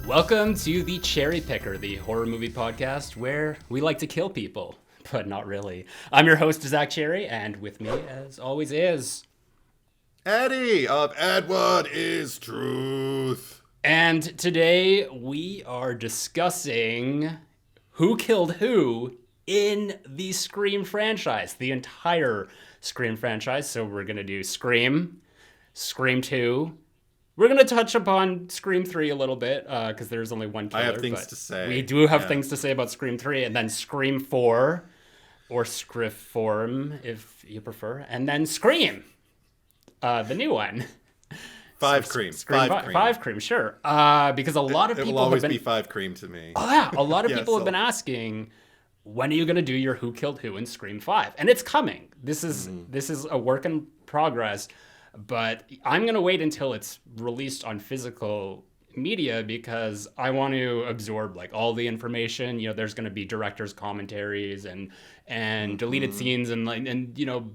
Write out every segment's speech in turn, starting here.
Welcome to the Cherry Picker, the horror movie podcast where we like to kill people, but not really. I'm your host, Zach Cherry, and with me, as always, is Eddie of Ed What Is Truth. And today we are discussing who killed who in the Scream franchise, the entire Scream franchise. So we're going to do Scream, Scream 2. We're going to touch upon Scream 3 a little bit because there's only one killer. I have things to say. We do have things to say about Scream 3, and then Scream 4, or Scriptform if you prefer, and then Scream, the new one. Five cream. Five cream, sure. Because a lot of people it will always have been... be five cream to me. Oh, yeah. A lot of people have been asking, when are you going to do your Who Killed Who in Scream 5? And it's coming. This is a work in progress, but I'm going to wait until it's released on physical media because I want to absorb like all the information. You know, there's going to be director's commentaries and deleted scenes and you know,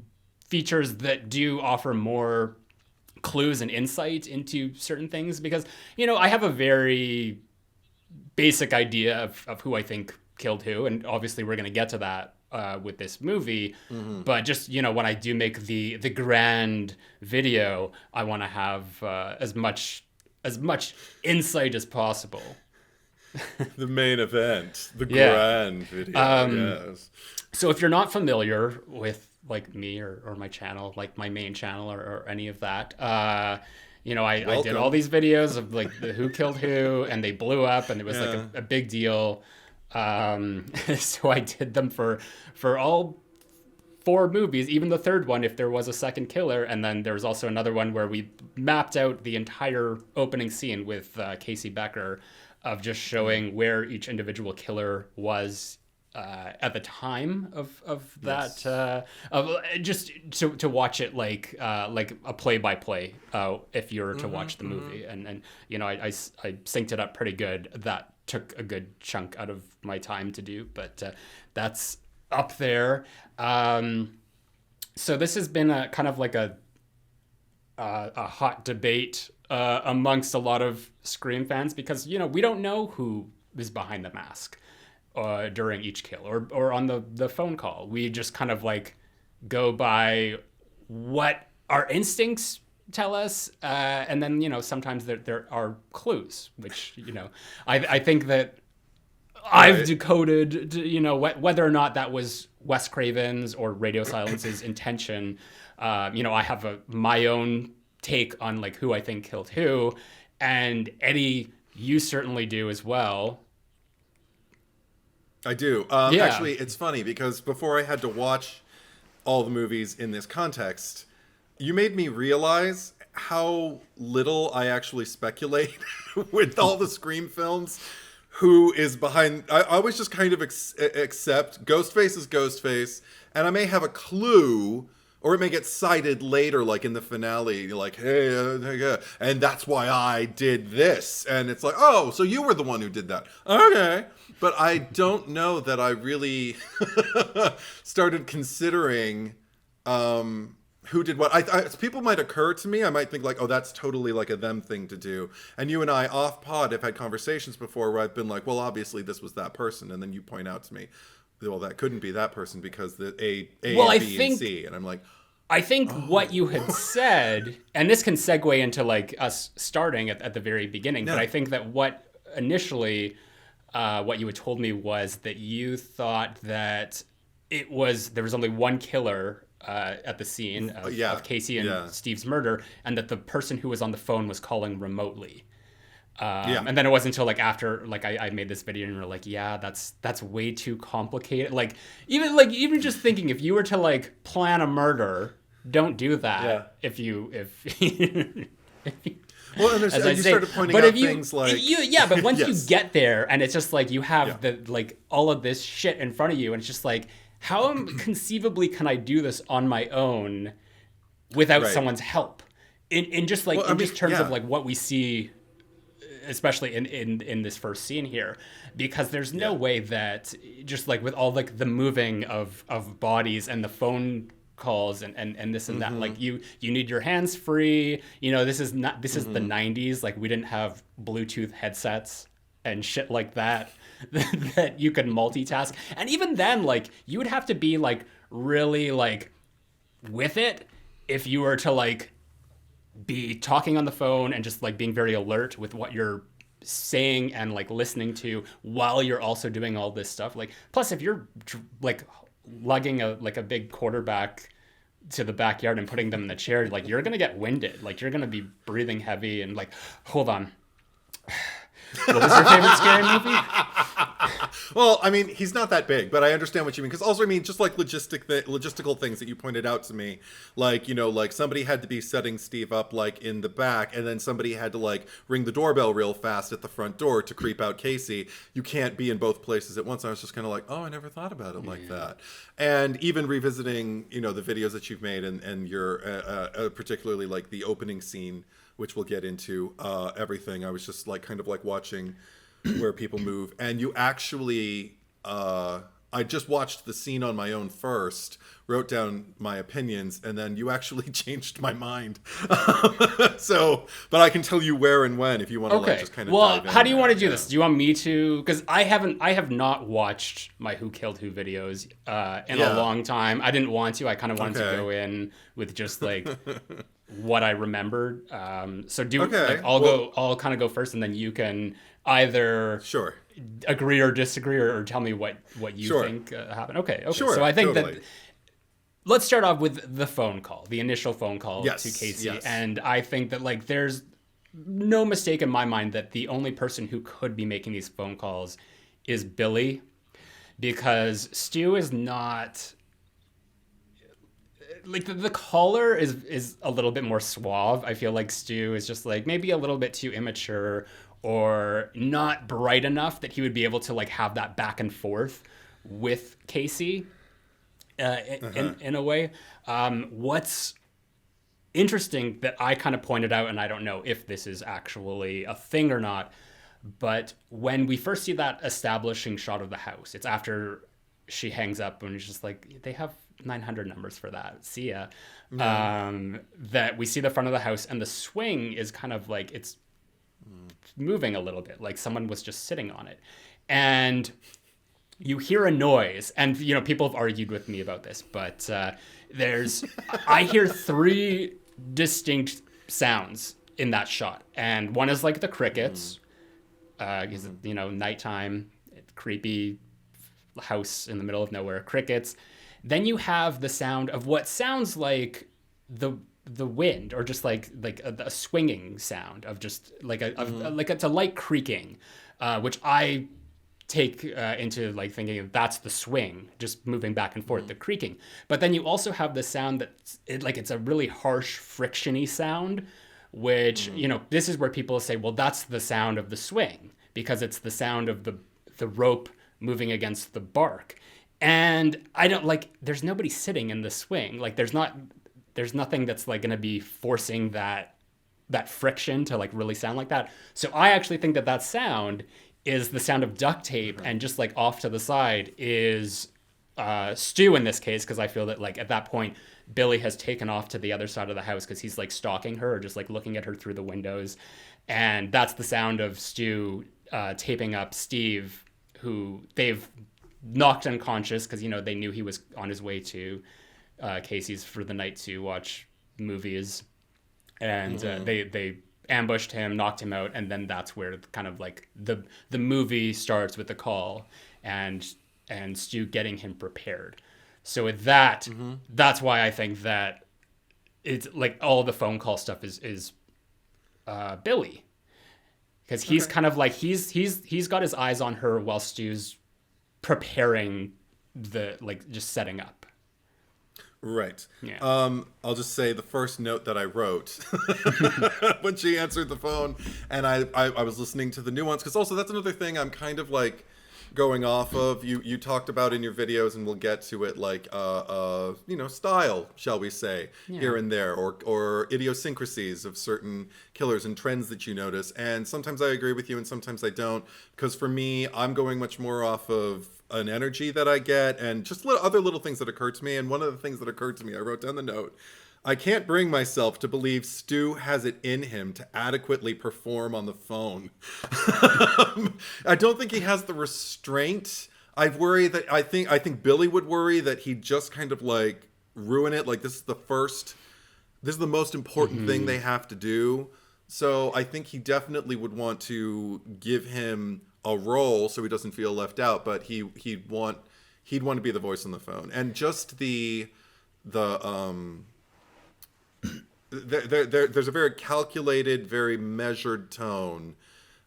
features that do offer more clues and insight into certain things, because, you know, I have a very basic idea of who I think killed who, and obviously we're going to get to that with this movie, but just, you know, when I do make the grand video, I want to have as much insight as possible. The main event, the grand video. Yes. So if you're not familiar with like me or my channel, like my main channel or any of that, you know, I did all these videos of like the Who Killed Who, and they blew up, and it was like a big deal. So I did them for all 4 movies, even the third one if there was a second killer, and then there was also another one where we mapped out the entire opening scene with Cece Becker of just showing where each individual killer was at the time of that, of just to watch it like a play-by-play if you were to watch the movie, and you know, I synced it up pretty good. That took a good chunk out of my time to do, but that's up there. So this has been a kind of like a hot debate amongst a lot of Scream fans, because, you know, we don't know who is behind the mask during each kill or on the phone call. We just kind of like go by what our instincts tell us, and then, you know, sometimes there are clues, which, you know, I think that I've decoded, you know, whether or not that was Wes Craven's or Radio Silence's intention. You know, I have my own take on like who I think killed who, and Eddie, you certainly do as well. I do. Actually, it's funny because before I had to watch all the movies in this context, you made me realize how little I actually speculate with all the Scream films. Who is behind? I always just kind of accept Ghostface is Ghostface, and I may have a clue, or it may get cited later, like in the finale, like, hey, and that's why I did this. And it's like, oh, so you were the one who did that. Okay. But I don't know that I really started considering who did what. People might occur to me. I might think like, oh, that's totally like a them thing to do. And you and I off pod have had conversations before where I've been like, well, obviously this was that person. And then you point out to me, well, that couldn't be that person because the A, B, and C. And I'm like, I think what you had said, and this can segue into like us starting at the very beginning, but I think that what initially, what you had told me was that you thought that there was only one killer at the scene of Casey and Steve's murder, and that the person who was on the phone was calling remotely. And then it wasn't until like after like I made this video and you're like, yeah, that's way too complicated. Like even just thinking, if you were to like plan a murder, don't do that. Yeah. If you well, and you started pointing out things like but once you get there and it's just like you have the like all of this shit in front of you, and it's just like, how conceivably can I do this on my own without someone's help? In just like terms of like what we see, especially in this first scene here, because there's no way that just like with all like the moving of bodies and the phone calls and this and that, like you need your hands free. You know, this is the 90s. Like we didn't have Bluetooth headsets and shit like that that you could multitask. And even then, like, you would have to be like really like with it if you were to like be talking on the phone and just like being very alert with what you're saying and like listening to while you're also doing all this stuff. Like, plus if you're like lugging a big quarterback to the backyard and putting them in the chair, like, you're gonna get winded. Like, you're gonna be breathing heavy and like, hold on. What was your favorite scary movie? Well, I mean, he's not that big, but I understand what you mean. Because also, I mean, just like logistical things that you pointed out to me, like, you know, like somebody had to be setting Steve up like in the back, and then somebody had to like ring the doorbell real fast at the front door to creep out Casey. You can't be in both places at once. I was just kind of like, oh, I never thought about it like that. And even revisiting, you know, the videos that you've made and your particularly like the opening scene, which we'll get into, everything. I was just like kind of like watching where people move. And you actually, I just watched the scene on my own first, wrote down my opinions, and then you actually changed my mind. So, but I can tell you where and when if you want to like just kind of dive in. How do you want to do this? Do you want me to? Because I have not watched my Who Killed Who videos in a long time. I didn't want to. I kind of wanted to go in with just like what I remembered. So like, I'll kind of go first, and then you can either agree or disagree or tell me what you think happened. Okay. Sure, so I think that let's start off with the phone call, the initial phone call to Casey. And I think that like there's no mistake in my mind that the only person who could be making these phone calls is Billy, because Stu is not like the caller is a little bit more suave. I feel like Stu is just like maybe a little bit too immature or not bright enough that he would be able to like have that back and forth with Casey in a way. What's interesting that I kind of pointed out, and I don't know if this is actually a thing or not, but when we first see that establishing shot of the house, it's after she hangs up and it's just like, they have 900 numbers for that. See ya. That we see the front of the house and the swing is kind of like it's moving a little bit, like someone was just sitting on it. And you hear a noise, and you know, people have argued with me about this, but I hear 3 distinct sounds in that shot, and one is like the crickets, because you know, nighttime, creepy house in the middle of nowhere, crickets. Then you have the sound of what sounds like the wind, or just like a swinging sound of just like like it's a light creaking, which I take into like thinking that's the swing just moving back and forth, the creaking. But then you also have the sound that's it's a really harsh frictiony sound, which you know, this is where people say, well, that's the sound of the swing because it's the sound of the rope moving against the bark. And I don't like, there's nobody sitting in the swing. Like there's nothing that's like going to be forcing that friction to like really sound like that. So I actually think that sound is the sound of duct tape, and just like off to the side is Stu in this case, because I feel that like at that point Billy has taken off to the other side of the house because he's like stalking her or just like looking at her through the windows, and that's the sound of Stu taping up Steve, who they've knocked unconscious because you know they knew he was on his way to Casey's for the night to watch movies, and they ambushed him, knocked him out, and then that's where kind of like the movie starts with the call and Stu getting him prepared. So with that, that's why I think that it's like all the phone call stuff is Billy, because he's kind of like he's got his eyes on her while Stu's preparing just setting up. Right. Yeah. I'll just say the first note that I wrote when she answered the phone, and I was listening to the nuance, because also that's another thing I'm kind of like going off of. You talked about in your videos, and we'll get to it, like you know, style, shall we say, here and there, or idiosyncrasies of certain killers and trends that you notice. And sometimes I agree with you, and sometimes I don't, because for me, I'm going much more off of an energy that I get and just other little things that occur to me. And one of the things that occurred to me, I wrote down the note. I can't bring myself to believe Stu has it in him to adequately perform on the phone. I don't think he has the restraint. I worry that I think Billy would worry that he'd just kind of like ruin it. Like this is the most important thing they have to do. So I think he definitely would want to give him a role so he doesn't feel left out, but he'd want to be the voice on the phone. And just there's a very calculated, very measured tone,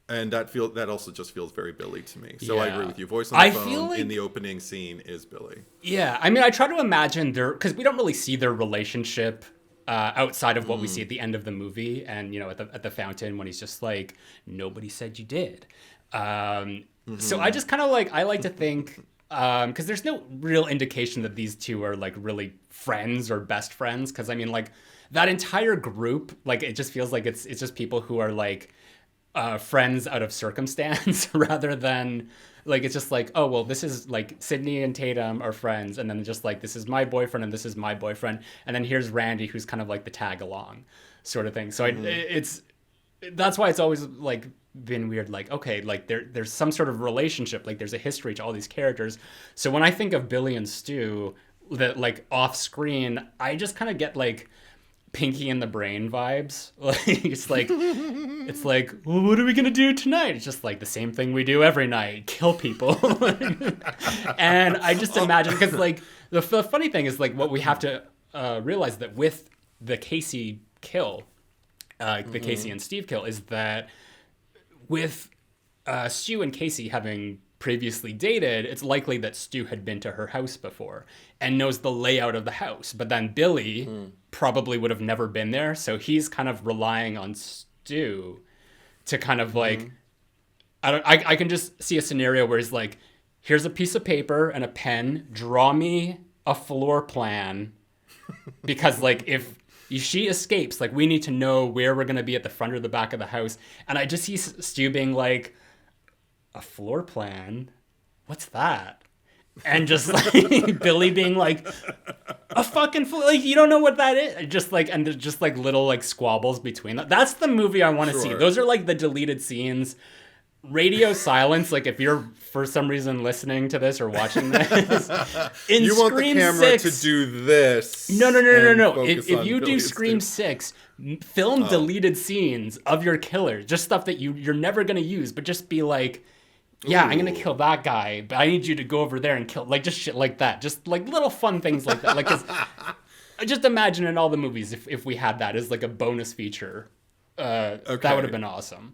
and that also just feels very Billy to me. So I agree with you. Voice on the phone in the opening scene is Billy. Yeah, I mean, I try to imagine because we don't really see their relationship outside of what we see at the end of the movie, and at the fountain when he's just like, nobody said you did. So I just kind of I like to think, because there's no real indication that these two are like really friends or best friends, because I mean like that entire group, like it just feels like it's just people who are like friends out of circumstance rather than like it's just like, oh well, this is like Sydney and Tatum are friends, and then just like this is my boyfriend and this is my boyfriend, and then here's Randy who's kind of like the tag along sort of thing. So that's why it's always like been weird, like okay, like there's some sort of relationship, like there's a history to all these characters. So when I think of Billy and Stu that like off screen, I just kind of get like Pinky and the Brain vibes. Like it's like well, what are we gonna do tonight? It's just like the same thing we do every night, kill people. And I just imagine, because like the funny thing is like what we have to realize that with the Casey kill, the Casey and Steve kill, is that with Stu and Casey having previously dated, it's likely that Stu had been to her house before and knows the layout of the house. But then Billy probably would have never been there, so he's kind of relying on Stu to kind of like, I can just see a scenario where he's like, here's a piece of paper and a pen, draw me a floor plan, because like if she escapes, like we need to know where we're going to be at the front or the back of the house. And I just see Stu being like, a floor plan? What's that? And just like Billy being like, a fucking like you don't know what that is. Just like, and there's just like little like squabbles between them. That's the movie I want to see. Those are like the deleted scenes. Radio silence, like if you're for some reason listening to this or watching this, in you want Scream the camera 6, to do this. No. If you do Scream 6, film deleted scenes of your killers, just stuff that you're never gonna use, but just be like, yeah, I'm gonna kill that guy, but I need you to go over there and kill, like just shit like that, just like little fun things like that. Like, 'cause I just imagine in all the movies if we had that as like a bonus feature, that would have been awesome.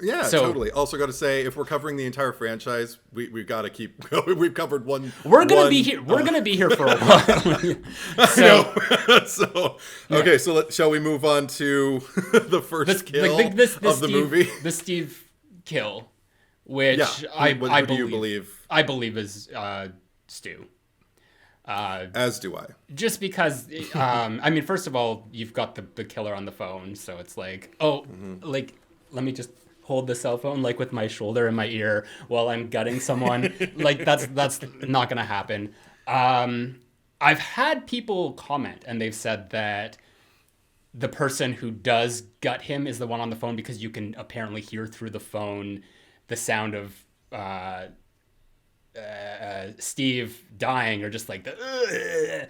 Yeah, totally. Also, got to say, if we're covering the entire franchise, we've got to keep going. We've covered one. We're gonna be here. We're gonna be here for a while. So okay. So shall we move on to the first kill of the movie? The Steve kill, which I believe is Stu. As do I. Just because, I mean, first of all, you've got the killer on the phone, so it's like, like let me just hold the cell phone like with my shoulder in my ear while I'm gutting someone. Like that's not gonna happen. I've had people comment and they've said that the person who does gut him is the one on the phone, because you can apparently hear through the phone the sound of Steve dying, or just like the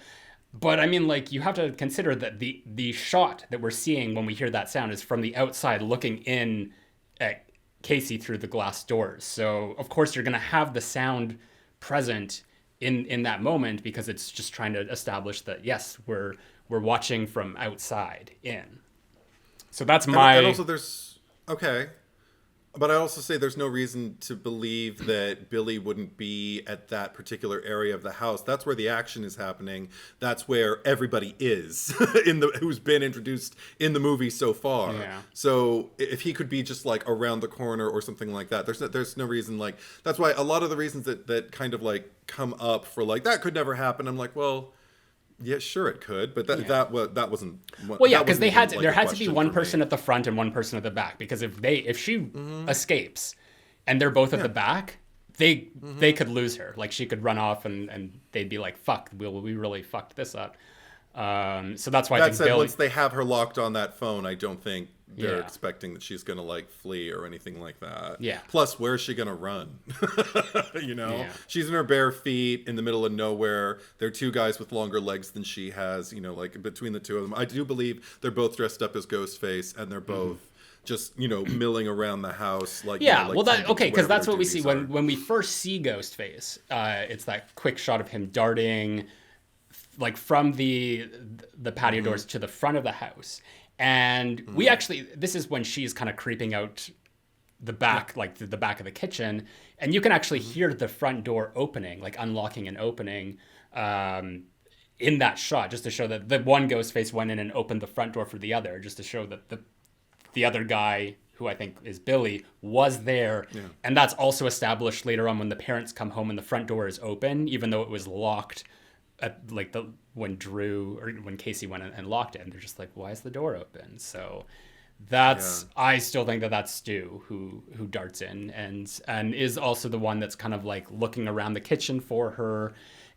but I mean, like, you have to consider that the shot that we're seeing when we hear that sound is from the outside looking in at Casey through the glass doors. So of course you're going to have the sound present in that moment, because it's just trying to establish that, yes, we're watching from outside in. So that's my... And also there's... Okay. But I also say there's no reason to believe that Billy wouldn't be at that particular area of the house. That's where the action is happening. That's where everybody is who's been introduced in the movie so far. Yeah. So if he could be just like around the corner or something like that, there's no reason. Like, that's why a lot of the reasons that kind of like come up for like that could never happen, I'm like, well, yeah, sure it could, but that wasn't. Well, yeah, because there had to be one person at the front and one person at the back, because if she escapes and they're both at the back, they could lose her. Like, she could run off and they'd be like, "Fuck, we really fucked this up." So that's why I That think said, Billy... once they have her locked on that phone, I don't think they're Yeah. expecting that she's going to like flee or anything like that. Yeah. Plus, where is she going to run? Yeah. She's in her bare feet in the middle of nowhere. There are two guys with longer legs than she has, like between the two of them. I do believe they're both dressed up as Ghostface, and they're both just, milling around the house. Because that's what we see when when we first see Ghostface. It's that quick shot of him darting like from the patio doors to the front of the house. And we actually, this is when she's kind of creeping out the back, like the back of the kitchen. And you can actually hear the front door opening, like unlocking and opening in that shot, just to show that the one Ghostface went in and opened the front door for the other, just to show that the other guy, who I think is Billy, was there. Yeah. And that's also established later on when the parents come home and the front door is open, even though it was locked at when Casey went and locked it, and they're just like, why is the door open? So that's, I still think that's Stu who darts in and is also the one that's kind of like looking around the kitchen for her,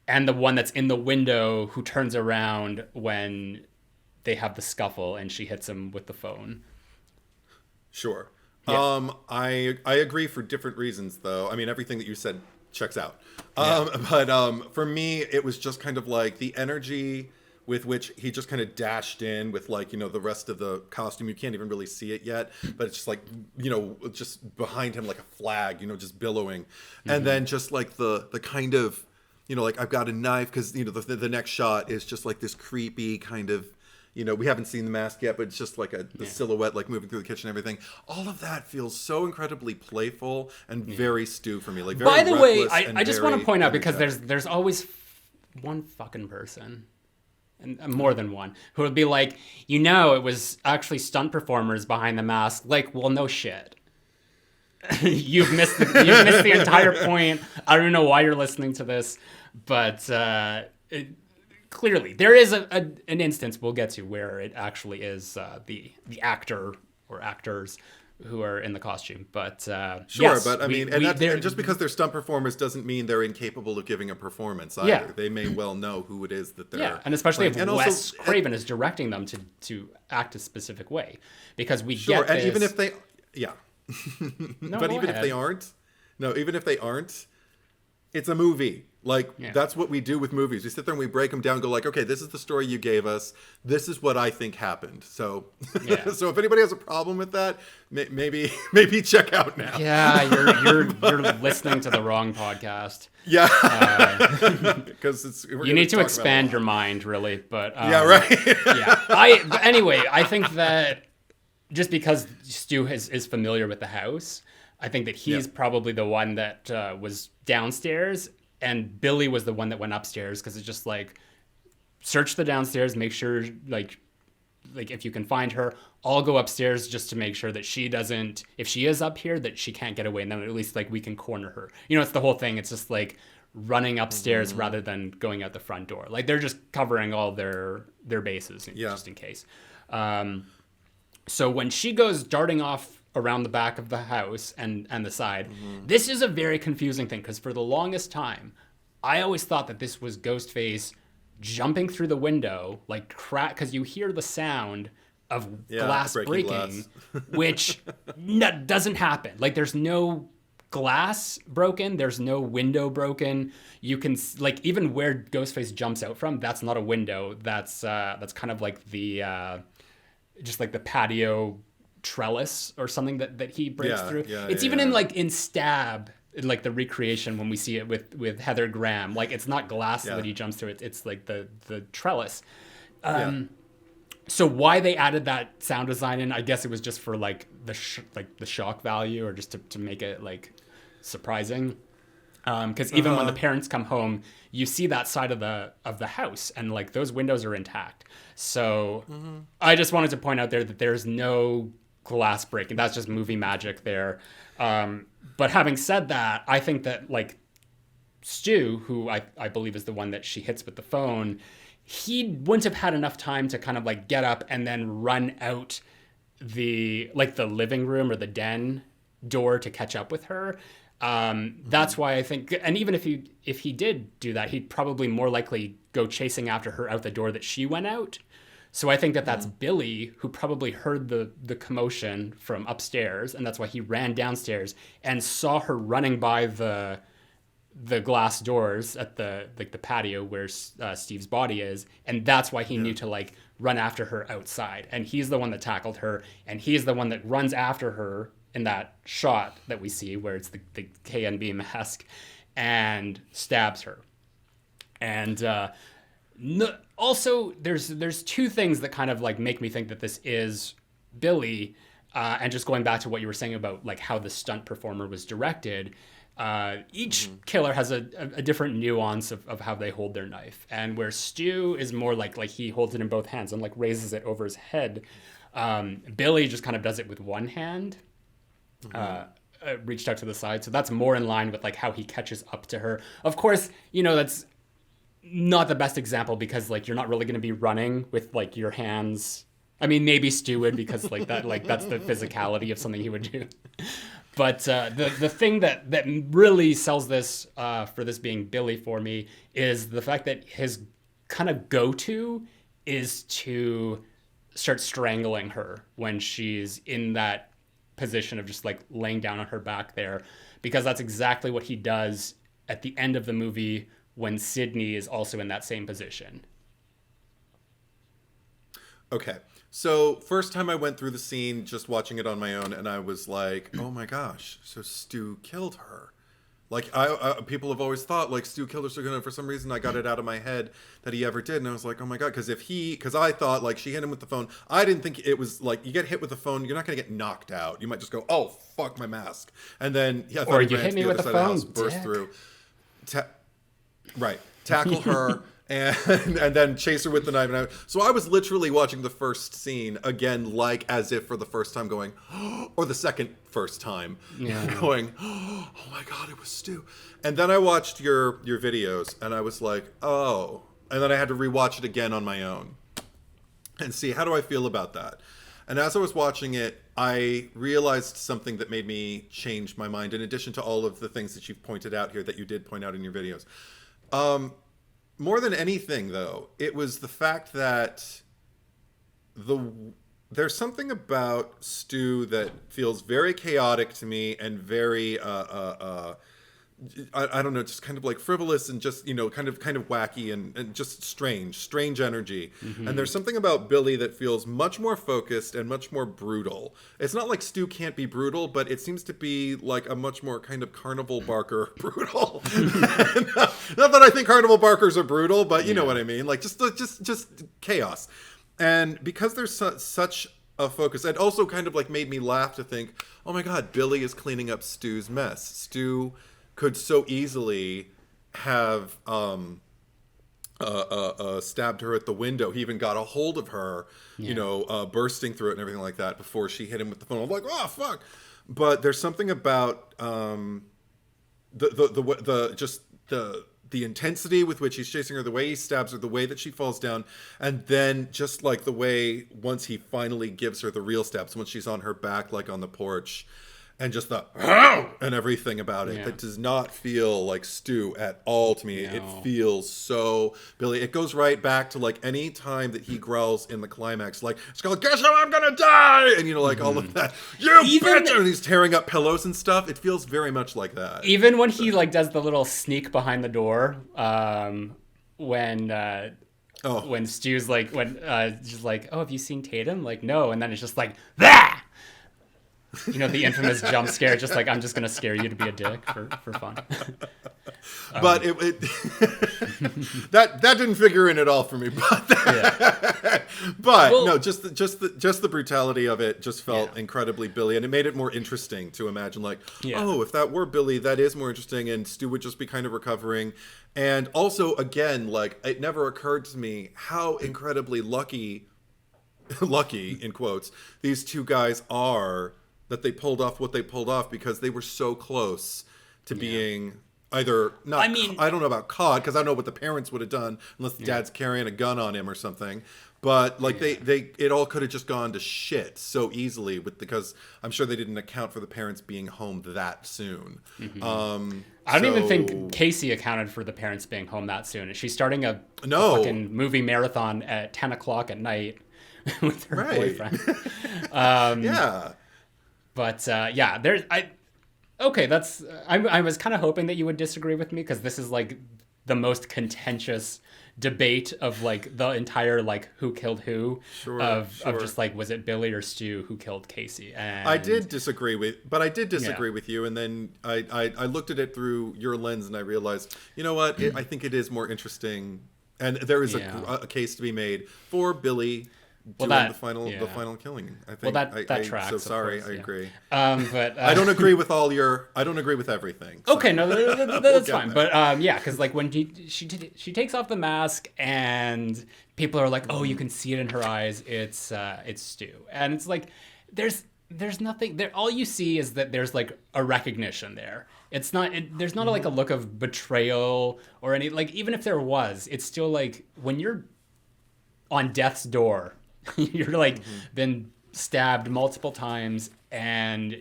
and the one that's in the window who turns around when they have the scuffle and she hits him with the phone. Sure. Yeah. I agree for different reasons, though. I mean, everything that you said checks out. But for me, it was just kind of like the energy with which he just kind of dashed in with the rest of the costume. You can't even really see it yet, but it's just like, just behind him like a flag, just billowing. Mm-hmm. And then just like the kind of, like I've got a knife, because, the next shot is just like this creepy kind of, we haven't seen the mask yet, but it's just like the silhouette, like moving through the kitchen and everything. All of that feels so incredibly playful and very Stu for me. Like, very By the way, I I just want to point out, because there's always one fucking person, and more than one, who would be like, it was actually stunt performers behind the mask. Like, well, no shit. You've missed the entire point. I don't know why you're listening to this, but clearly there is an instance we'll get to where it actually is the actor or actors who are in the costume. But sure, yes, but I mean, and just because they're stunt performers doesn't mean they're incapable of giving a performance either. Yeah. They may well know who it is that they're and especially playing. If Wes Craven is directing them to act a specific way, because we get this. And even if they even if they aren't, it's a movie. That's what we do with movies. We sit there and we break them down and go like, okay, this is the story you gave us. This is what I think happened. So, so if anybody has a problem with that, maybe check out now. Yeah, you're listening to the wrong podcast. Yeah, because you need to expand your mind, really. But right. Anyway, I think that just because Stu is familiar with the house, I think that he's probably the one that was downstairs. And Billy was the one that went upstairs, because it's just like, search the downstairs, make sure like if you can find her, I'll go upstairs just to make sure that she doesn't, if she is up here, that she can't get away, and then at least like we can corner her. It's the whole thing. It's just like running upstairs rather than going out the front door. Like they're just covering all their bases just in case. So when she goes darting off around the back of the house and the side, this is a very confusing thing, because for the longest time I always thought that this was Ghostface jumping through the window, like crack, because you hear the sound of glass breaking, which doesn't happen. Like there's no glass broken, there's no window broken. You can like, even where Ghostface jumps out from, that's not a window, that's kind of like the just like the patio trellis or something that he breaks through. It's even in Stab, in like the recreation, when we see it with Heather Graham, like it's not glass that he jumps through, it's like the trellis. So why they added that sound design in, I guess it was just for like the shock value, or just to make it like surprising. Because even when the parents come home, you see that side of the house, and like those windows are intact. So I just wanted to point out there that there's no glass breaking. That's just movie magic there. But having said that, I think that like Stu, who I believe is the one that she hits with the phone, he wouldn't have had enough time to kind of like get up and then run out the living room or the den door to catch up with her. That's why I think, and even if he did do that, he'd probably more likely go chasing after her out the door that she went out. So I think that that's Billy, who probably heard the commotion from upstairs, and that's why he ran downstairs and saw her running by the glass doors at the patio where Steve's body is, and that's why he knew to like run after her outside. And he's the one that tackled her, and he's the one that runs after her in that shot that we see where it's the KNB mask, and stabs her. And also, there's two things that kind of like make me think that this is Billy, and just going back to what you were saying about like how the stunt performer was directed. Each killer has a different nuance of how they hold their knife, and where Stu is more like he holds it in both hands and like raises it over his head. Billy just kind of does it with one hand, reached out to the side, so that's more in line with like how he catches up to her. Of course, that's not the best example because like you're not really going to be running with like your hands. I mean, maybe Stu would, because like that's the physicality of something he would do. But the thing that really sells this for this being Billy for me is the fact that his kind of go-to is to start strangling her when she's in that position of just like laying down on her back there, because that's exactly what he does at the end of the movie when Sydney is also in that same position. Okay. So first time I went through the scene, just watching it on my own, and I was like, oh my gosh, so Stu killed her. Like, people have always thought, like, Stu killed her, so for some reason I got it out of my head that he ever did, and I was like, oh my god, because I thought, like, she hit him with the phone. I didn't think it was, like, you get hit with the phone, you're not going to get knocked out. You might just go, oh, fuck my mask. And then, or you hit me with the phone, burst through. Tackle her. And then chase her with the knife. So I was literally watching the first scene again, like as if for the first time going, or the first time going, oh my god, it was Stu. And then I watched your videos and I was like, oh. And then I had to rewatch it again on my own and see, how do I feel about that? And as I was watching it, I realized something that made me change my mind, in addition to all of the things that you've pointed out here that you did point out in your videos. More than anything, though, it was the fact that there's something about Stu that feels very chaotic to me and very I don't know, just kind of like frivolous and just, kind of wacky and just strange energy. Mm-hmm. And there's something about Billy that feels much more focused and much more brutal. It's not like Stu can't be brutal, but it seems to be like a much more kind of carnival barker brutal. Not that I think carnival barkers are brutal, but you know what I mean? Like just chaos. And because there's such a focus, it also kind of like made me laugh to think, oh my God, Billy is cleaning up Stu's mess. Stu could so easily have stabbed her at the window. He even got a hold of her, bursting through it and everything like that before she hit him with the phone. I'm like, oh fuck! But there's something about the intensity with which he's chasing her, the way he stabs her, the way that she falls down, and then just like the way once he finally gives her the real stabs, once she's on her back, like on the porch. And just the and everything about it that does not feel like Stu at all to me. No. It feels so Billy. It goes right back to like any time that he growls in the climax, like it's called "Guess how I'm gonna die," and all of that. You bitch! And he's tearing up pillows and stuff. It feels very much like that. Even when he like does the little sneak behind the door, when Stu's like just like, oh, have you seen Tatum? Like, no, and then it's just like that. The infamous jump scare, just like, I'm just going to scare you to be a dick for fun. But that didn't figure in at all for me. But just the brutality of it just felt incredibly Billy, and it made it more interesting to imagine, like, oh, if that were Billy, that is more interesting, and Stu would just be kind of recovering. And also, again, like, it never occurred to me how incredibly lucky in quotes these two guys are that they pulled off what they pulled off, because they were so close to being either not. I don't know about caught, because I don't know what the parents would have done unless the dad's carrying a gun on him or something. But like they it all could have just gone to shit so easily because I'm sure they didn't account for the parents being home that soon. I don't even think Cece accounted for the parents being home that soon. She's starting a fucking movie marathon at 10 o'clock at night with her boyfriend. Yeah. But I was kind of hoping that you would disagree with me, because this is like the most contentious debate of like the entire like who killed who of just like, was it Billy or Stu who killed Cece? And I did disagree with you, and then I looked at it through your lens and I realized, you know what, I think it is more interesting, and there is a case to be made for Billy doing the final killing. I think that tracks. So sorry, course, I agree. But I don't agree with I don't agree with everything. So. Okay, no, that's fine. But because like when she takes off the mask and people are like, oh, you can see it in her eyes. It's Stu, and it's like there's nothing there. All you see is that there's like a recognition there. It's not. There's not like a look of betrayal or any, like, even if there was, it's still like when you're on death's door. You're like been stabbed multiple times, and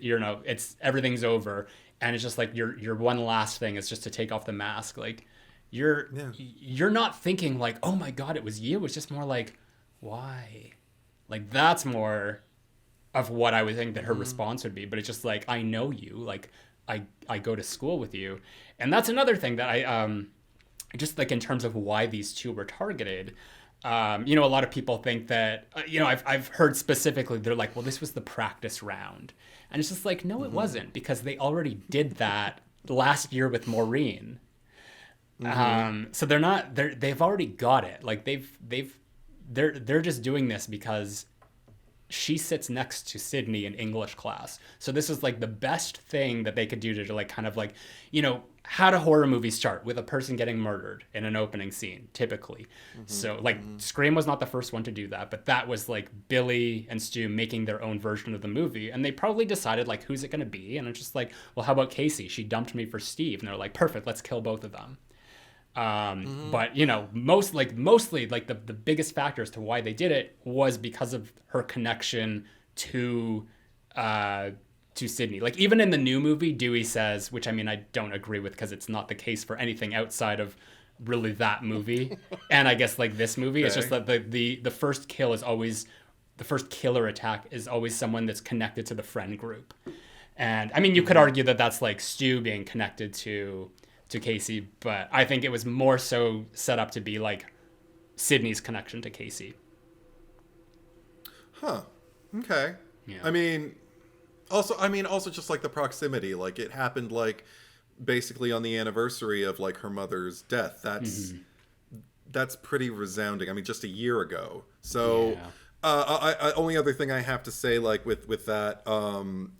everything's over, and it's just like your one last thing is just to take off the mask. Like you're not thinking like, oh my god, it was you. It's just more like, why? Like that's more of what I would think that her response would be. But it's just like, I know you. Like I go to school with you, and that's another thing that I just like in terms of why these two were targeted. A lot of people think that, I've heard specifically, they're like, well, this was the practice round. And it's just like, no, it wasn't, because they already did that last year with Maureen. So they've already got it. Like they're just doing this because she sits next to Sydney in English class. So this is like the best thing that they could do to like, kind of like, how do horror movies start? With a person getting murdered in an opening scene, typically. So like Scream was not the first one to do that, but that was like Billy and Stu making their own version of the movie. And they probably decided like, who's it going to be? And it's just like, well, how about Casey? She dumped me for Steve. And they're like, perfect, let's kill both of them. But mostly like the biggest factor as to why they did it was because of her connection to Sydney. Like even in the new movie, Dewey says, which I mean, I don't agree with because it's not the case for anything outside of really that movie. And I guess like this movie, it's just that the first kill is always, the first killer attack is always someone that's connected to the friend group. And I mean, you could argue that that's like Stu being connected to Casey, but I think it was more so set up to be like Sydney's connection to Casey. Huh. Okay. Yeah. I mean, also just like the proximity, like it happened like basically on the anniversary of like her mother's death. That's pretty resounding. I mean, just a year ago. So only other thing I have to say like with that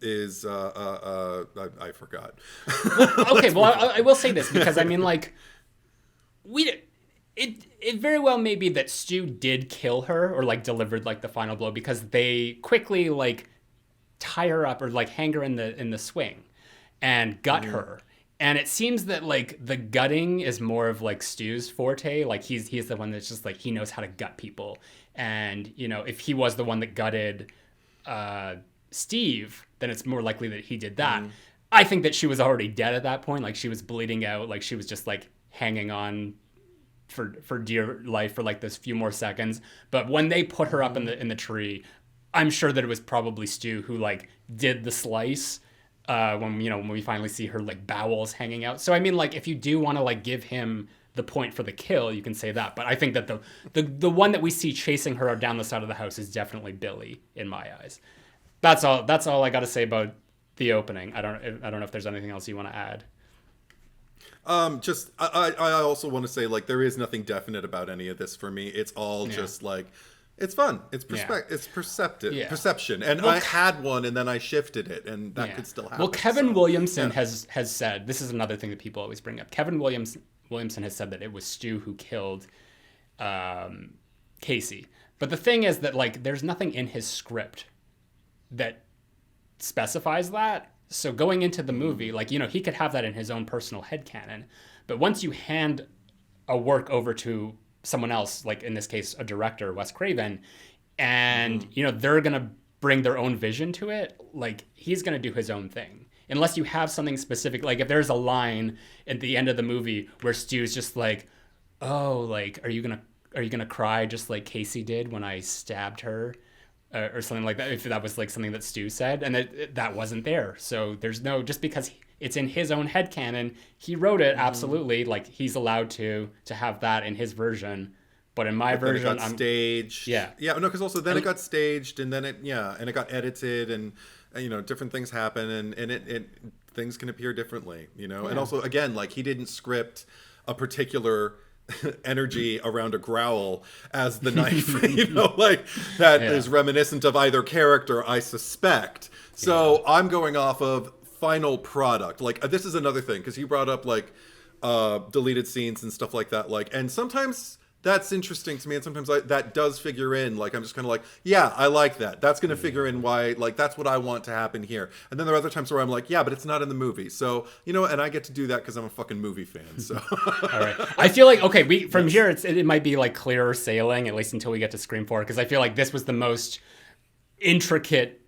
is I forgot. I will say this, because I mean like it very well may be that Stu did kill her or like delivered like the final blow, because they quickly like tie her up or like hang her in the swing and gut her. And it seems that like the gutting is more of like Stu's forte. Like he's the one that's just like, he knows how to gut people. And if he was the one that gutted Steve, then it's more likely that he did that. I think that she was already dead at that point. Like she was bleeding out. Like she was just like hanging on for dear life for like those few more seconds. But when they put her up in the tree, I'm sure that it was probably Stu who like did the slice when we finally see her like bowels hanging out. So I mean, like if you do want to like give him the point for the kill, you can say that. But I think that the one that we see chasing her down the side of the house is definitely Billy in my eyes. That's all I got to say about the opening. I don't know if there's anything else you want to add. I also want to say like there is nothing definite about any of this for me. It's all just like, it's fun. It's perception. And I had one and then I shifted it, and that could still happen. Well, Kevin Williamson has said, this is another thing that people always bring up. Kevin Williamson has said that it was Stu who killed Casey. But the thing is that like there's nothing in his script that specifies that. So going into the movie, like, he could have that in his own personal headcanon. But once you hand a work over to someone else, like in this case, a director, Wes Craven, and you know, they're gonna bring their own vision to it. Like he's gonna do his own thing. Unless you have something specific, like if there's a line at the end of the movie where Stu's just like, "Oh, like, are you gonna cry just like Casey did when I stabbed her," or something like that? If that was like something that Stu said, and that wasn't there, so there's no, just because it's in his own headcanon, he wrote it, absolutely, like he's allowed to have that in his version. But in my version, it got staged. Yeah, no, because also then it got staged, and then it got edited, and you know, different things happen, and it things can appear differently, you know. And also, again, like he didn't script a particular energy around a growl as the knife, you know, like that is reminiscent of either character, I suspect. So I'm going off of final product. Like this is another thing, because you brought up like deleted scenes and stuff like that, like, and sometimes that's interesting to me, and sometimes that does figure in. Like I'm just kind of like, yeah, I like that. That's going to figure in why, like that's what I want to happen here. And then there are other times where I'm like, yeah, but it's not in the movie. So you know, and I get to do that because I'm a fucking movie fan. So all right, I feel like okay, from here it might be like clearer sailing, at least until we get to Scream 4, because I feel like this was the most intricate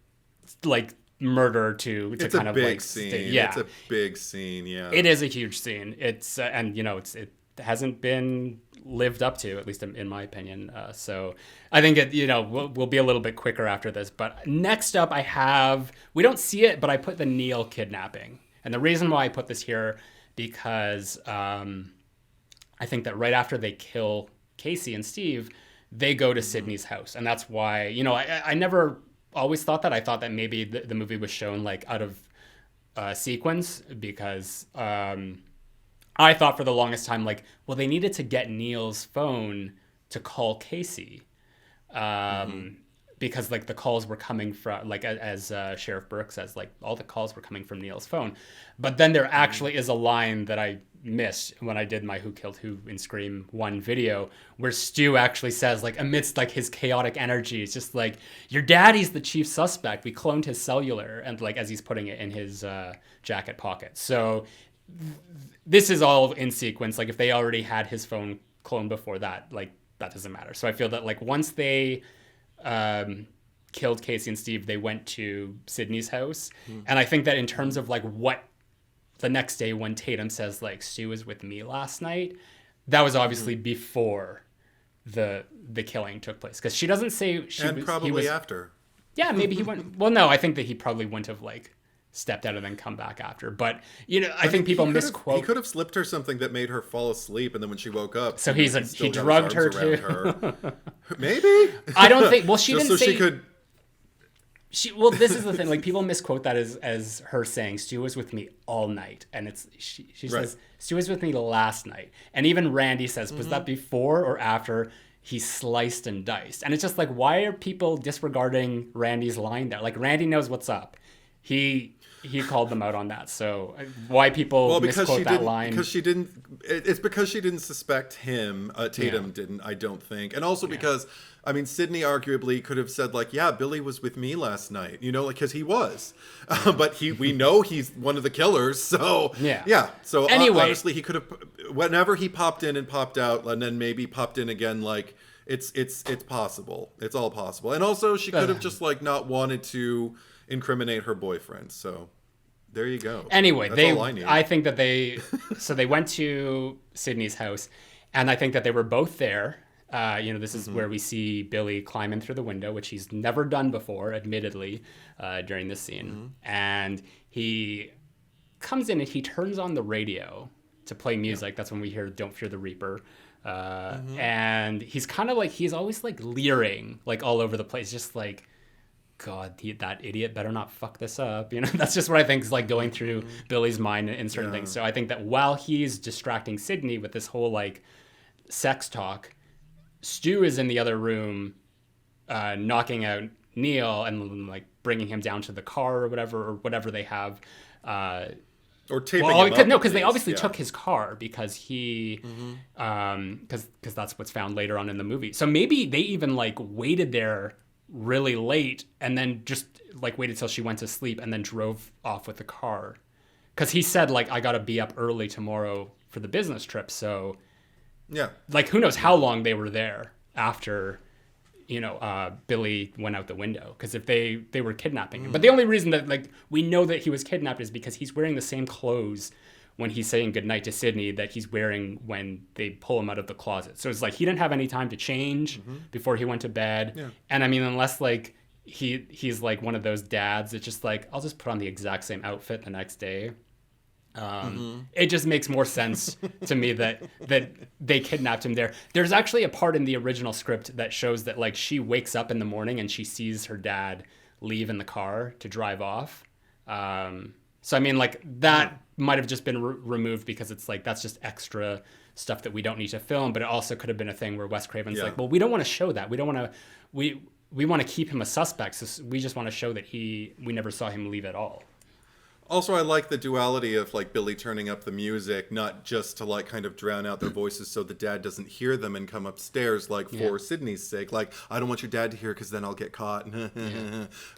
like murder to it's kind a of big like scene. It's a big scene. Yeah, it is a huge scene. It's and you know, it hasn't been lived up to, at least in my opinion. So I think it, you know, we'll be a little bit quicker after this. But next up, we don't see it, but I put the Neil kidnapping, and the reason why I put this here because I think that right after they kill Casey and Steve, they go to Sydney's house, and that's why, you know, I never always thought that. I thought that maybe the movie was shown like out of sequence, because I thought for the longest time, like, well, they needed to get Neil's phone to call Casey, because like the calls were coming from, like, as Sheriff Burke says, like all the calls were coming from Neil's phone. But then there actually is a line that I missed when I did my Who Killed Who in Scream 1 video, where Stu actually says, like, amidst like his chaotic energy, it's just like, your daddy's the chief suspect. We cloned his cellular, and like as he's putting it in his jacket pocket. So this is all in sequence. Like if they already had his phone cloned before that, like that doesn't matter. So I feel that like once they killed Casey and Steve, they went to Sydney's house. And I think that in terms of like what the next day when Tatum says like Stu was with me last night, that was obviously before the killing took place, because she doesn't say he was after. Yeah, maybe he went. Well, no, I think that he probably wouldn't have like stepped out and then come back after. But you know, I think people misquote. He could have slipped her something that made her fall asleep, and then when she woke up, so he drugged her too. Maybe. I don't think. Well, she didn't say. She could. Well, this is the thing. Like people misquote that as her saying Stu was with me all night, and she says Stu was with me last night. And even Randy says, was that before or after he sliced and diced? And it's just like, why are people disregarding Randy's line there? Like Randy knows what's up. He called them out on that. So why people misquote that line? Because she didn't. It's because she didn't suspect him. Tatum didn't, I don't think. And also because, I mean, Sydney arguably could have said like, yeah, Billy was with me last night. You know, like, because he was. But we know he's one of the killers. So yeah. So anyway, honestly, he could have, whenever he popped in and popped out, and then maybe popped in again, like it's possible. It's all possible. And also she could have just like not wanted to incriminate her boyfriend. So there you go. Anyway, I think that they went to Sydney's house, and I think that they were both there. You know, this is where we see Billy climbing through the window, which he's never done before, admittedly, during this scene. And he comes in and he turns on the radio to play music. That's when we hear "Don't Fear the Reaper." And he's kind of like, he's always like leering, like all over the place, just like, God, that idiot better not fuck this up. You know, that's just what I think is like going through Billy's mind in certain things. So I think that while he's distracting Sydney with this whole like sex talk, Stu is in the other room, knocking out Neil and like bringing him down to the car or whatever they have. Or taping him up. No, because they obviously took his car because he, because that's what's found later on in the movie. So maybe they even like waited there really late and then just like waited till she went to sleep and then drove off with the car, because he said like, I gotta be up early tomorrow for the business trip. So Yeah. Like, who knows how long they were there after, Billy went out the window. Because if they were kidnapping him. But the only reason that, like, we know that he was kidnapped is because he's wearing the same clothes when he's saying goodnight to Sydney that he's wearing when they pull him out of the closet. So it's like he didn't have any time to change before he went to bed. Yeah. And I mean, unless, like, he's like one of those dads that's just like, I'll just put on the exact same outfit the next day. It just makes more sense to me that they kidnapped him there. There's actually a part in the original script that shows that, like, she wakes up in the morning and she sees her dad leave in the car to drive off. So I mean, like, that might have just been removed because it's like that's just extra stuff that we don't need to film. But it also could have been a thing where Wes Craven's like, well, we don't want to show that. We don't want to. We want to keep him a suspect. So we just want to show that we never saw him leave at all. Also, I like the duality of, like, Billy turning up the music, not just to, like, kind of drown out their voices so the dad doesn't hear them and come upstairs, like, for Sydney's sake. Like, I don't want your dad to hear because then I'll get caught.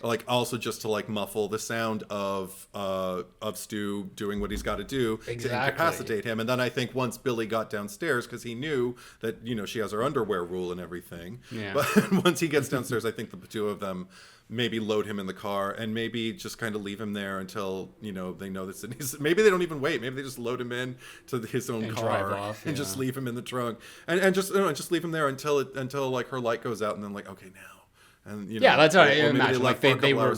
Like, also just to, like, muffle the sound of Stu doing what he's got to do to incapacitate him. And then I think once Billy got downstairs, because he knew that, she has her underwear rule and everything. Yeah. But once he gets downstairs, I think the two of them maybe load him in the car and maybe just kind of leave him there until, they know that Sydney's... Maybe they don't even wait. Maybe they just load him in to his own car drive off, and just leave him in the trunk and just leave him there until like her light goes out and then, like, okay, now. And, that's what I imagine. Like they were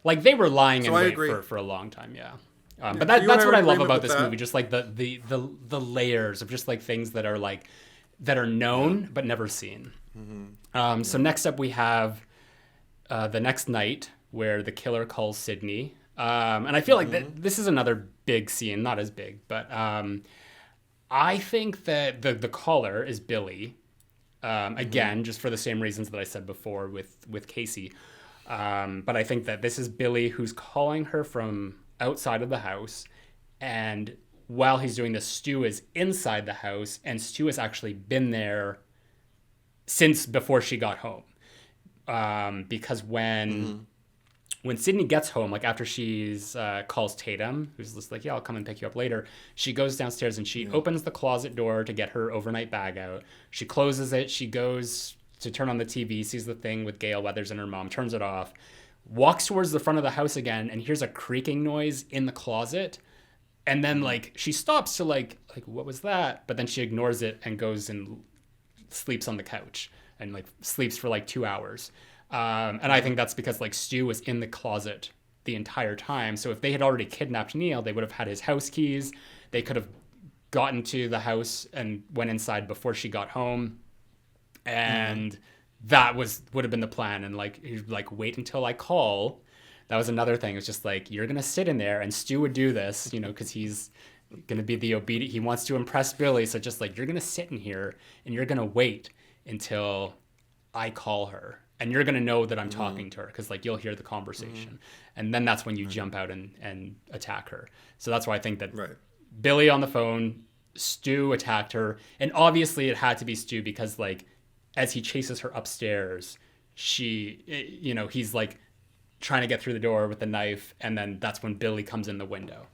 like they were lying in wait for a long time. Yeah. But that's what I love about this movie. Just like the layers of just like things that are known but never seen. So next up we have the next night where the killer calls Sydney. And I feel like this is another big scene, not as big, but I think that the caller is Billy. Again, just for the same reasons that I said before with Cece. But I think that this is Billy who's calling her from outside of the house. And while he's doing this, Stu is inside the house. And Stu has actually been there since before she got home. Because when Sydney gets home, like after she's calls Tatum, who's just like, yeah, I'll come and pick you up later, she goes downstairs and she opens the closet door to get her overnight bag out. She closes it. She goes to turn on the TV, sees the thing with Gail Weathers and her mom, turns it off, walks towards the front of the house again, and hears a creaking noise in the closet. And then, like, she stops to like what was that? But then she ignores it and goes and sleeps on the couch and like sleeps for like 2 hours. And I think that's because, like, Stu was in the closet the entire time. So if they had already kidnapped Neil, they would have had his house keys. They could have gotten to the house and went inside before she got home. And that would have been the plan. And like wait until I call. That was another thing. It's just like, you're going to sit in there, and Stu would do this, because he's going to be the obedient. He wants to impress Billy. So just like, you're going to sit in here and you're going to wait until I call her. And you're going to know that I'm talking to her because, like, you'll hear the conversation. And then that's when you jump out and attack her. So that's why I think that Billy on the phone, Stu attacked her. And obviously it had to be Stu because, like, as he chases her upstairs, he's, like, trying to get through the door with the knife. And then that's when Billy comes in the window.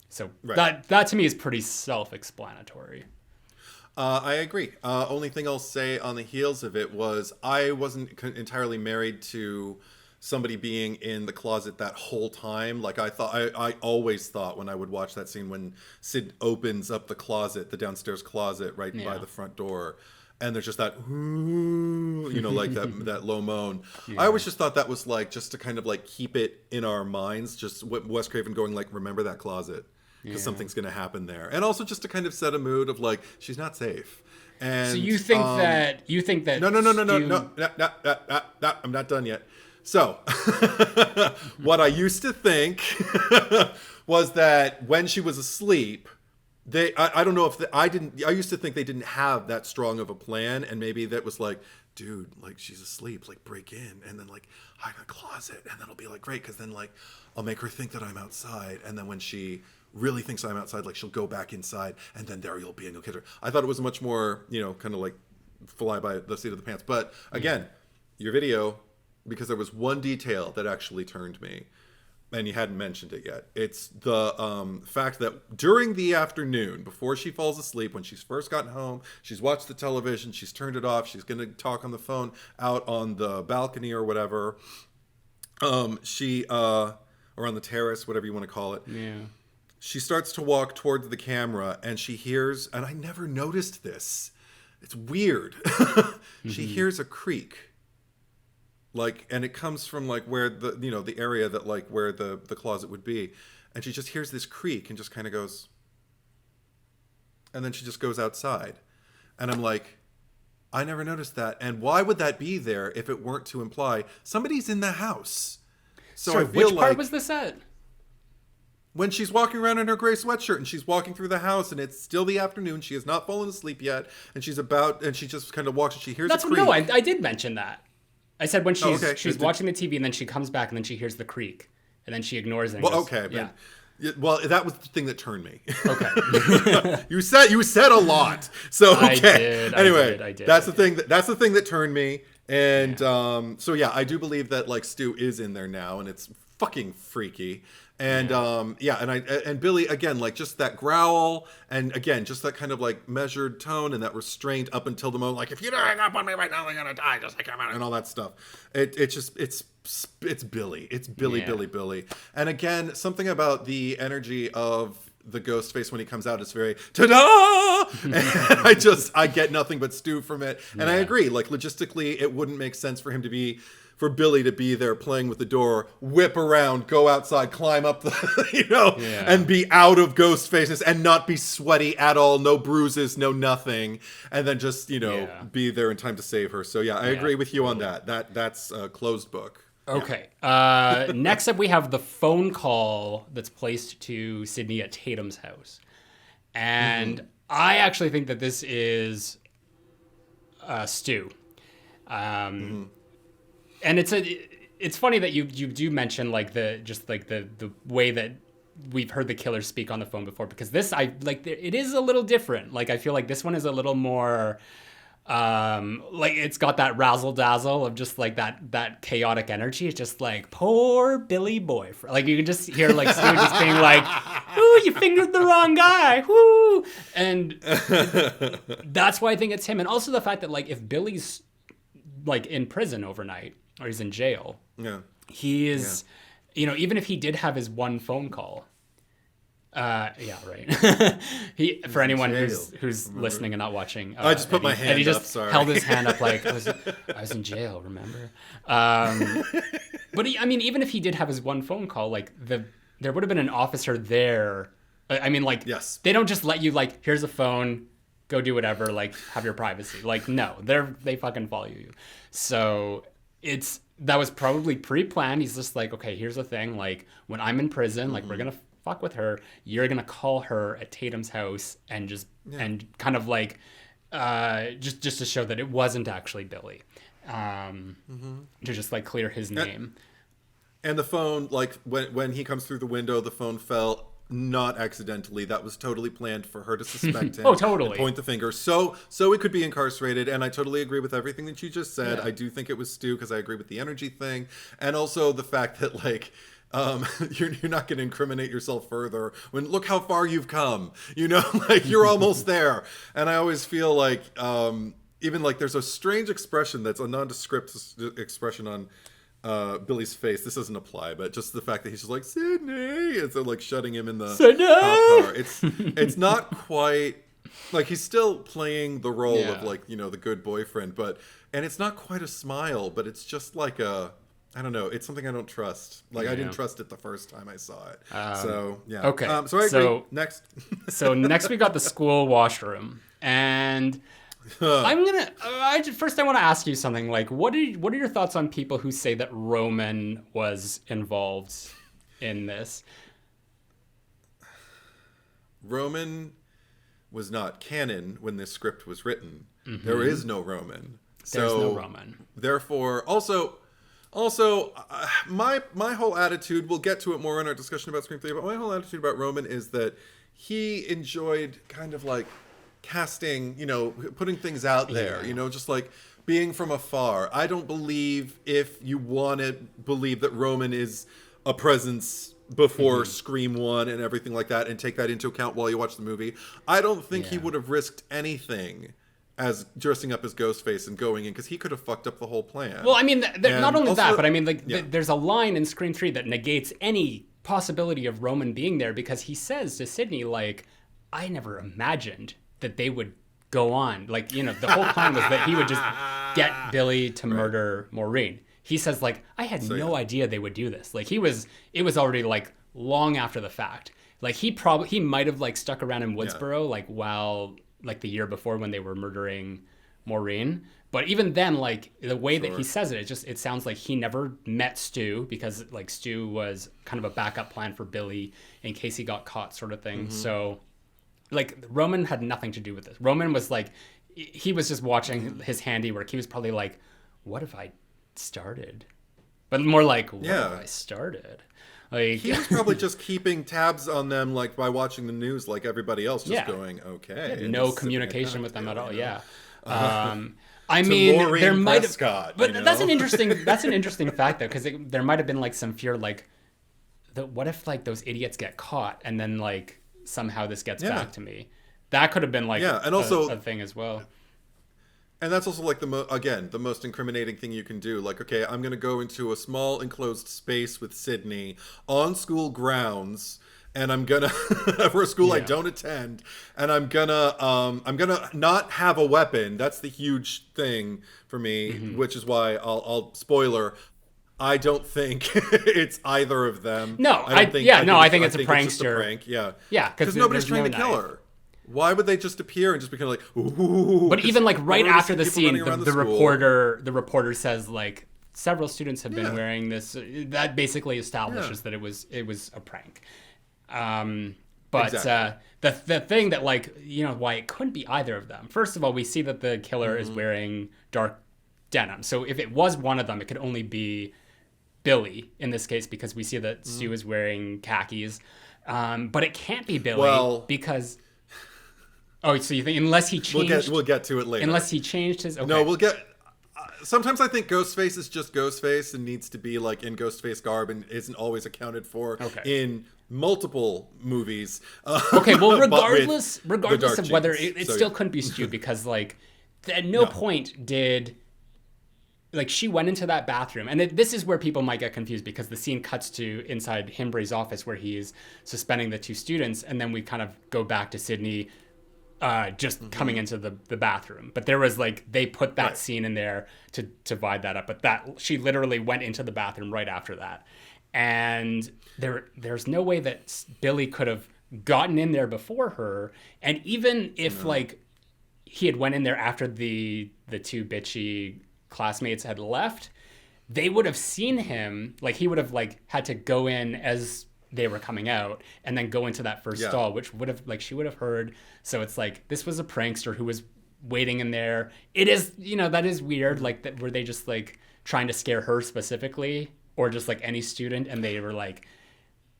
So that to me is pretty self-explanatory. I agree. Only thing I'll say on the heels of it was I wasn't entirely married to somebody being in the closet that whole time. Like, I always thought when I would watch that scene when Sid opens up the closet, the downstairs closet by the front door, and there's just that, like that low moan. Yeah. I always just thought that was like just to kind of like keep it in our minds, just Wes Craven going like, remember that closet. Because something's going to happen there. And also just to kind of set a mood of like, she's not safe. And so you think that No, I'm not done yet. So what I used to think was that when she was asleep, I don't know if I used to think they didn't have that strong of a plan. And maybe that was like, dude, like, she's asleep, like, break in and then like hide in a closet. And then it'll be like, great. Cause then like, I'll make her think that I'm outside. And then when she really thinks I'm outside, like, she'll go back inside and then there you'll be and you'll kid her. I thought it was much more, kind of like fly by the seat of the pants. But again, your video, because there was one detail that actually turned me. and you hadn't mentioned it yet. It's the fact that during the afternoon, before she falls asleep, when she's first gotten home, she's watched the television, she's turned it off, she's going to talk on the phone out on the balcony or whatever. Or on the terrace, whatever you want to call it. Yeah. She starts to walk towards the camera, and she hears, and I never noticed this. It's weird. She hears a creak. Like, and it comes from like where the area that like where the closet would be. And she just hears this creak and just kind of goes, and then she just goes outside. And I'm like, I never noticed that. And why would that be there if it weren't to imply somebody's in the house? So I feel which part was this at? When she's walking around in her gray sweatshirt and she's walking through the house and it's still the afternoon, she has not fallen asleep yet, and she just kind of walks and she hears a creak. No, I did mention that. I said when she's watching the TV and then she comes back and then she hears the creak and then she ignores it. Well, okay. Yeah. Well, that was the thing that turned me. Okay. you said a lot. So okay. I did. That's the thing that turned me. And so yeah, I do believe that like Stu is in there now, and it's fucking freaky. And and Billy again, like just that growl, and again just that kind of like measured tone and that restraint up until the moment, like if you don't hang up on me right now, I'm gonna die. Just like I'm out, and all that stuff. It's Billy. It's Billy. And again, something about the energy of the Ghostface when he comes out is very ta-da! And I get nothing but Stu from it. And I agree, like logistically, it wouldn't make sense for Billy to be there playing with the door, whip around, go outside, climb up the, and be out of Ghostface's and not be sweaty at all, no bruises, no nothing, and then just, be there in time to save her. So I agree with you on that. That's a closed book. Okay. Next up, we have the phone call that's placed to Sydney at Tatum's house. And I actually think that this is Stu. And it's funny that you do mention like the way that we've heard the killer speak on the phone before, because this it is a little different. Like I feel like this one is a little more like it's got that razzle dazzle of just like that chaotic energy. It's just like poor Billy boy. Like you can just hear like Stu just being like, "Ooh, you fingered the wrong guy." Woo! And that's why I think it's him. And also the fact that like if Billy's like in prison overnight or he's in jail, he is, even if he did have his one phone call, for anyone who's listening and not watching, I just put my hand up. He just sorry. held his hand up like I was in jail. Remember? But even if he did have his one phone call, like there would have been an officer there. I mean, like they don't just let you like here's a phone. Go do whatever, like have your privacy. Like no, they fucking follow you. So that was probably pre-planned. He's just like, okay, here's the thing. Like when I'm in prison, like we're gonna fuck with her. You're gonna call her at Tatum's house and just and kind of like just to show that it wasn't actually Billy. To just like clear his name. And the phone, like when he comes through the window, the phone fell. Not accidentally. That was totally planned for her to suspect him. Oh, totally. And point the finger. So it could be incarcerated. And I totally agree with everything that you just said. I do think it was Stu because I agree with the energy thing. And also the fact that like you're not going to incriminate yourself further when look how far you've come. Like you're almost there. And I always feel like even like there's a strange expression that's a nondescript expression on Billy's face. This doesn't apply, but just the fact that he's just like Sydney, and so like shutting him in the car. It's not quite like he's still playing the role of like the good boyfriend, and it's not quite a smile, but it's just like I don't know. It's something I don't trust. Like I didn't trust it the first time I saw it. Okay. So I agree. Next. So next we got the school washroom, and I'm gonna. First, I want to ask you something. Like, what are your thoughts on people who say that Roman was involved in this? Roman was not canon when this script was written. There is no Roman. There's no Roman. Therefore, also, my whole attitude. We'll get to it more in our discussion about Scream 3. But my whole attitude about Roman is that he enjoyed kind of like casting, putting things out there, just like being from afar. I don't believe if you want to believe that Roman is a presence before Scream 1 and everything like that, and take that into account while you watch the movie. I don't think he would have risked anything as dressing up as Ghostface and going in, because he could have fucked up the whole plan. Well, I mean, not only that, but I mean, like, there's a line in Scream 3 that negates any possibility of Roman being there, because he says to Sidney, like, I never imagined that they would go on. Like, you know, the whole plan was that he would just get Billy to murder Maureen. He says, like, I had no idea they would do this. Like, it was already, like, long after the fact. Like, he might have, like, stuck around in Woodsboro, like, while, like, the year before when they were murdering Maureen. But even then, like, the way that he says it, it sounds like he never met Stu, because, like, Stu was kind of a backup plan for Billy in case he got caught, sort of thing. So, like, Roman had nothing to do with this. Roman was, like, he was just watching his handiwork. He was probably like, what if I started? But more like, what if I started? Like, he was probably just keeping tabs on them, like, by watching the news like everybody else, just going, okay. No communication with them at all, I mean, Maureen there might Prescott, have, but that's an interesting fact, though, because there might have been, like, some fear, like, what if, like, those idiots get caught and then, like, somehow this gets back to me? That could have been, like, and also a thing as well. And that's also, like, the most incriminating thing you can do. Like, okay, I'm going to go into a small enclosed space with Sydney on school grounds, and I'm going to, for a school I don't attend, and I'm going to not have a weapon. That's the huge thing for me, which is why I'll spoiler, I don't think it's either of them. No, I think it's a prankster. It's just a prank. Yeah, because nobody's trying to kill her. Why would they just appear and just be kind of like, ooh? But even, like, right after the scene, the reporter says, like, several students have been wearing this. That basically establishes that it was a prank. But the thing that, like, you know, why it couldn't be either of them. First of all, we see that the killer is wearing dark denim. So if it was one of them, it could only be Billy in this case, because we see that Stu is wearing khakis. But it can't be Billy because... Oh, so you think unless he changed... We'll get to it later. Unless he changed his... Okay. No, we'll get... sometimes I think Ghostface is just Ghostface and needs to be, like, in Ghostface garb and isn't always accounted for in multiple movies. Okay, well, regardless of whether... It still couldn't be Stu, because, like, at no point did... Like, she went into that bathroom, and this is where people might get confused, because the scene cuts to inside Himbray's office where he's suspending the two students, and then we kind of go back to Sydney... just coming into the bathroom. But there was, like, they put that scene in there to divide that up. But she literally went into the bathroom right after that. And there's no way that Billy could have gotten in there before her. And even if, like, he had went in there after the two bitchy classmates had left, they would have seen him. Like, he would have, like, had to go in as they were coming out and then go into that first stall, which would have, like, she would have heard. So it's like, this was a prankster who was waiting in there. It is, you know, that is weird. Like, that, were they just, like, trying to scare her specifically, or just, like, any student, and they were like,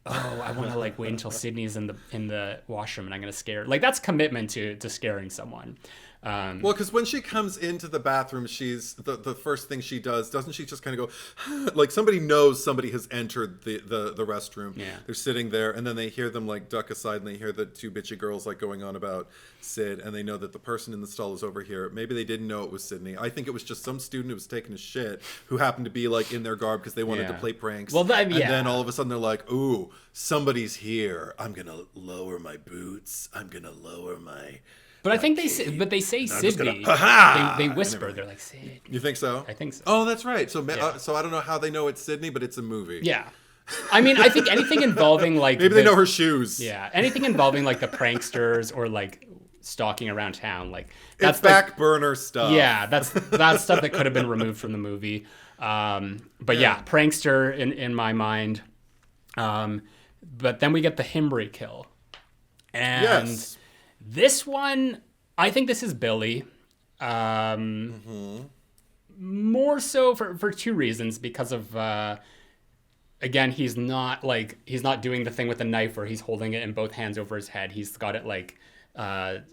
oh, I want to, like, wait until Sydney's in the washroom and I'm going to scare her. Like, that's commitment to scaring someone. Well, because when she comes into the bathroom, she's the first thing she does, doesn't she just kind of go, like, somebody knows somebody has entered the restroom. Yeah. They're sitting there, and then they hear them, like, duck aside, and they hear the two bitchy girls, like, going on about Sid, and they know that the person in the stall is over here. Maybe they didn't know it was Sydney. I think it was just some student who was taking a shit who happened to be, like, in their garb because they wanted to play pranks. Well, and then all of a sudden they're like, ooh, somebody's here. I'm going to lower my boots. I'm going to lower my... But I think they say Sydney. They whisper. They're like, Sid. You think so? I think so. Oh, that's right. So so I don't know how they know it's Sydney, but it's a movie. Yeah. I mean, I think anything involving, like... Maybe they know her shoes. Yeah. Anything involving, like, the pranksters or, like, stalking around town. Like, that's back burner stuff. Yeah. That's stuff that could have been removed from the movie. But yeah, prankster in my mind. But then we get the Himbray kill. And... This one, I think this is Billy. More so for two reasons. Because of, again, he's not doing the thing with the knife where he's holding it in both hands over his head. He's got it, like, out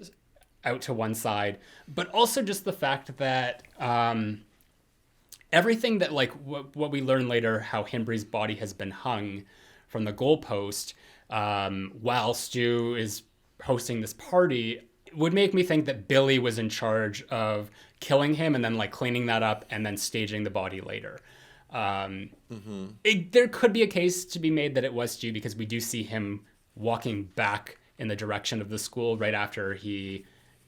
to one side. But also just the fact that everything that like what we learn later, how Henry's body has been hung from the goalpost while Stu is hosting this party would make me think that Billy was in charge of killing him and then like cleaning that up and then staging the body later. There could be a case to be made that it was Stu because we do see him walking back in the direction of the school right after he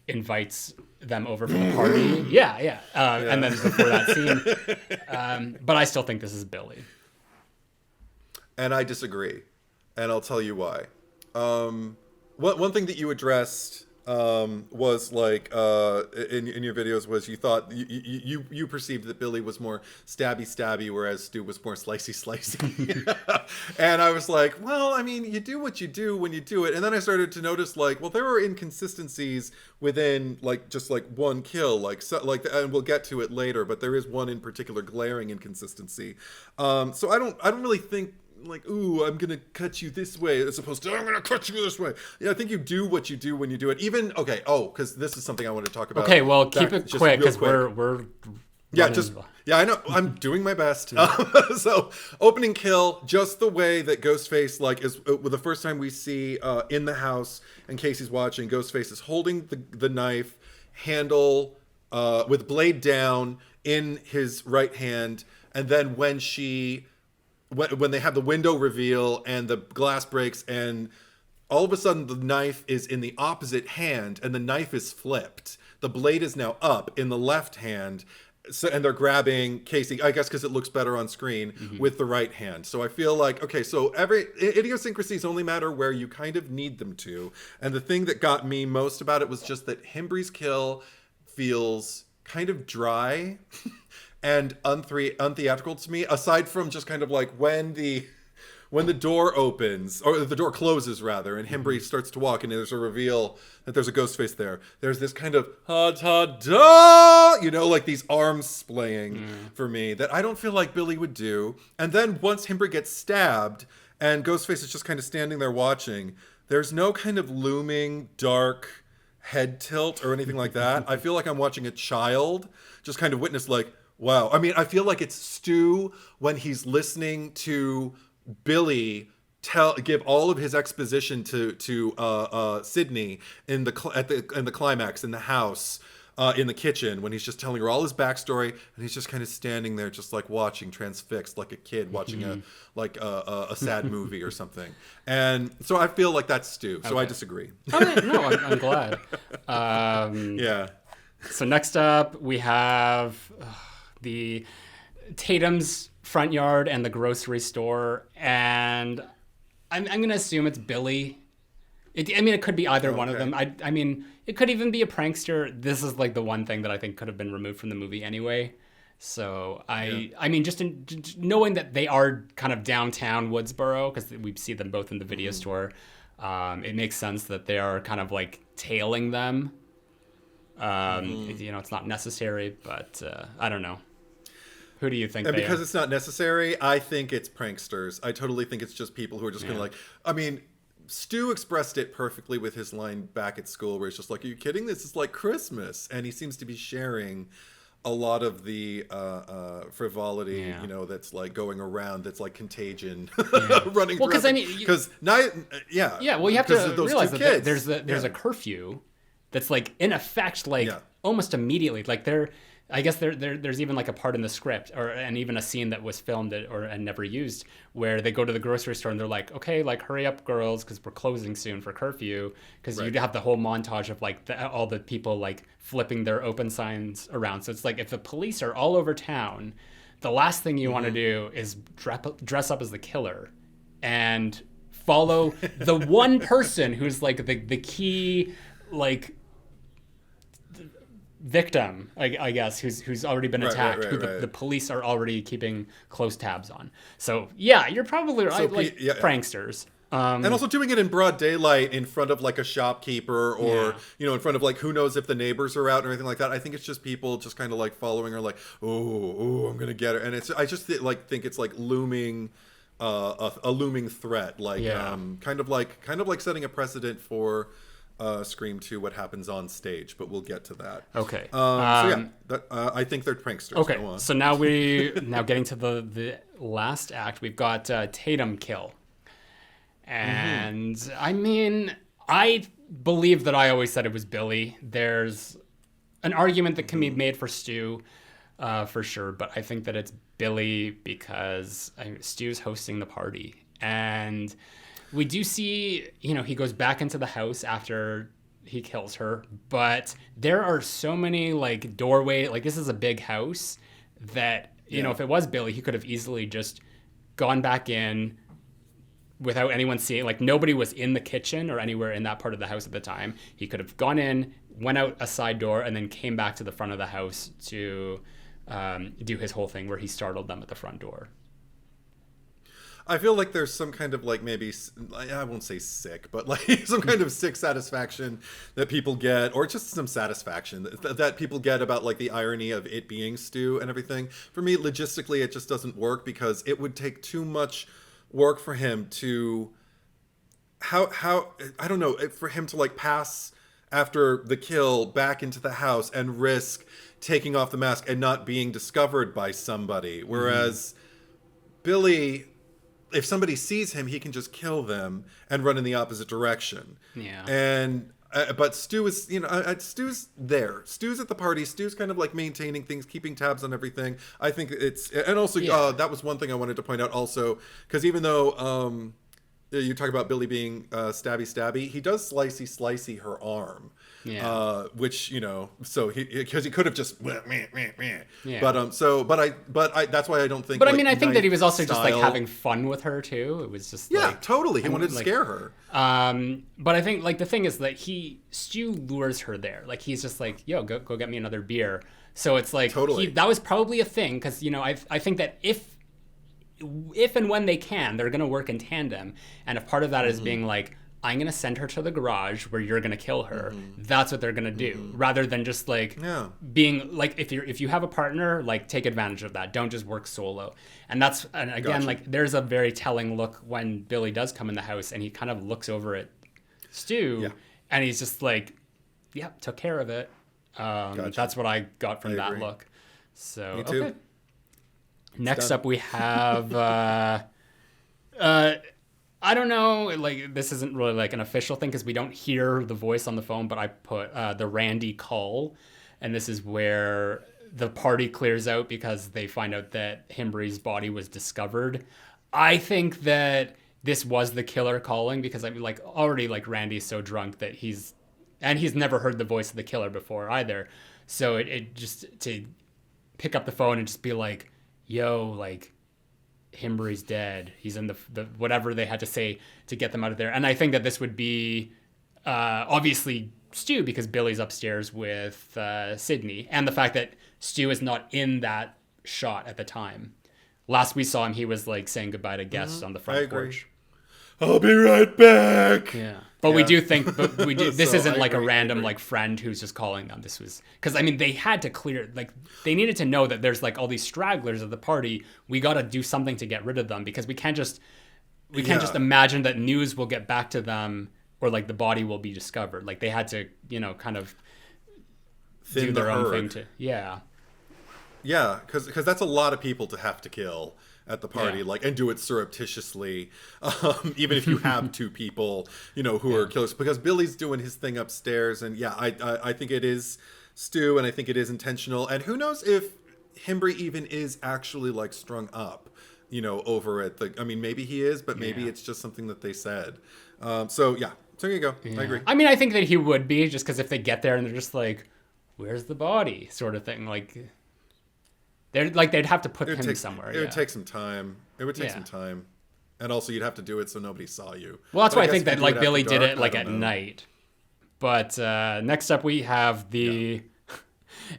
invites them over for the party. Yeah. And then before that scene. But I still think this is Billy. And I disagree. And I'll tell you why. One thing that you addressed was like in your videos was you thought you perceived that Billy was more stabby, whereas Stu was more slicey. And I was like, well, I mean, you do what you do when you do it. And then I started to notice like, well, there are inconsistencies within like just like one kill, like so, like, and we'll get to it later, but there is one in particular glaring inconsistency. So I don't really think like, ooh, I'm gonna cut you this way as opposed to I'm gonna cut you this way. Yeah, I think you do what you do when you do it. Even okay, because this is something I want to talk about. Okay, well, keep it quick because we're I know I'm doing my best. So opening kill, just the way that Ghostface like is the first time we see in the house and Casey's watching. Ghostface is holding the knife handle with blade down in his right hand, and then when they have the window reveal and the glass breaks and all of a sudden the knife is in the opposite hand and the knife is flipped. The blade is now up in the left hand. So, and they're grabbing Casey, I guess because it looks better on screen, with the right hand. So I feel like, okay, so every idiosyncrasies only matter where you kind of need them to. And the thing that got me most about it was just that Henry's kill feels kind of dry and untheatrical to me, aside from just kind of like when the door opens, or the door closes rather, and Henry starts to walk and there's a reveal that there's a ghost face there. There's this kind of ha-ta-da, like these arms splaying for me that I don't feel like Billy would do. And then once Henry gets stabbed and Ghostface is just kind of standing there watching, there's no kind of looming dark head tilt or anything like that. I feel like I'm watching a child just kind of witness like, wow. I mean, I feel like it's Stu when he's listening to Billy give all of his exposition to Sydney in the climax in the house in the kitchen when he's just telling her all his backstory and he's just kind of standing there just like watching transfixed like a kid watching a sad movie or something. And so I feel like that's Stu. So I disagree. Okay, no, I'm glad. Yeah. So next up we have the Tatum's front yard and the grocery store, and I'm gonna assume it's Billy. It could be either one of them. I mean, it could even be a prankster. This is like the one thing that I think could have been removed from the movie anyway. So I mean, just knowing that they are kind of downtown Woodsboro, because we see them both in the video store, it makes sense that they are kind of like tailing them. It's not necessary, but I don't know. Who do you think? And because it's not necessary, I think it's pranksters. I totally think it's just people who are just going to like. I mean, Stu expressed it perfectly with his line back at school, where he's just like, "Are you kidding? This is like Christmas," and he seems to be sharing a lot of the frivolity, that's like going around. That's like contagion, running. Well, because Well, you have to realize that there's a curfew that's like in effect, like almost immediately, like I guess there's even like a part in the script and even a scene that was filmed and never used where they go to the grocery store and they're like, okay, like hurry up girls, because we're closing soon for curfew, because you have the whole montage of like all the people like flipping their open signs around. So it's like if the police are all over town, the last thing you want to do is dress up as the killer and follow the one person who's like the key like victim, I guess, who's already been attacked, the police are already keeping close tabs on. So yeah, you're probably right, pranksters. And also doing it in broad daylight in front of like a shopkeeper or in front of like who knows if the neighbors are out or anything like that. I think it's just people just kind of like following her like, oh, I'm gonna get her. And I just think it's like looming, a looming threat, like kind of like setting a precedent for Scream 2 what happens on stage, but we'll get to that. Okay. I think they're pranksters. Okay. Go on. So now getting to the last act, we've got Tatum kill. And I mean, I believe that I always said it was Billy. There's an argument that can be made for Stu, for sure, but I think that it's Billy because Stu's hosting the party. And we do see, he goes back into the house after he kills her, but there are so many like doorway, like this is a big house that, if it was Billy, he could have easily just gone back in without anyone seeing, like nobody was in the kitchen or anywhere in that part of the house at the time. He could have gone in, went out a side door, and then came back to the front of the house to do his whole thing where he startled them at the front door. I feel like there's some kind of like maybe, I won't say sick, but like some kind of sick satisfaction that people get, or just some satisfaction that people get about like the irony of it being Stu and everything. For me, logistically, it just doesn't work because it would take too much work for him to, how I don't know, for him to like pass after the kill back into the house and risk taking off the mask and not being discovered by somebody. Whereas Billy, if somebody sees him, he can just kill them and run in the opposite direction. Yeah. And but Stu is, Stu's there. Stu's at the party. Stu's kind of like maintaining things, keeping tabs on everything. I think it's, and also that was one thing I wanted to point out also, because even though you talk about Billy being stabby, he does slicey her arm. Yeah. Which, so because he could have just meh. Yeah. But that's why I don't think. But I mean, I think that he was also just like having fun with her too. It was just totally. He wanted to scare her. But I think like the thing is that Stu lures her there. Like he's just like, yo, go get me another beer. So it's like that was probably a thing because I think that if and when they can, they're gonna work in tandem. And if part of that is being like, I'm going to send her to the garage where you're going to kill her. That's what they're going to do, rather than just like being like, if you have a partner, like take advantage of that. Don't just work solo. And again, like there's a very telling look when Billy does come in the house and he kind of looks over at Stu and he's just like, yep, took care of it. That's what I got from that look. So, Me too. Okay. Next up we have, I don't know, like this isn't really like an official thing because we don't hear the voice on the phone, but I put the Randy call, and this is where the party clears out because they find out that Hembry's body was discovered. I think that this was the killer calling because I mean, like already like Randy's so drunk that he's never heard the voice of the killer before either. So it just to pick up the phone and just be like, yo, like Hembry's dead. He's in the whatever they had to say to get them out of there. And I think that this would be obviously Stu because Billy's upstairs with Sydney, and the fact that Stu is not in that shot at the time. Last we saw him, he was like saying goodbye to guests on the front porch. I'll be right back. Yeah. But we do think, this isn't like a random like friend who's just calling them. This was, because I mean, they had to clear, like they needed to know that there's like all these stragglers of the party. We got to do something to get rid of them because we can't just imagine that news will get back to them or like the body will be discovered. Like they had to, kind of do their own thing to, Yeah, because that's a lot of people to have to kill at the party, like, and do it surreptitiously, even if you have two people, who are killers. Because Billy's doing his thing upstairs, and I think it is Stu, and I think it is intentional. And who knows if Hembry even is actually like strung up, over at the. I mean, maybe he is, but maybe it's just something that they said. So there you go. I agree. I mean, I think that he would be just because if they get there and they're just like, "Where's the body?" sort of thing, like. They'd have to put him somewhere. It would take some time. It would take some time, and also you'd have to do it so nobody saw you. Well, that's why I think that like Billy did it like at night. But next up we have the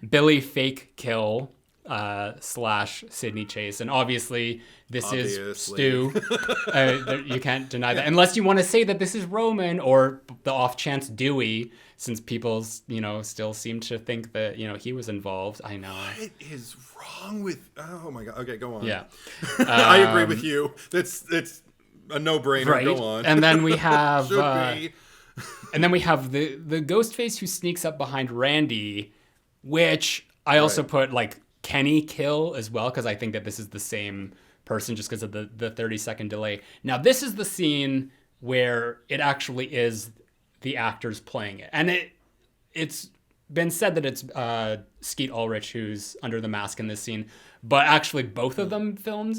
Billy fake kill / Sydney chase, and obviously this is Stu. You can't deny that unless you want to say that this is Roman or the off chance Dewey, since people still seem to think that he was involved. I know. What is wrong with? Oh my god. Okay, go on. Yeah, I agree with you. It's a no-brainer. Right. Go on. And then we have And then we have the Ghostface who sneaks up behind Randy, which I also put like Kenny kill as well, because I think that this is the same person just because of the 30-second delay. Now, this is the scene where it actually is the actors playing it. And it's been said that it's Skeet Ulrich who's under the mask in this scene, but actually both of them filmed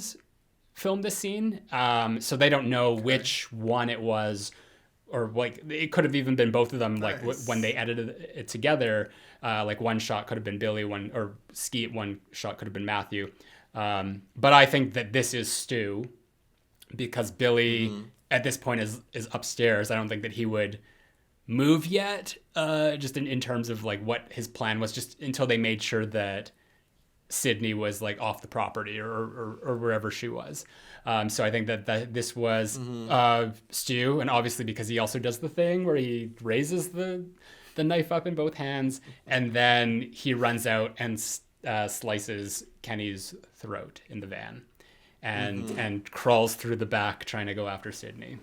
this scene. So they don't know which one it was, or like it could have even been both of them. Nice. Like when they edited it together, like one shot could have been Billy, or Skeet, one shot could have been Matthew. But I think that this is Stu, because Billy at this point is upstairs. I don't think that he would move yet, just in terms of like what his plan was, just until they made sure that Sydney was like off the property or wherever she was. So I think that this was Stu, and obviously because he also does the thing where he raises the knife up in both hands, and then he runs out and slices Kenny's throat in the van, and crawls through the back trying to go after Sydney.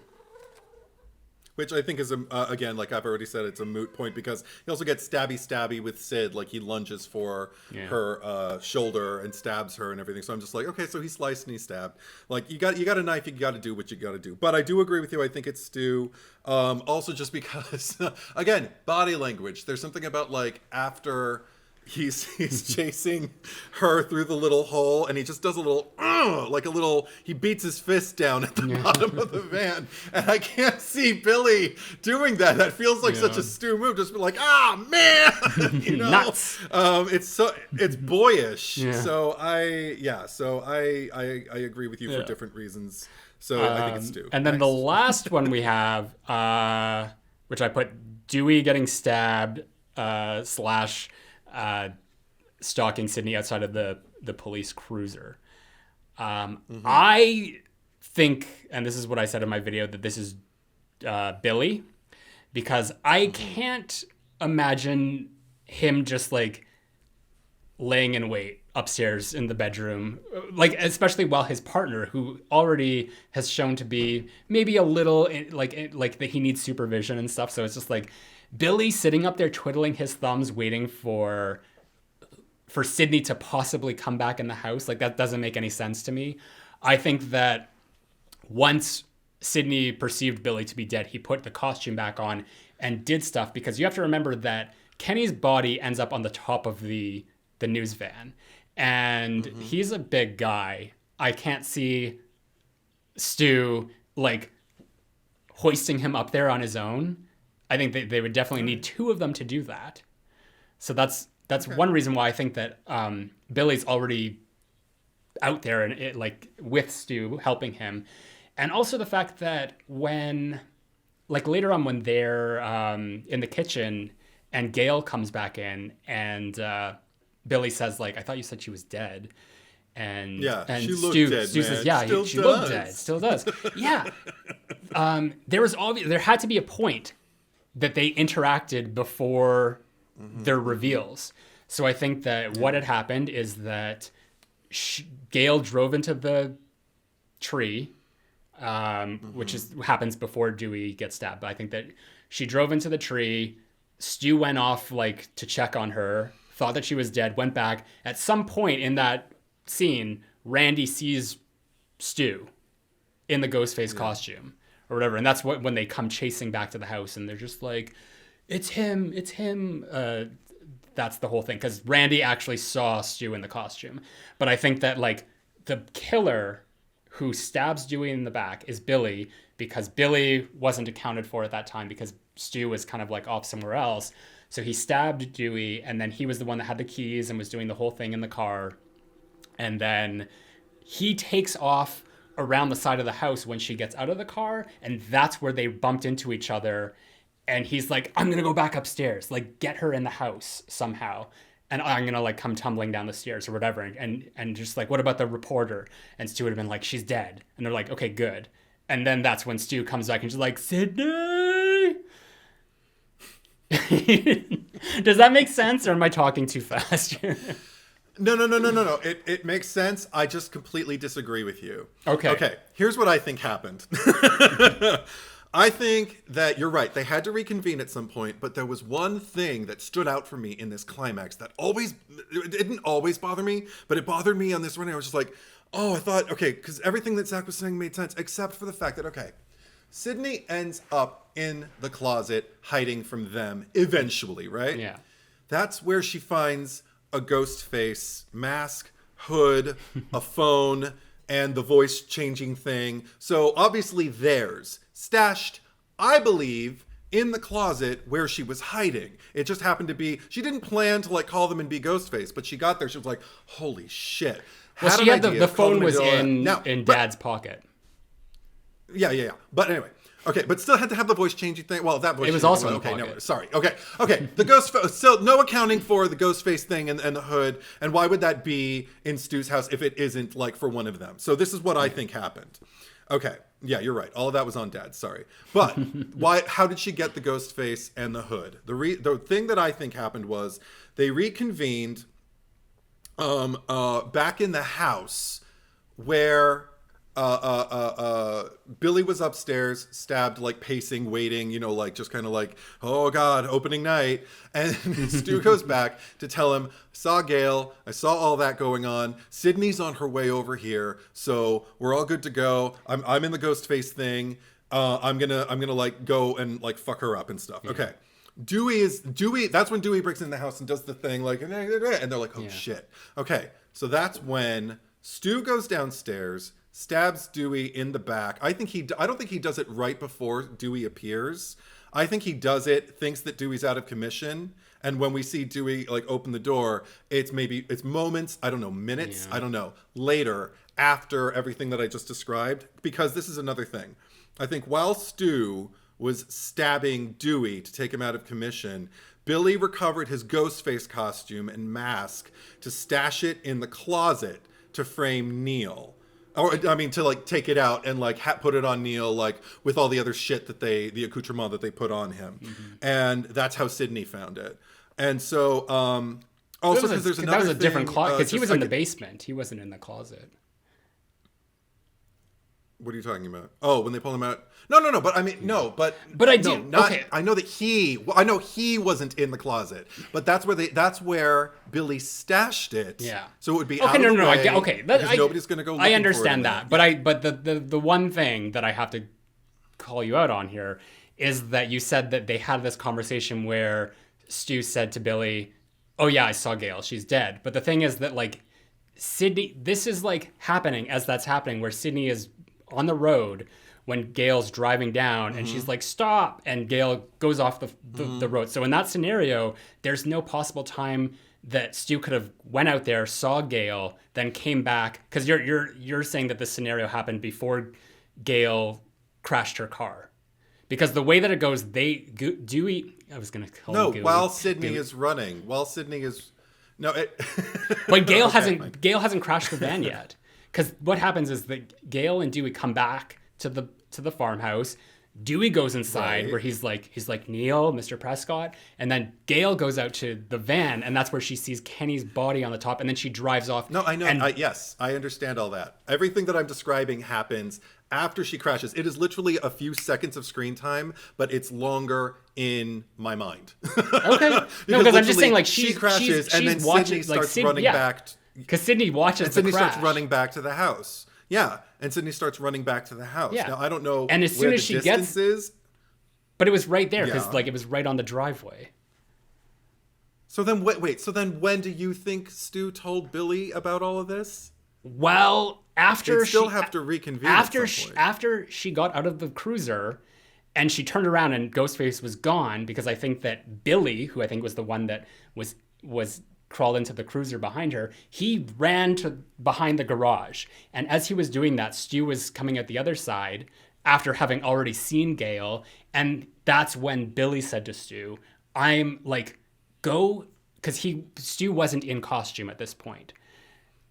Which I think is, again, like I've already said, it's a moot point, because he also gets stabby with Sid. Like he lunges for her shoulder and stabs her and everything. So I'm just like, okay, so he sliced and he stabbed. Like you got a knife, you got to do what you got to do. But I do agree with you. I think it's Stu. Also just because, again, body language. There's something about like after he's chasing her through the little hole, and he just does a little, he beats his fist down at the bottom of the van, and I can't see Billy doing that. That feels like such a Stu move, just be like, man, you know, nuts. It's boyish. So I agree with you for different reasons. So I think it's Stu. And then the last one we have, which I put Dewey getting stabbed, / stalking Sydney outside of the police cruiser. I think, and this is what I said in my video, that this is Billy, because I can't imagine him just like laying in wait upstairs in the bedroom, like especially while his partner, who already has shown to be maybe a little like that he needs supervision and stuff. So it's just like Billy sitting up there twiddling his thumbs, waiting for Sydney to possibly come back in the house. Like that doesn't make any sense to me. I think that once Sydney perceived Billy to be dead, he put the costume back on and did stuff, because you have to remember that Kenny's body ends up on the top of the news van, and he's a big guy. I can't see Stu like hoisting him up there on his own. I think they would definitely need two of them to do that. So that's one reason why I think that Billy's already out there and like with Stu helping him. And also the fact that when, like later on when they're in the kitchen and Gail comes back in and Billy says like, I thought you said she was dead. And she looked dead, Stu says, she looked dead, still does. There had to be a point that they interacted before their reveals. So I think that what had happened is that Gail drove into the tree, which happens before Dewey gets stabbed. But I think that she drove into the tree. Stu went off like to check on her, thought that she was dead, went back. At some point in that scene, Randy sees Stu in the Ghostface costume or whatever, and that's when they come chasing back to the house, and they're just like, it's him. That's the whole thing, because Randy actually saw Stu in the costume. But I think that like the killer who stabs Dewey in the back is Billy, because Billy wasn't accounted for at that time because Stu was kind of like off somewhere else. So he stabbed Dewey, and then he was the one that had the keys and was doing the whole thing in the car. And then he takes off around the side of the house when she gets out of the car, and that's where they bumped into each other. And he's like, I'm gonna go back upstairs, like get her in the house somehow, and I'm gonna like come tumbling down the stairs or whatever. And just like, what about the reporter? And Stu would have been like, she's dead. And they're like, okay, good. And then that's when Stu comes back and she's like, Sydney. Does that make sense, or am I talking too fast? No. It makes sense. I just completely disagree with you. Okay. Here's what I think happened. I think that you're right. They had to reconvene at some point, but there was one thing that stood out for me in this climax that it didn't always bother me, but it bothered me on this one. I was just like, oh, I thought, okay, because everything that Zach was saying made sense, except for the fact that, okay, Sydney ends up in the closet hiding from them eventually, right? Yeah. That's where she finds a Ghostface mask, hood, a phone, and the voice changing thing. So obviously theirs. Stashed, I believe, in the closet where she was hiding. It just happened to be, she didn't plan to like call them and be Ghostface, but she got there. She was like, holy shit. Well, she had the phone was in Dad's pocket. Yeah. But anyway. Okay, but still had to have the voice changing thing. Well, that voice. It was also in the okay. pocket. No, sorry. Okay. The ghost. Still no accounting for the Ghostface thing and the hood. And why would that be in Stu's house if it isn't like for one of them? So this is what I think happened. Okay. Yeah, you're right. All of that was on Dad. Sorry, but why? How did she get the Ghostface and the hood? The thing that I think happened was they reconvened back in the house where. Billy was upstairs, stabbed, like pacing, waiting, like just kind of like, oh God, opening night. And Stu goes back to tell him, saw Gail, I saw all that going on. Sydney's on her way over here, so we're all good to go. I'm in the Ghostface thing. I'm gonna like go and like fuck her up and stuff. Yeah. Okay. Dewey. That's when Dewey breaks in the house and does the thing like, and they're like, oh shit. Okay, so that's when Stu goes downstairs. Stabs Dewey in the back. I don't think he does it right before Dewey appears. I think he does it, thinks that Dewey's out of commission. And when we see Dewey like open the door, it's moments, I don't know, minutes, I don't know, later after everything that I just described. Because this is another thing. I think while Stu was stabbing Dewey to take him out of commission, Billy recovered his Ghostface costume and mask to stash it in the closet to frame Neil. Or, I mean, to like take it out and like put it on Neil, like with all the other shit the accoutrement that they put on him. Mm-hmm. And that's how Sydney found it. And so, also because there's another thing. That was a different closet, because he was in the basement. He wasn't in the closet. What are you talking about? Oh, when they pull him out? No. But I mean, no. But I do. Okay. I know that I know he wasn't in the closet, but that's where Billy stashed it. Yeah. So it would be okay. Out No. of the way, Okay. Nobody's going to go. I understand that, but the one thing that I have to call you out on here is that you said that they had this conversation where Stu said to Billy, "Oh yeah, I saw Gail. She's dead." But the thing is that like Sydney, this is like happening as that's happening, where Sydney is on the road when Gail's driving down and she's like, stop, and Gail goes off the road. So in that scenario, there's no possible time that Stu could have went out there, saw Gail, then came back, because you're saying that this scenario happened before Gail crashed her car. Because the way that it goes, Dewey, I was going to call him Gooey. While Sydney is running, but Gail hasn't crashed the van yet. Because what happens is that Gail and Dewey come back to the farmhouse. Dewey goes inside where he's like Neil, Mr. Prescott, and then Gail goes out to the van, and that's where she sees Kenny's body on the top, and then she drives off. No, I know. Yes, I understand all that. Everything that I'm describing happens after she crashes. It is literally a few seconds of screen time, but it's longer in my mind. Okay. No, because I'm just saying, like, she crashes, and then watching, Sydney starts running back. Because Sydney watches and Sydney the crash. starts running back to the house. Yeah, and Sydney starts running back to the house. Yeah. Now, I don't know and as soon where as the she distance is. But it was right there, because like it was right on the driveway. So then wait. So then when do you think Stu told Billy about all of this? Well, after They'd still have to reconvene after at some point. after she got out of the cruiser and she turned around and Ghostface was gone, because I think that Billy, who I think was the one that was crawled into the cruiser behind her, he ran to behind the garage. And as he was doing that, Stu was coming out the other side after having already seen Gail. And that's when Billy said to Stu, I'm like, go, because Stu wasn't in costume at this point.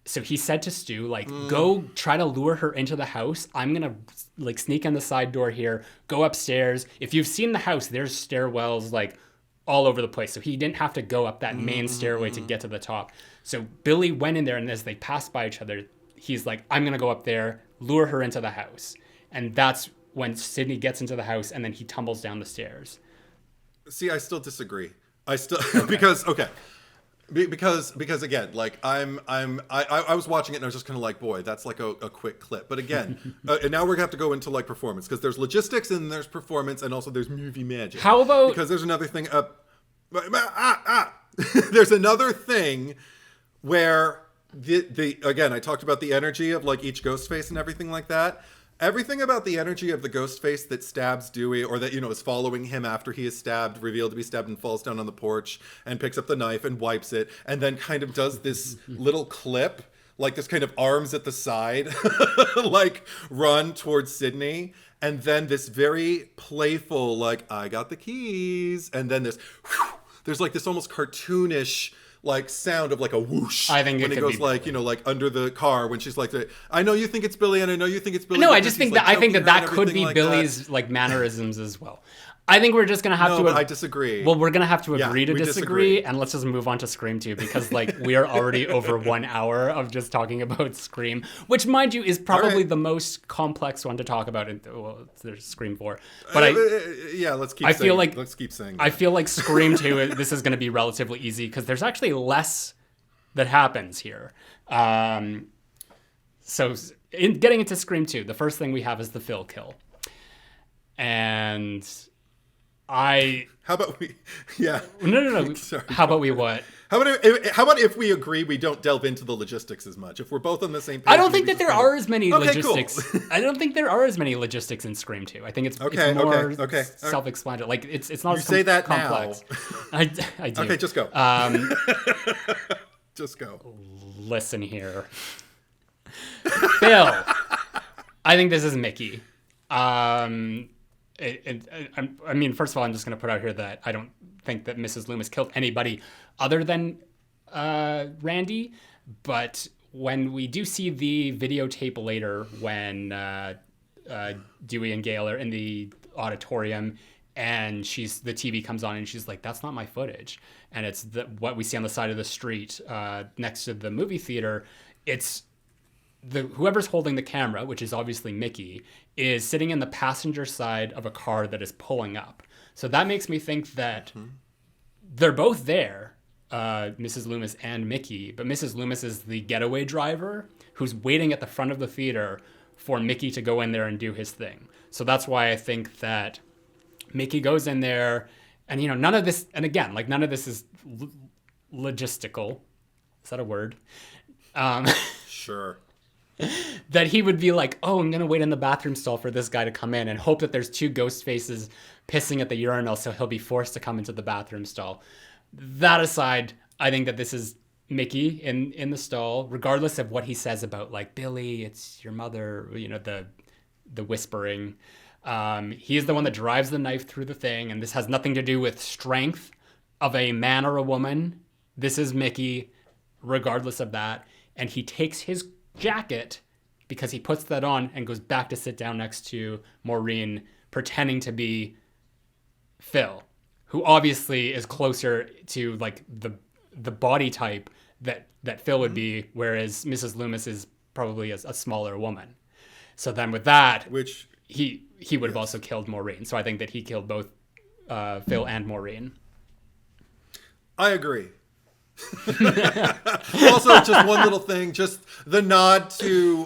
So he said to Stu, like, go try to lure her into the house. I'm going to like sneak in the side door here, go upstairs. If you've seen the house, there's stairwells like all over the place. So he didn't have to go up that main stairway to get to the top. So Billy went in there, and as they passed by each other, he's like, I'm going to go up there, lure her into the house. And that's when Sydney gets into the house and then he tumbles down the stairs. See, I still disagree. I still Okay. because again, like I was watching it and I was just kind of like, boy, that's like a quick clip. But again, and now we're gonna have to go into like performance, because there's logistics and there's performance and also there's movie magic. How about, because there's another thing there's another thing where the again, I talked about the energy of like each Ghostface and everything like that. Everything about the energy of the Ghostface that stabs Dewey, or that, is following him after he is stabbed, revealed to be stabbed, and falls down on the porch and picks up the knife and wipes it, and then kind of does this little clip, like this kind of arms at the side, like run towards Sydney, and then this very playful, like, I got the keys, and then there's like this almost cartoonish like sound of like a whoosh. I think when it goes like, like under the car when she's like, I know you think it's Billy and I know you think it's Billy. No, I just think I think that could be like Billy's like mannerisms as well. I think we're just going to have to... No, I disagree. Well, we're going to have to agree to disagree, and let's just move on to Scream 2, because, like, we are already over 1 hour of just talking about Scream, which, mind you, is probably the most complex one to talk about. Well, there's Scream 4. But let's keep saying that. I feel like Scream 2, this is going to be relatively easy, because there's actually less that happens here. So, in getting into Scream 2, the first thing we have is the Phil kill. And... How about we? Yeah. No. Sorry, how about we what? How about if we agree we don't delve into the logistics as much? If we're both on the same page. I don't think that there are as many logistics. Cool. I don't think there are as many logistics in Scream 2. I think it's more self-explanatory. Like it's not. You say that complex. Now. I do. Okay, just go. Just go. Listen here, Phil. I think this is Mickey. I mean, first of all, I'm just going to put out here that I don't think that Mrs. Loomis killed anybody other than Randy. But when we do see the videotape later, when Dewey and Gail are in the auditorium and the TV comes on and she's like, that's not my footage. And it's what we see on the side of the street next to the movie theater. It's whoever's holding the camera, which is obviously Mickey, is sitting in the passenger side of a car that is pulling up. So that makes me think that they're both there, Mrs. Loomis and Mickey, but Mrs. Loomis is the getaway driver who's waiting at the front of the theater for Mickey to go in there and do his thing. So that's why I think that Mickey goes in there, and none of this, and again, like none of this is logistical. Is that a word? Sure. That he would be like, oh, I'm going to wait in the bathroom stall for this guy to come in and hope that there's 2 ghost faces pissing at the urinal so he'll be forced to come into the bathroom stall. That aside, I think that this is Mickey in the stall, regardless of what he says about, like, Billy, it's your mother, the whispering. He is the one that drives the knife through the thing, and this has nothing to do with strength of a man or a woman. This is Mickey, regardless of that. And he takes his jacket because he puts that on and goes back to sit down next to Maureen, pretending to be Phil, who obviously is closer to like the body type that Phil would be, whereas Mrs. Loomis is probably a smaller woman. So then with that, which he would have also killed Maureen. So I think that he killed both Phil and Maureen. I agree. Also, just one little thing, just the nod to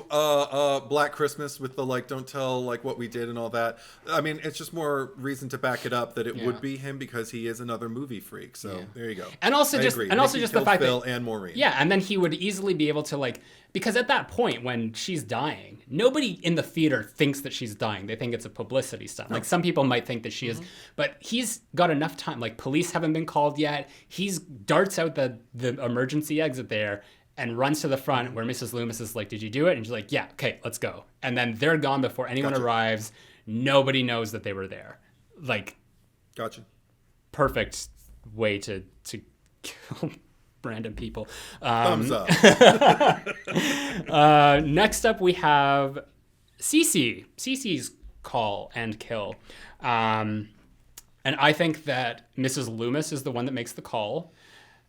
Black Christmas with the like, don't tell like what we did and all that. I mean, it's just more reason to back it up that it would be him, because he is another movie freak. So there you go. And also just the fact Phil that and Maureen. Yeah, and then he would easily be able to like, because at that point when she's dying, nobody in the theater thinks that she's dying. They think it's a publicity stunt. Like some people might think that she is, but he's got enough time. Like police haven't been called yet. He's darts out the emergency exit there and runs to the front where Mrs. Loomis is like, did you do it? And she's like, yeah, okay, let's go. And then they're gone before anyone arrives. Nobody knows that they were there. Like, perfect way to kill random people. Thumbs up. Next up, we have Cece. Cece's call and kill. And I think that Mrs. Loomis is the one that makes the call.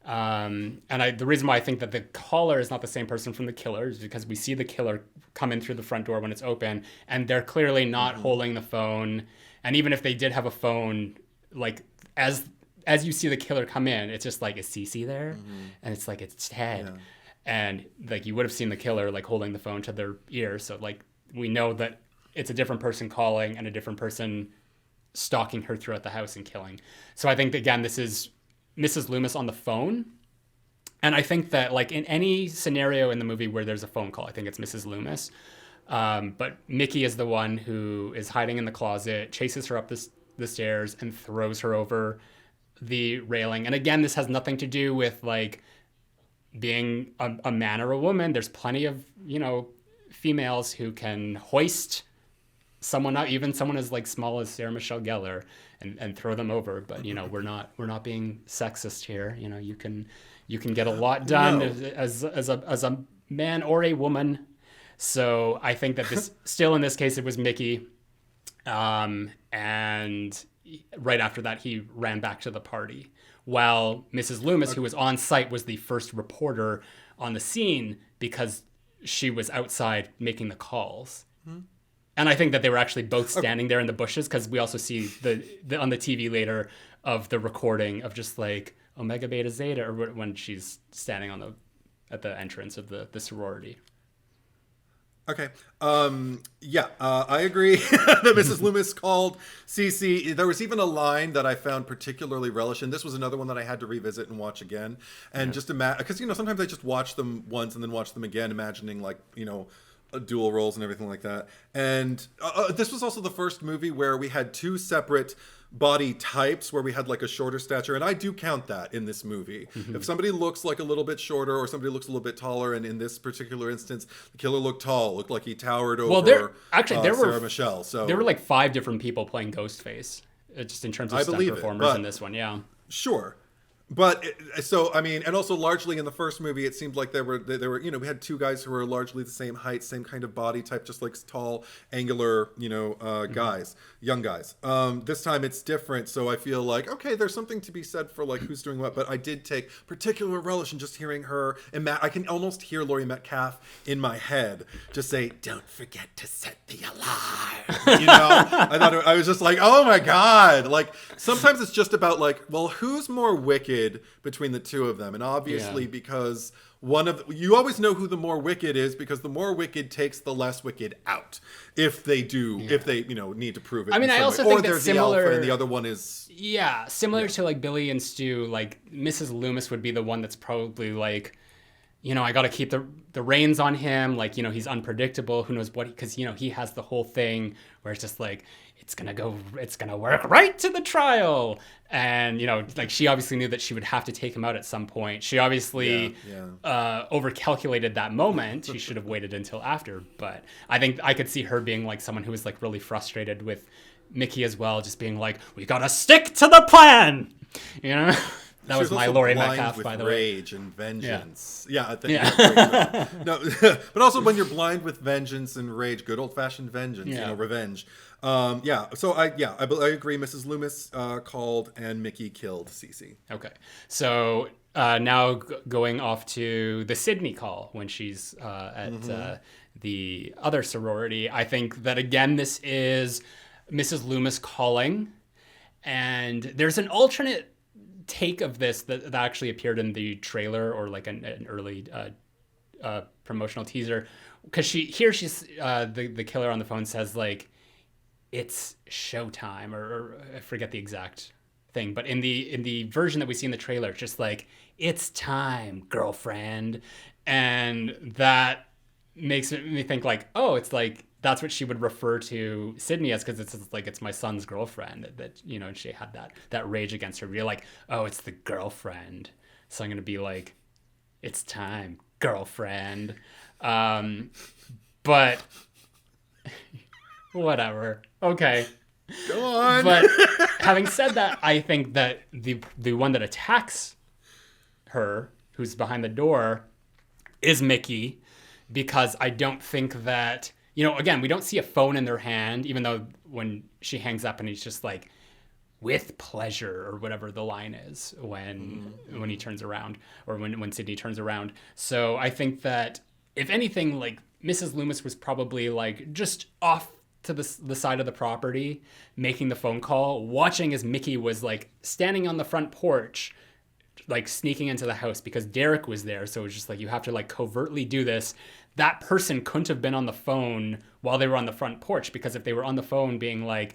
The reason why I think that the caller is not the same person from the killer is because we see the killer come in through the front door when it's open, and they're clearly not holding the phone. And even if they did have a phone, like as you see the killer come in, it's just like, is Cece there? And it's like, it's Ted. Yeah. And like you would have seen the killer like holding the phone to their ear, so like we know that it's a different person calling and a different person stalking her throughout the house and killing. So I think, again, this is Mrs. Loomis on the phone. And I think that, like, in any scenario in the movie where there's a phone call, I think it's Mrs. Loomis. But Mickey is the one who is hiding in the closet, chases her up the stairs, and throws her over the railing. And again, this has nothing to do with, like, being a man or a woman. There's plenty of, females who can hoist someone up, even someone as like small as Sarah Michelle Gellar, and throw them over. But we're not being sexist here. You can get a lot done as a man or a woman. So I think that this still in this case it was Mickey, and right after that he ran back to the party, while Mrs. Loomis, who was on site, was the first reporter on the scene because she was outside making the calls. And I think that they were actually both standing there in the bushes, because we also see the on the TV later of the recording of just like Omega Beta Zeta, or when she's standing at the entrance of the sorority. Okay. I agree that Mrs. Loomis called Cece. There was even a line that I found particularly relishing. This was another one that I had to revisit and watch again. And just imagine, because, sometimes I just watch them once and then watch them again, imagining like, dual roles and everything like that. And this was also the first movie where we had two separate body types, where we had like a shorter stature, and I do count that in this movie. If somebody looks like a little bit shorter or somebody looks a little bit taller, and in this particular instance the killer looked tall, looked like he towered over Sarah Michelle. So there were like 5 different people playing Ghostface, just in terms of stunt performers in this one. Sure. But and also largely in the first movie, it seemed like there were we had two guys who were largely the same height, same kind of body type, just like tall, angular, guys, young guys. This time it's different, so I feel like, okay, there's something to be said for like who's doing what. But I did take particular relish in just hearing her, and I can almost hear Laurie Metcalf in my head just say, "Don't forget to set the alarm." I was just like, oh my god! Like sometimes it's just about like, well, who's more wicked between the two of them? And obviously because you always know who the more wicked is, because the more wicked takes the less wicked out if they need to prove it. I mean, I also think that's similar, the alpha and the other one is similar to like Billy and Stu. Like Mrs. Loomis would be the one that's probably like, I got to keep the reins on him. Like, he's unpredictable. Who knows what? Because he has the whole thing where it's just like, it's gonna work right to the trial. And like she obviously knew that she would have to take him out at some point. She obviously overcalculated that moment. She should have waited until after. But I think I could see her being like someone who was like really frustrated with Mickey as well, just being like, we gotta stick to the plan. That was my Laurie Metcalf, by the way. Rage and vengeance. I think no, but also when you're blind with vengeance and rage, good old-fashioned vengeance, revenge. So I agree. Mrs. Loomis called and Mickey killed Cece. Okay. So now going off to the Sydney call when she's at the other sorority. I think that, again, this is Mrs. Loomis calling, and there's an alternate take of this that actually appeared in the trailer, or like an early promotional teaser, because she's the killer on the phone says like, it's showtime, or I forget the exact thing, but in the version that we see in the trailer, it's just like, it's time, girlfriend. And that makes me think like, oh, it's like that's what she would refer to Sydney as, because it's like, it's my son's girlfriend, that and she had that rage against her. You're like, oh, it's the girlfriend, so I'm gonna be like, it's time, girlfriend. But whatever. Okay. Go on. But having said that, I think that the one that attacks her, who's behind the door, is Mickey, because I don't think that, again, we don't see a phone in their hand, even though when she hangs up and he's just like, with pleasure, or whatever the line is when he turns around, or when Sydney turns around. So I think that if anything, like Mrs. Loomis was probably like just off to the side of the property, making the phone call, watching as Mickey was like standing on the front porch, like sneaking into the house because Derek was there. So it was just like, you have to like covertly do this. That person couldn't have been on the phone while they were on the front porch, because if they were on the phone being like,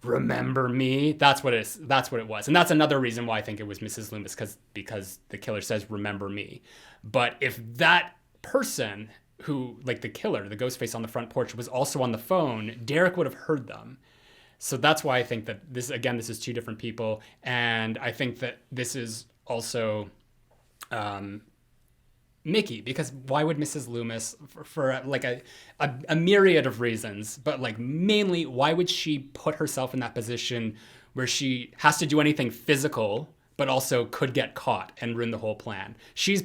remember me, that's what it was. And that's another reason why I think it was Mrs. Loomis, because the killer says, remember me. But if that person who, like the killer, the Ghostface on the front porch, was also on the phone, Derek would have heard them. So that's why I think that this is two different people. And I think that this is also Mickey, because why would Mrs. Loomis, for like a myriad of reasons, but like mainly, why would she put herself in that position where she has to do anything physical, but also could get caught and ruin the whole plan? She's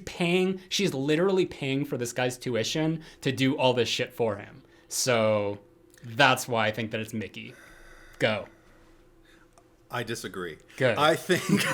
literally paying for this guy's tuition to do all this shit for him. So that's why I think that it's Mickey. Go. I disagree. Good. I think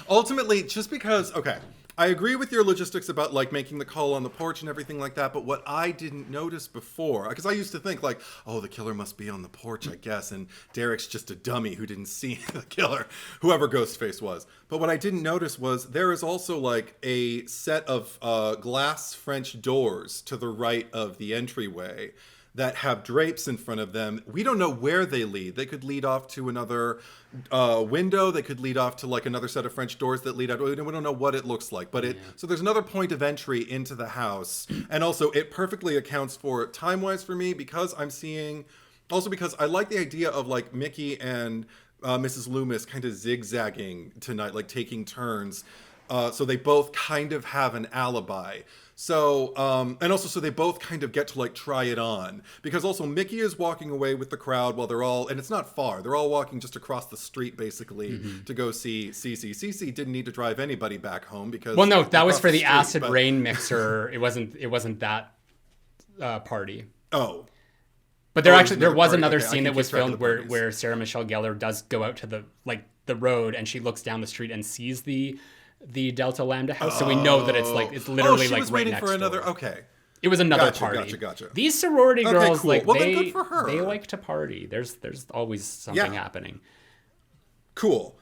ultimately, just because, okay, I agree with your logistics about like making the call on the porch and everything like that, but what I didn't notice before, because I used to think like, oh, the killer must be on the porch, I guess, and Derek's just a dummy who didn't see the killer, whoever Ghostface was. But what I didn't notice was there is also like a set of glass French doors to the right of the entryway that have drapes in front of them. We don't know where they lead. They could lead off to another window. They could lead off to like another set of French doors that lead out. We don't know what it looks like, but so there's another point of entry into the house. And also it perfectly accounts for time-wise for me, because I'm seeing, also because I like the idea of like Mickey and Mrs. Loomis kind of zigzagging tonight, like taking turns. So they both kind of have an alibi. So, and also so they both kind of get to like try it on, because also Mickey is walking away with the crowd while they're all, and it's not far, they're all walking just across the street basically to go see Cece. Cece didn't need to drive anybody back home because, well, no, that was for the acid rain mixer. It wasn't that party. Oh. But there was another scene that was filmed where Sarah Michelle Gellar does go out to the road, and she looks down the street and sees the Delta Lambda house. So we know that it's literally like right next door. Okay. It was another party. Gotcha. These sorority girls, cool. like, well, then good for her. They like to party. There's always something happening. Cool.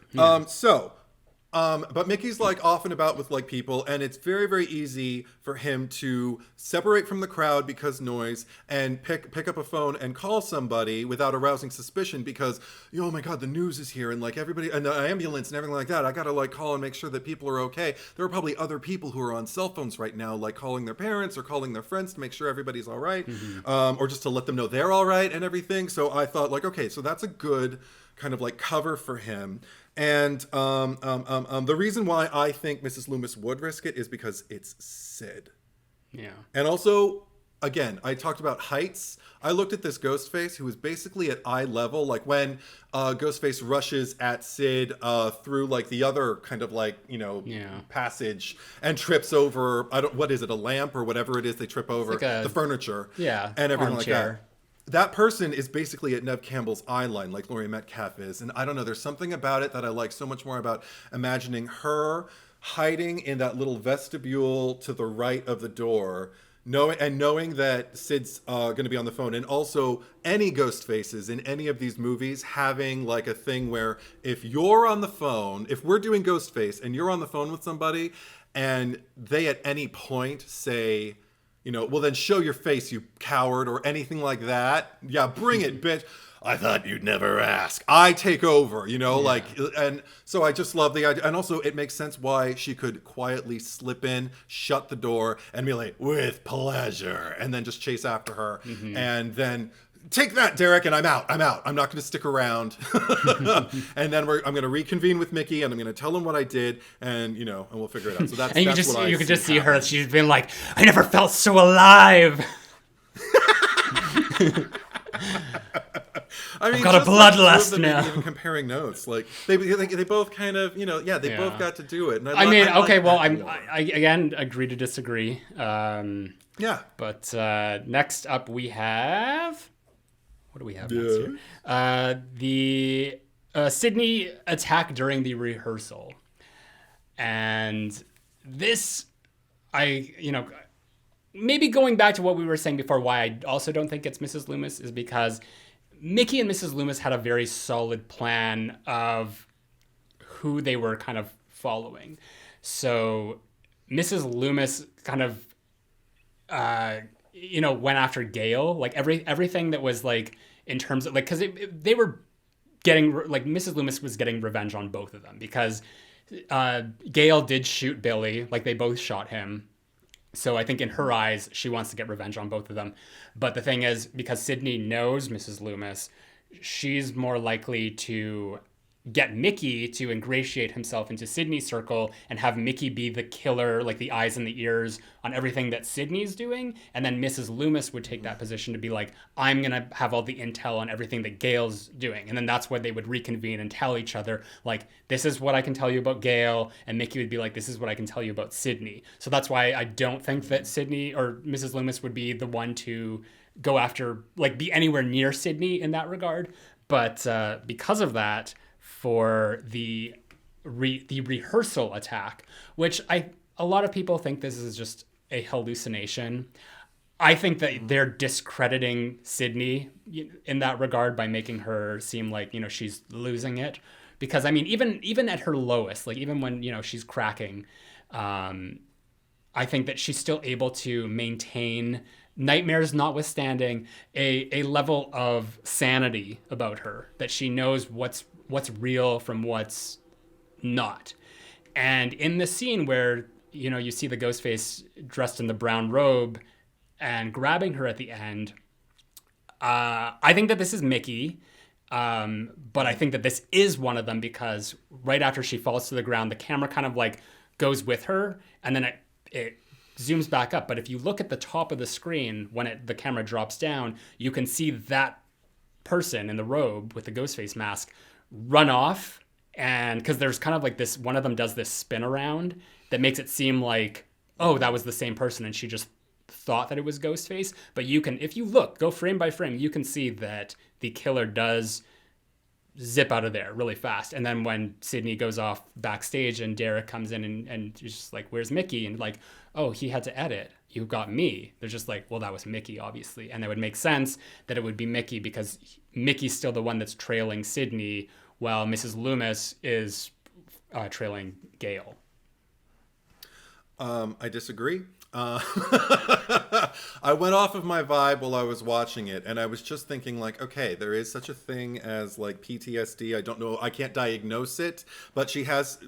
But Mickey's like off and about with like people, and it's very, very easy for him to separate from the crowd because noise, and pick up a phone and call somebody without arousing suspicion because, oh my God, the news is here, and like everybody, and the ambulance and everything like that. I gotta like call and make sure that people are okay. There are probably other people who are on cell phones right now, like calling their parents or calling their friends to make sure everybody's all right, or just to let them know they're all right and everything. So I thought like, okay, so that's a good kind of like cover for him. And the reason why I think Mrs. Loomis would risk it is because it's Sid. Yeah. And also, again, I talked about heights. I looked at this Ghostface who was basically at eye level. Like when Ghostface rushes at Sid through like the other kind of like, passage and trips over, what is it, a lamp or whatever it is they trip over, the furniture. Yeah. And everything armchair. like that. That person is basically at Nev Campbell's eye line, like Laurie Metcalf is. And I don't know, there's something about it that I like so much more about imagining her hiding in that little vestibule to the right of the door, knowing that Sid's going to be on the phone. And also any ghost faces in any of these movies having like a thing where if you're on the phone, if we're doing Ghostface and you're on the phone with somebody and they at any point say, well, then show your face, you coward, or anything like that. Yeah, bring it, bitch. I thought you'd never ask. I take over, like, and so I just love the idea. And also it makes sense why she could quietly slip in, shut the door, and be like, with pleasure, and then just chase after her. And then, take that, Derek, and I'm out. I'm not going to stick around. And then I'm going to reconvene with Mickey, and I'm going to tell him what I did, and and we'll figure it out. So that's and you could just see her. She's been like, I never felt so alive. I mean, I've got a bloodlust now. Even comparing notes, like they both kind of, they both got to do it. And I again agree to disagree. But next up we have. What do we have next here? Sydney attack during the rehearsal. And this, maybe going back to what we were saying before, why I also don't think it's Mrs. Loomis is because Mickey and Mrs. Loomis had a very solid plan of who they were kind of following. So Mrs. Loomis kind of, went after Gail, like everything that was like in terms of like, because they were getting like Mrs. Loomis was getting revenge on both of them because Gail did shoot Billy, like they both shot him. So I think in her eyes, she wants to get revenge on both of them. But the thing is, because Sydney knows Mrs. Loomis, she's more likely to get Mickey to ingratiate himself into Sydney's circle and have Mickey be the killer, like the eyes and the ears on everything that Sydney's doing. And then Mrs. Loomis would take that position to be like, I'm going to have all the intel on everything that Gail's doing. And then that's where they would reconvene and tell each other, like, this is what I can tell you about Gail. And Mickey would be like, this is what I can tell you about Sydney. So that's why I don't think that Sydney or Mrs. Loomis would be the one to go after, like, be anywhere near Sydney in that regard. But because of that, for the rehearsal attack, which a lot of people think this is just a hallucination. I think that they're discrediting Sydney in that regard by making her seem like, she's losing it. Because, I mean, even at her lowest, like even when, she's cracking, I think that she's still able to maintain, nightmares notwithstanding, a level of sanity about her, that she knows what's real from what's not. And in the scene where, you see the Ghostface dressed in the brown robe and grabbing her at the end, I think that this is Mickey, but I think that this is one of them because right after she falls to the ground, the camera kind of like goes with her and then it zooms back up. But if you look at the top of the screen, when the camera drops down, you can see that person in the robe with the Ghostface mask run off. And because there's kind of like this, one of them does this spin around that makes it seem like, oh, that was the same person and she just thought that it was Ghostface. But you can, if you look, go frame by frame, you can see that the killer does zip out of there really fast. And then when Sydney goes off backstage and Derek comes in and she's just like, where's Mickey? And like, oh, he had to edit. You got me. They're just like, well, that was Mickey, obviously. And it would make sense that it would be Mickey because Mickey's still the one that's trailing Sydney while Mrs. Loomis is trailing Gail. I disagree. I went off of my vibe while I was watching it, and I was just thinking like, okay, there is such a thing as like PTSD. I don't know, I can't diagnose it, but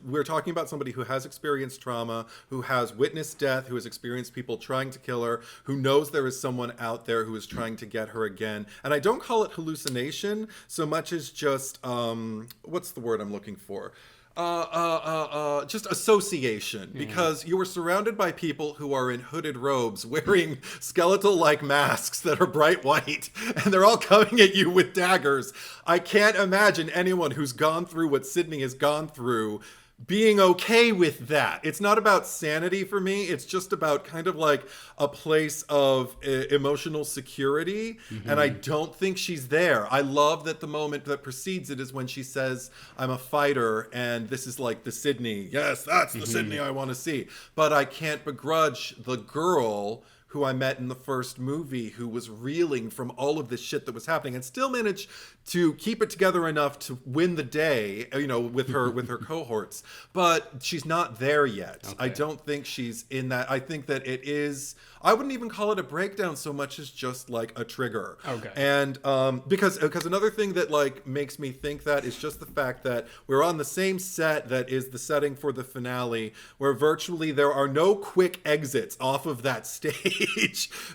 we're talking about somebody who has experienced trauma, who has witnessed death, who has experienced people trying to kill her, who knows there is someone out there who is trying to get her again. And I don't call it hallucination so much as just, what's the word I'm looking for? Just association, because you were surrounded by people who are in hooded robes wearing skeletal-like masks that are bright white, and they're all coming at you with daggers. I can't imagine anyone who's gone through what Sydney has gone through being okay with that. It's not about sanity for me. It's just about kind of like a place of emotional security. Mm-hmm. And I don't think she's there. I love that the moment that precedes it is when she says, I'm a fighter. And this is like the Sydney. Yes, that's the Sydney I want to see. But I can't begrudge the girl who I met in the first movie, who was reeling from all of this shit that was happening and still managed to keep it together enough to win the day, with her cohorts. But she's not there yet. Okay. I don't think she's in that. I think that it is, I wouldn't even call it a breakdown so much as just like a trigger. Okay. And because another thing that like makes me think that is just the fact that we're on the same set that is the setting for the finale, where virtually there are no quick exits off of that stage.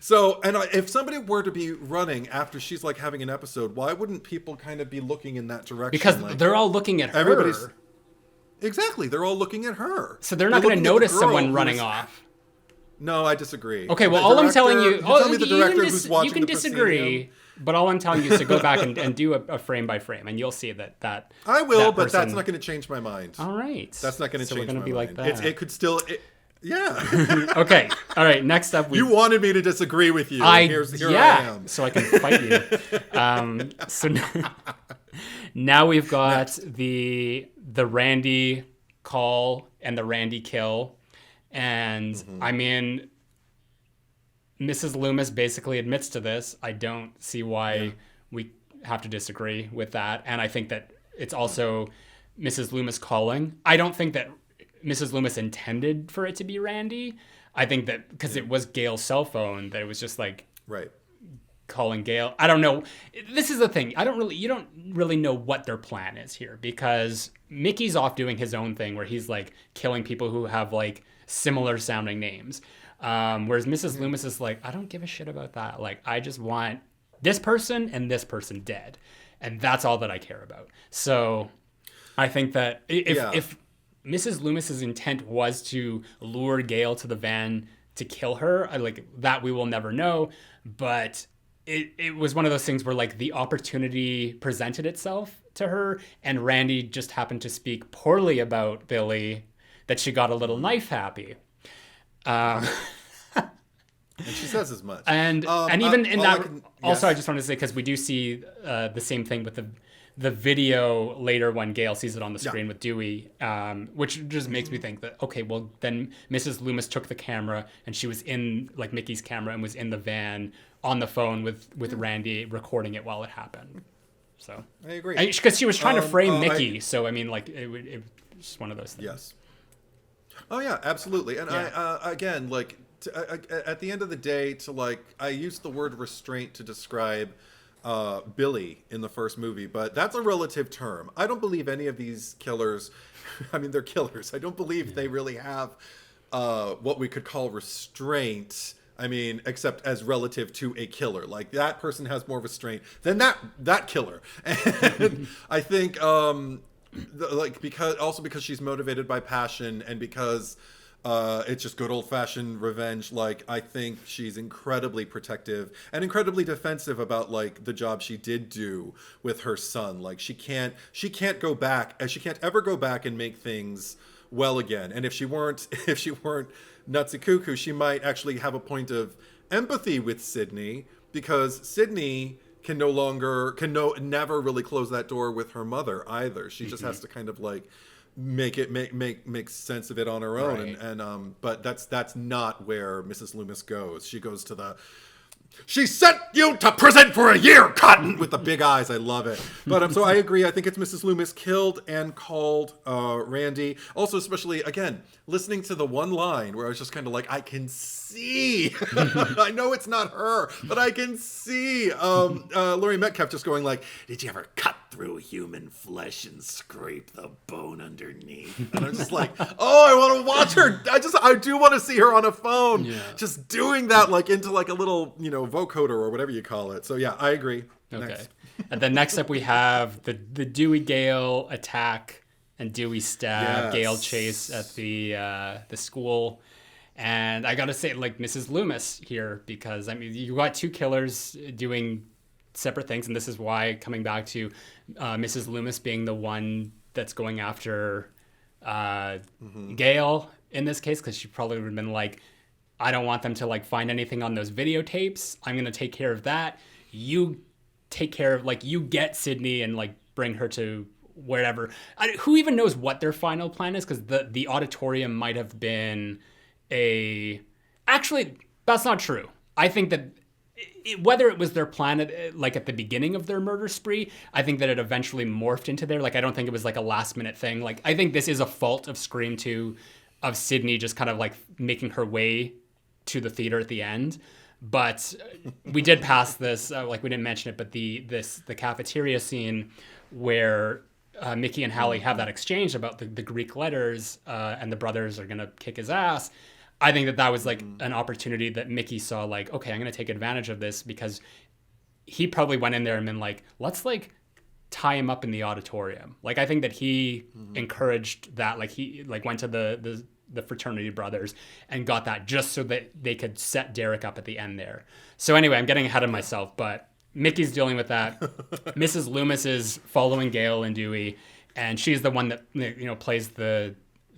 So, and if somebody were to be running after she's like having an episode, why wouldn't people kind of be looking in that direction? Because like, they're all looking at her. Exactly, they're all looking at her. So they're not going to notice someone running off. No, I disagree. Okay, well, all I'm telling you... tell me the director who's watching. You can disagree, but all I'm telling you is to go back and do a frame by frame, and you'll see that I will, but that's not going to change my mind. All right. That's not going to change my mind. So we're going to be like that. It could still... Yeah. Okay. All right. Next up, you wanted me to disagree with you. Here I am. So I can fight you. So Now we've got the Randy call and the Randy kill. And I mean, Mrs. Loomis basically admits to this. I don't see why we have to disagree with that. And I think that it's also Mrs. Loomis calling. I don't think that Mrs. Loomis intended for it to be Randy. I think that because it was Gail's cell phone, that it was just like calling Gail. I don't know. This is the thing. You don't really know what their plan is here, because Mickey's off doing his own thing where he's like killing people who have like similar sounding names. Whereas Mrs. Loomis is like, I don't give a shit about that. Like, I just want this person and this person dead. And that's all that I care about. So I think that if Mrs. Loomis's intent was to lure Gail to the van to kill her, that we will never know. But it was one of those things where like the opportunity presented itself to her, and Randy just happened to speak poorly about Billy, that she got a little knife happy. And she says as much. And even in that, also I just wanted to say, because we do see the same thing with the video later when Gail sees it on the screen with Dewey, which just makes me think that, okay, well then Mrs. Loomis took the camera and she was in like Mickey's camera and was in the van on the phone with Randy recording it while it happened. So I agree. Because she was trying to frame Mickey. So I mean, like it was just one of those things. Yes. Oh yeah, absolutely. And I again, like at the end of the day, I used the word restraint to describe Billy in the first movie, but that's a relative term. I don't believe any of these killers, I mean, they're killers. I don't believe they really have what we could call restraint. I mean, except as relative to a killer. Like, that person has more restraint than that killer. And I think, because she's motivated by passion, and because it's just good old-fashioned revenge. Like, I think she's incredibly protective and incredibly defensive about like the job she did do with her son. Like, she can't go back, and she can't ever go back and make things well again. And if she weren't nutsy cuckoo, she might actually have a point of empathy with Sydney, because Sydney can never really close that door with her mother either. She just has to kind of like make sense of it on her own. Right. And but that's not where Mrs. Loomis goes. She goes to she sent you to prison for a year, Cotton, with the big eyes. I love it. But so I agree. I think it's Mrs. Loomis killed and called Randy. Also, especially, again, listening to the one line where I was just kind of like, I can see. I know it's not her, but I can see Laurie Metcalf just going like, did you ever cut through human flesh and scrape the bone underneath? And I'm just like, oh, I want to watch her. I do want to see her on a phone, just doing that, like into like a little, vocoder or whatever you call it. So yeah, I agree. Okay. Next. And then next up we have the Dewey Gail attack and Dewey stab Gail chase at the school. And I gotta say, like, Mrs. Loomis here, because I mean you got two killers doing separate things, and this is why, coming back to Mrs. Loomis being the one that's going after Gail in this case, because she probably would have been like, I don't want them to like find anything on those videotapes. I'm gonna take care of that. You take care of, like, you get Sydney and like bring her to wherever. Who even knows what their final plan is? Because the auditorium might have been actually, that's not true. I think that whether it was their plan at the beginning of their murder spree, I think that it eventually morphed into there. Like, I don't think it was like a last minute thing. Like, I think this is a fault of Scream 2, of Sydney just kind of like making her way to the theater at the end. But we did pass this, like we didn't mention it, but the cafeteria scene where Mickey and Hallie have that exchange about the Greek letters, and the brothers are gonna kick his ass. I think that was like an opportunity that Mickey saw, like, okay, I'm gonna take advantage of this, because he probably went in there and been like, let's like tie him up in the auditorium. Like, I think that he encouraged that. Like, he like went to the fraternity brothers and got that just so that they could set Derek up at the end there. So anyway, I'm getting ahead of myself, but Mickey's dealing with that. Mrs. Loomis is following Gail and Dewey, and she's the one that plays the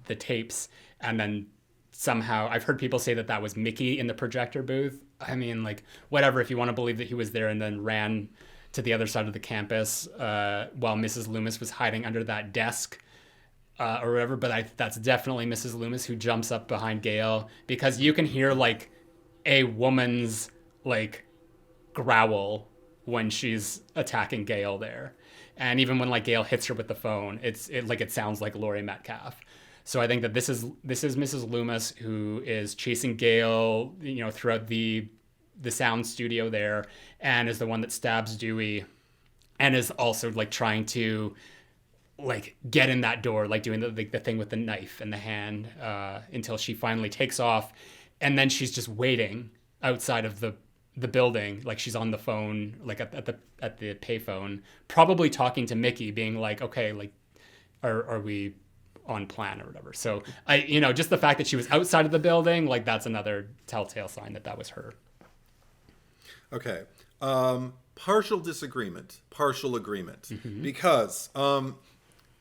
tapes. And then somehow I've heard people say that was Mickey in the projector booth. I mean, like, whatever, if you want to believe that he was there and then ran to the other side of the campus while Mrs. Loomis was hiding under that desk or whatever. But that's definitely Mrs. Loomis who jumps up behind Gail, because you can hear like a woman's like growl when she's attacking Gail there. And even when like Gail hits her with the phone, it sounds like Laurie Metcalf. So I think that this is Mrs. Loomis, who is chasing Gail, throughout the sound studio there, and is the one that stabs Dewey, and is also like trying to like get in that door, like doing the thing with the knife in the hand, until she finally takes off, and then she's just waiting outside of the building, like she's on the phone, like at the payphone, probably talking to Mickey, being like, okay, like are we on plan or whatever. So just the fact that she was outside of the building, like that's another telltale sign that was her. Okay. Partial disagreement, partial agreement, because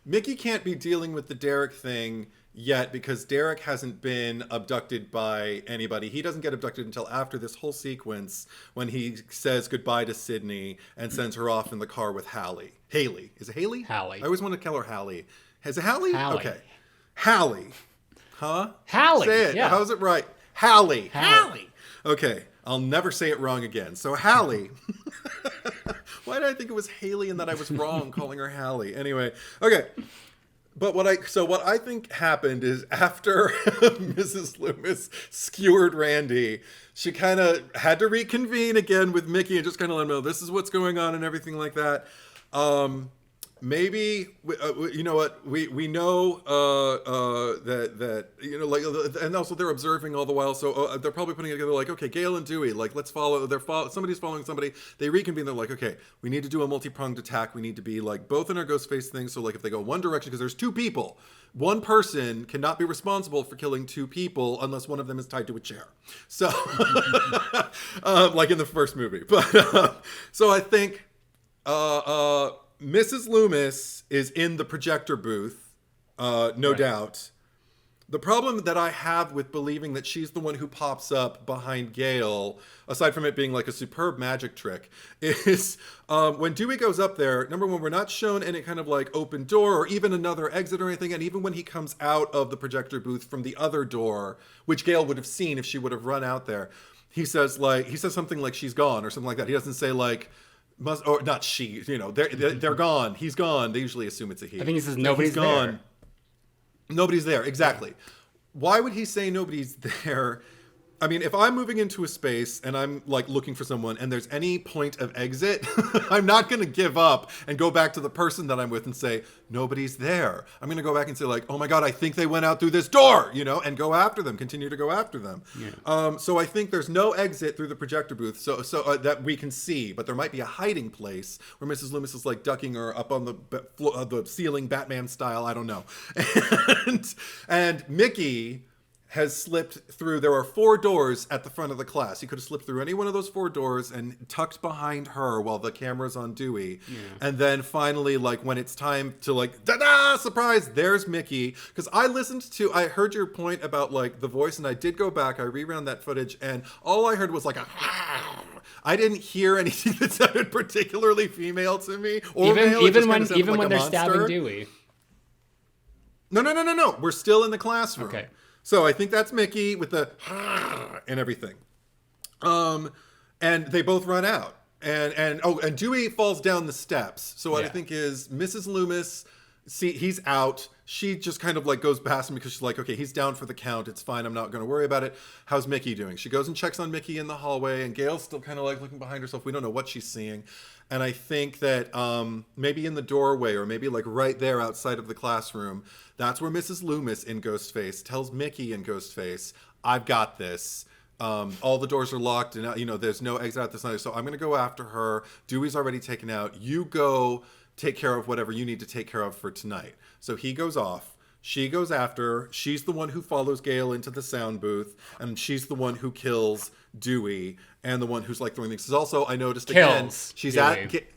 Mickey can't be dealing with the Derek thing yet, because Derek hasn't been abducted by anybody. He doesn't get abducted until after this whole sequence, when he says goodbye to Sydney and sends her off in the car with Hallie. Haley. Is it Haley? Hallie. I always want to call her Hallie. Is it Hallie? Hallie. Okay. Hallie. Huh? Hallie. Say it. Yeah. How's it right? Hallie. Hallie. Okay. I'll never say it wrong again. So Hallie. Why did I think it was Haley and that I was wrong calling her Hallie? Anyway. Okay. But what I think happened is, after Mrs. Loomis skewered Randy, she kind of had to reconvene again with Mickey and just kind of let him know this is what's going on and everything like that. Maybe you know what, we know that like, and also they're observing all the while, so they're probably putting it together like, okay, Gail and Dewey, like let's follow. Somebody's following somebody. They reconvene. They're like, okay, we need to do a multi-pronged attack. We need to be like both in our Ghostface thing. So like if they go one direction, because there's two people, one person cannot be responsible for killing two people unless one of them is tied to a chair. So like in the first movie, but so I think. Mrs. Loomis is in the projector booth, no doubt. The problem that I have with believing that she's the one who pops up behind Gail, aside from it being like a superb magic trick, is when Dewey goes up there, number one, we're not shown any kind of like open door or even another exit or anything. And even when he comes out of the projector booth from the other door, which Gail would have seen if she would have run out there, he says something like she's gone or something like that. He doesn't say like, or not she, they're gone. He's gone. They usually assume it's a he. I think he says nobody's gone. Nobody's there. Exactly. Why would he say nobody's there? I mean, if I'm moving into a space and I'm like looking for someone and there's any point of exit, I'm not going to give up and go back to the person that I'm with and say, nobody's there. I'm going to go back and say like, oh my God, I think they went out through this door, and go after them, continue to go after them. Yeah. So I think there's no exit through the projector booth so that we can see, but there might be a hiding place where Mrs. Loomis is like ducking her up on the ceiling, Batman style. I don't know. And Mickey has slipped through. There are 4 doors at the front of the class. He could have slipped through any one of those 4 doors and tucked behind her while the camera's on Dewey. Yeah. And then finally, like when it's time to like, da-da, surprise, there's Mickey. Because I heard your point about like the voice, and I did go back, I rewound that footage, and all I heard was like I didn't hear anything that sounded particularly female to me. Or even when they're stabbing Dewey. No. We're still in the classroom. Okay. So I think that's Mickey with the and everything. And they both run out. And Dewey falls down the steps. So what I think is Mrs. Loomis, he's out. She just kind of like goes past him because she's like, okay, he's down for the count. It's fine. I'm not going to worry about it. How's Mickey doing? She goes and checks on Mickey in the hallway, and Gail's still kind of like looking behind herself. We don't know what she's seeing. And I think that maybe in the doorway or maybe like right there outside of the classroom, that's where Mrs. Loomis in Ghostface tells Mickey in Ghostface, I've got this. All the doors are locked and, there's no exit out this night. So I'm going to go after her. Dewey's already taken out. You go take care of whatever you need to take care of for tonight. So he goes off. She goes after. She's the one who follows Gail into the sound booth, and she's the one who kills Dewey, and the one who's like throwing things. Also, I noticed kills she's Dewey.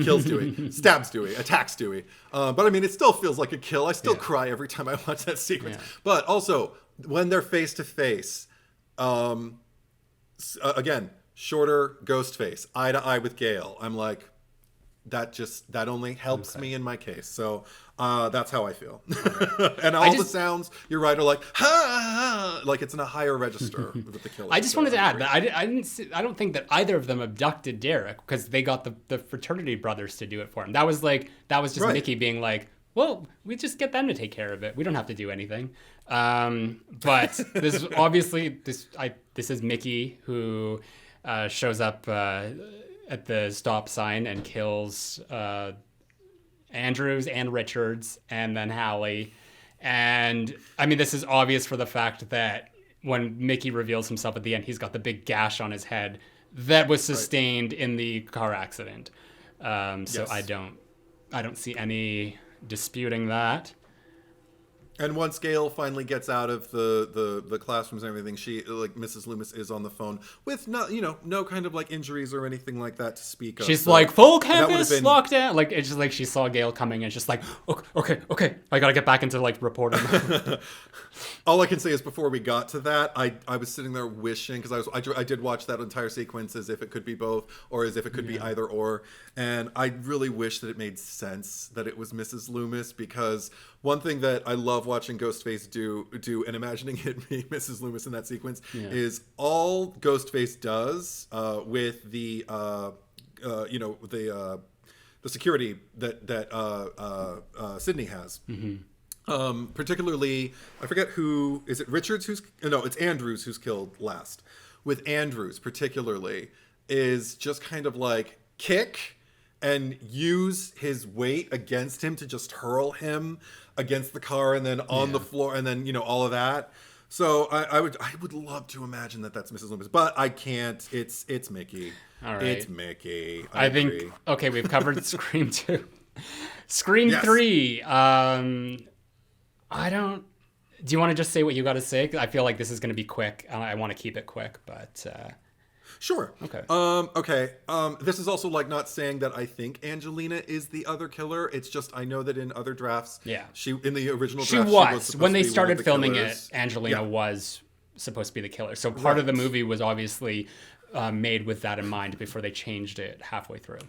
Kills Dewey, stabs Dewey, attacks Dewey. But I mean, it still feels like a kill. I still cry every time I watch that sequence. Yeah. But also, when they're face to face, again, shorter Ghostface, eye to eye with Gail. I'm like, that only helps me in my case. So that's how I feel. And all the sounds, you're right, are like, ha, like it's in a higher register with the killer. I just wanted to add that I don't think that either of them abducted Derek, because they got the fraternity brothers to do it for him. That was just Mickey being like, well, we just get them to take care of it. We don't have to do anything. But this is obviously this is Mickey who shows up at the stop sign and kills Andrews and Richards and then Hallie. And I mean, this is obvious for the fact that when Mickey reveals himself at the end, he's got the big gash on his head that was sustained in the car accident. So I don't see any disputing that. And once Gail finally gets out of the classrooms and everything, she, like, Mrs. Loomis is on the phone with no kind of like injuries or anything like that to speak of. She's like, full campus lockdown. Like, it's just like she saw Gail coming and it's just like, okay, I gotta get back into like reporting. All I can say is before we got to that, I was sitting there wishing, because I did watch that entire sequence as if it could be both or as if it could be either or, and I really wish that it made sense that it was Mrs. Loomis, because one thing that I love watching Ghostface do and imagining it being Mrs. Loomis in that sequence is all Ghostface does with the security that Sydney has. Particularly, I forget who is it. Richards it's Andrews who's killed last. With Andrews particularly, is just kind of like kick and use his weight against him to just hurl him against the car and then on the floor and then all of that. So I would love to imagine that that's Mrs. Loomis, but I can't. It's Mickey. All right, it's Mickey. I think okay, we've covered Scream 2. Scream 3. Do you want to just say what you got to say? I feel like this is going to be quick. I want to keep it quick, but sure. Okay. This is also like not saying that I think Angelina is the other killer. It's just I know that in other drafts, she in the original draft, she was when they started filming it. Angelina was supposed to be the killer. So part of the movie was obviously made with that in mind before they changed it halfway through.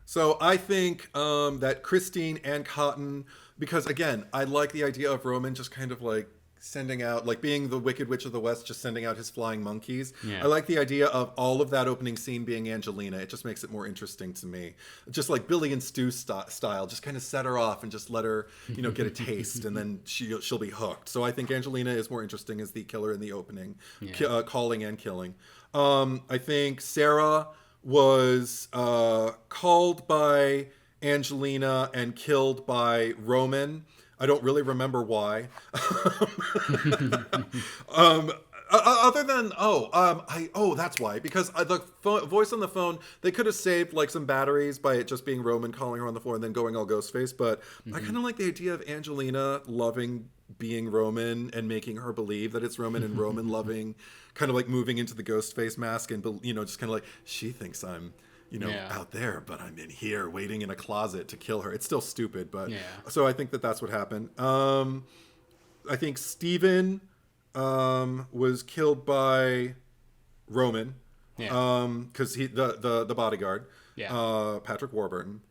So I think that Christine and Cotton, because again, I like the idea of Roman just kind of like sending out, like being the Wicked Witch of the West, just sending out his flying monkeys. I like the idea of all of that opening scene being Angelina. It just makes it more interesting to me. Just like Billy and Stu style, just kind of set her off and just let her, get a taste, and then she'll be hooked. So I think Angelina is more interesting as the killer in the opening, calling and killing. I think Sarah was called by Angelina and killed by Roman. I don't really remember why. Other than that's why, because the voice on the phone, they could have saved like some batteries by it just being Roman calling her on the floor and then going all Ghostface. But I kind of like the idea of Angelina loving being Roman and making her believe that it's Roman, and Roman loving, kind of like moving into the Ghostface mask and just kind of like, she thinks I'm out there, but I'm in here waiting in a closet to kill her. It's still stupid, but so I think that that's what happened. I think Steven was killed by Roman because he the bodyguard, Patrick Warburton.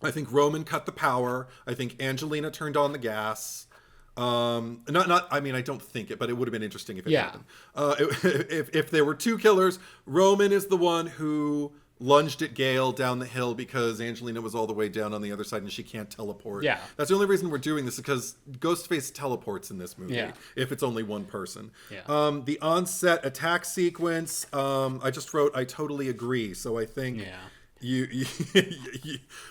I think Roman cut the power. I think Angelina turned on the gas. I don't think it, but it would have been interesting if it happened. If there were two killers, Roman is the one who lunged at Gail down the hill because Angelina was all the way down on the other side and she can't teleport. That's the only reason we're doing this, because Ghostface teleports in this movie if it's only one person. The on-set attack sequence, I just wrote, I totally agree. So I think you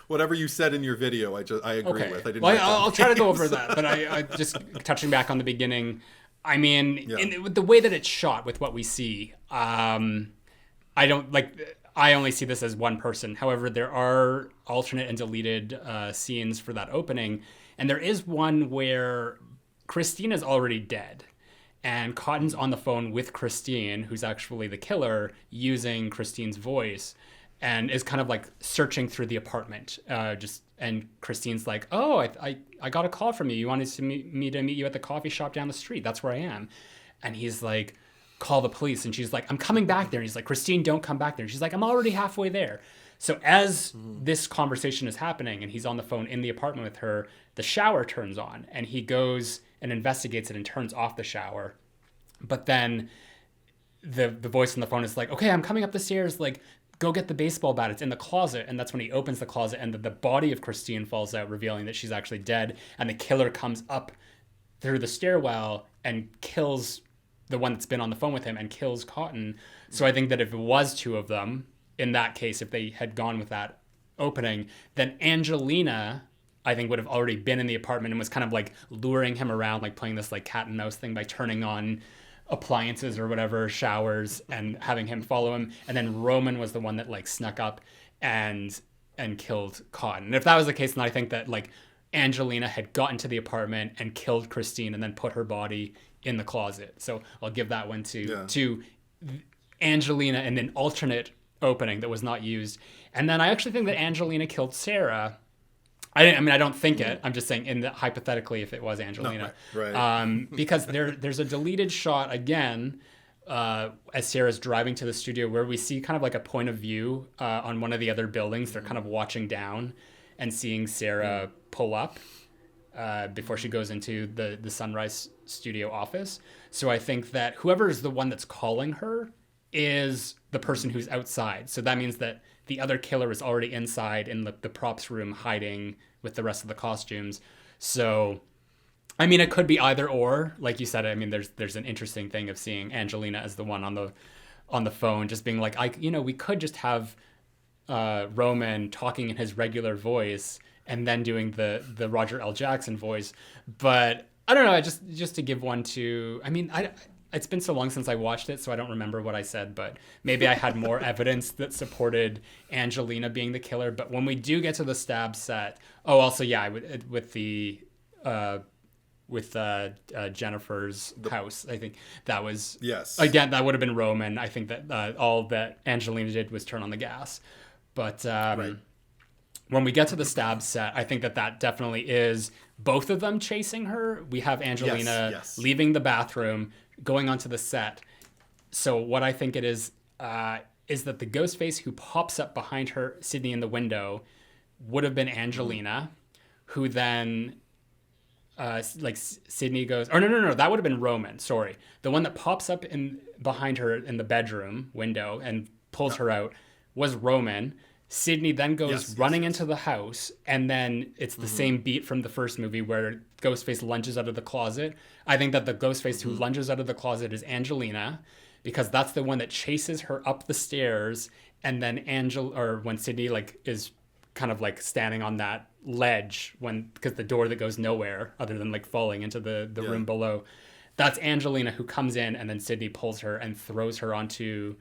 whatever you said in your video, I agree with. I didn't. Well, I'll try to go over that, but I just touching back on the beginning. I mean, with the way that it's shot, with what we see, I don't like. I only see this as one person. However, there are alternate and deleted scenes for that opening. And there is one where Christine is already dead. And Cotton's on the phone with Christine, who's actually the killer, using Christine's voice. And is kind of like searching through the apartment. And Christine's like, oh, I got a call from you. You wanted me to meet you at the coffee shop down the street. That's where I am. And he's like, call the police. And she's like, I'm coming back there. And he's like, Christine, don't come back there. And she's like, I'm already halfway there. So as this conversation is happening and he's on the phone in the apartment with her, the shower turns on and he goes and investigates it and turns off the shower. But then the voice on the phone is like, okay, I'm coming up the stairs. Like, go get the baseball bat. It's in the closet. And that's when he opens the closet and the body of Christine falls out, revealing that she's actually dead. And the killer comes up through the stairwell and kills the one that's been on the phone with him and kills Cotton. So I think that if it was two of them, in that case, if they had gone with that opening, then Angelina, I think, would have already been in the apartment and was kind of like luring him around, like playing this like cat and mouse thing by turning on appliances or whatever, showers, and having him follow him. And then Roman was the one that like snuck up and killed Cotton. And if that was the case, then I think that like Angelina had gotten to the apartment and killed Christine and then put her body in the closet. So I'll give that one to Angelina in an alternate opening that was not used. And then I actually think that Angelina killed Sarah. I don't think it. I'm just saying hypothetically if it was Angelina. No, right. Because there's a deleted shot again as Sarah's driving to the studio where we see kind of like a point of view on one of the other buildings. They're kind of watching down and seeing Sarah pull up before she goes into the Sunrise studio office. So I think that whoever is the one that's calling her is the person who's outside. So that means that the other killer is already inside in the props room hiding with the rest of the costumes. So, I mean, it could be either or. Like you said, I mean, there's an interesting thing of seeing Angelina as the one on the phone, just being like, we could just have Roman talking in his regular voice and then doing the Roger L. Jackson voice. But I don't know, just to give one to, I mean, it's been so long since I watched it, so I don't remember what I said, but maybe I had more evidence that supported Angelina being the killer. But when we do get to the stab set, also, yeah, with Jennifer's house, I think that was, yes, again, that would have been Roman. I think that all that Angelina did was turn on the gas. But right. When we get to the stab set, I think that definitely is both of them chasing her. We have Angelina leaving the bathroom, going onto the set. So what I think it is that the Ghostface who pops up behind her, Sydney, in the window, would have been Angelina, who then, Sydney goes, or no, that would have been Roman, sorry. The one that pops up behind her in the bedroom window and pulls her out was Roman. Sydney then goes running into the house, and then it's the same beat from the first movie where Ghostface lunges out of the closet. I think that the Ghostface who lunges out of the closet is Angelina, because that's the one that chases her up the stairs, and then when Sydney is kind of like standing on that ledge because the door that goes nowhere other than like falling into the room below, that's Angelina who comes in, and then Sydney pulls her and throws her onto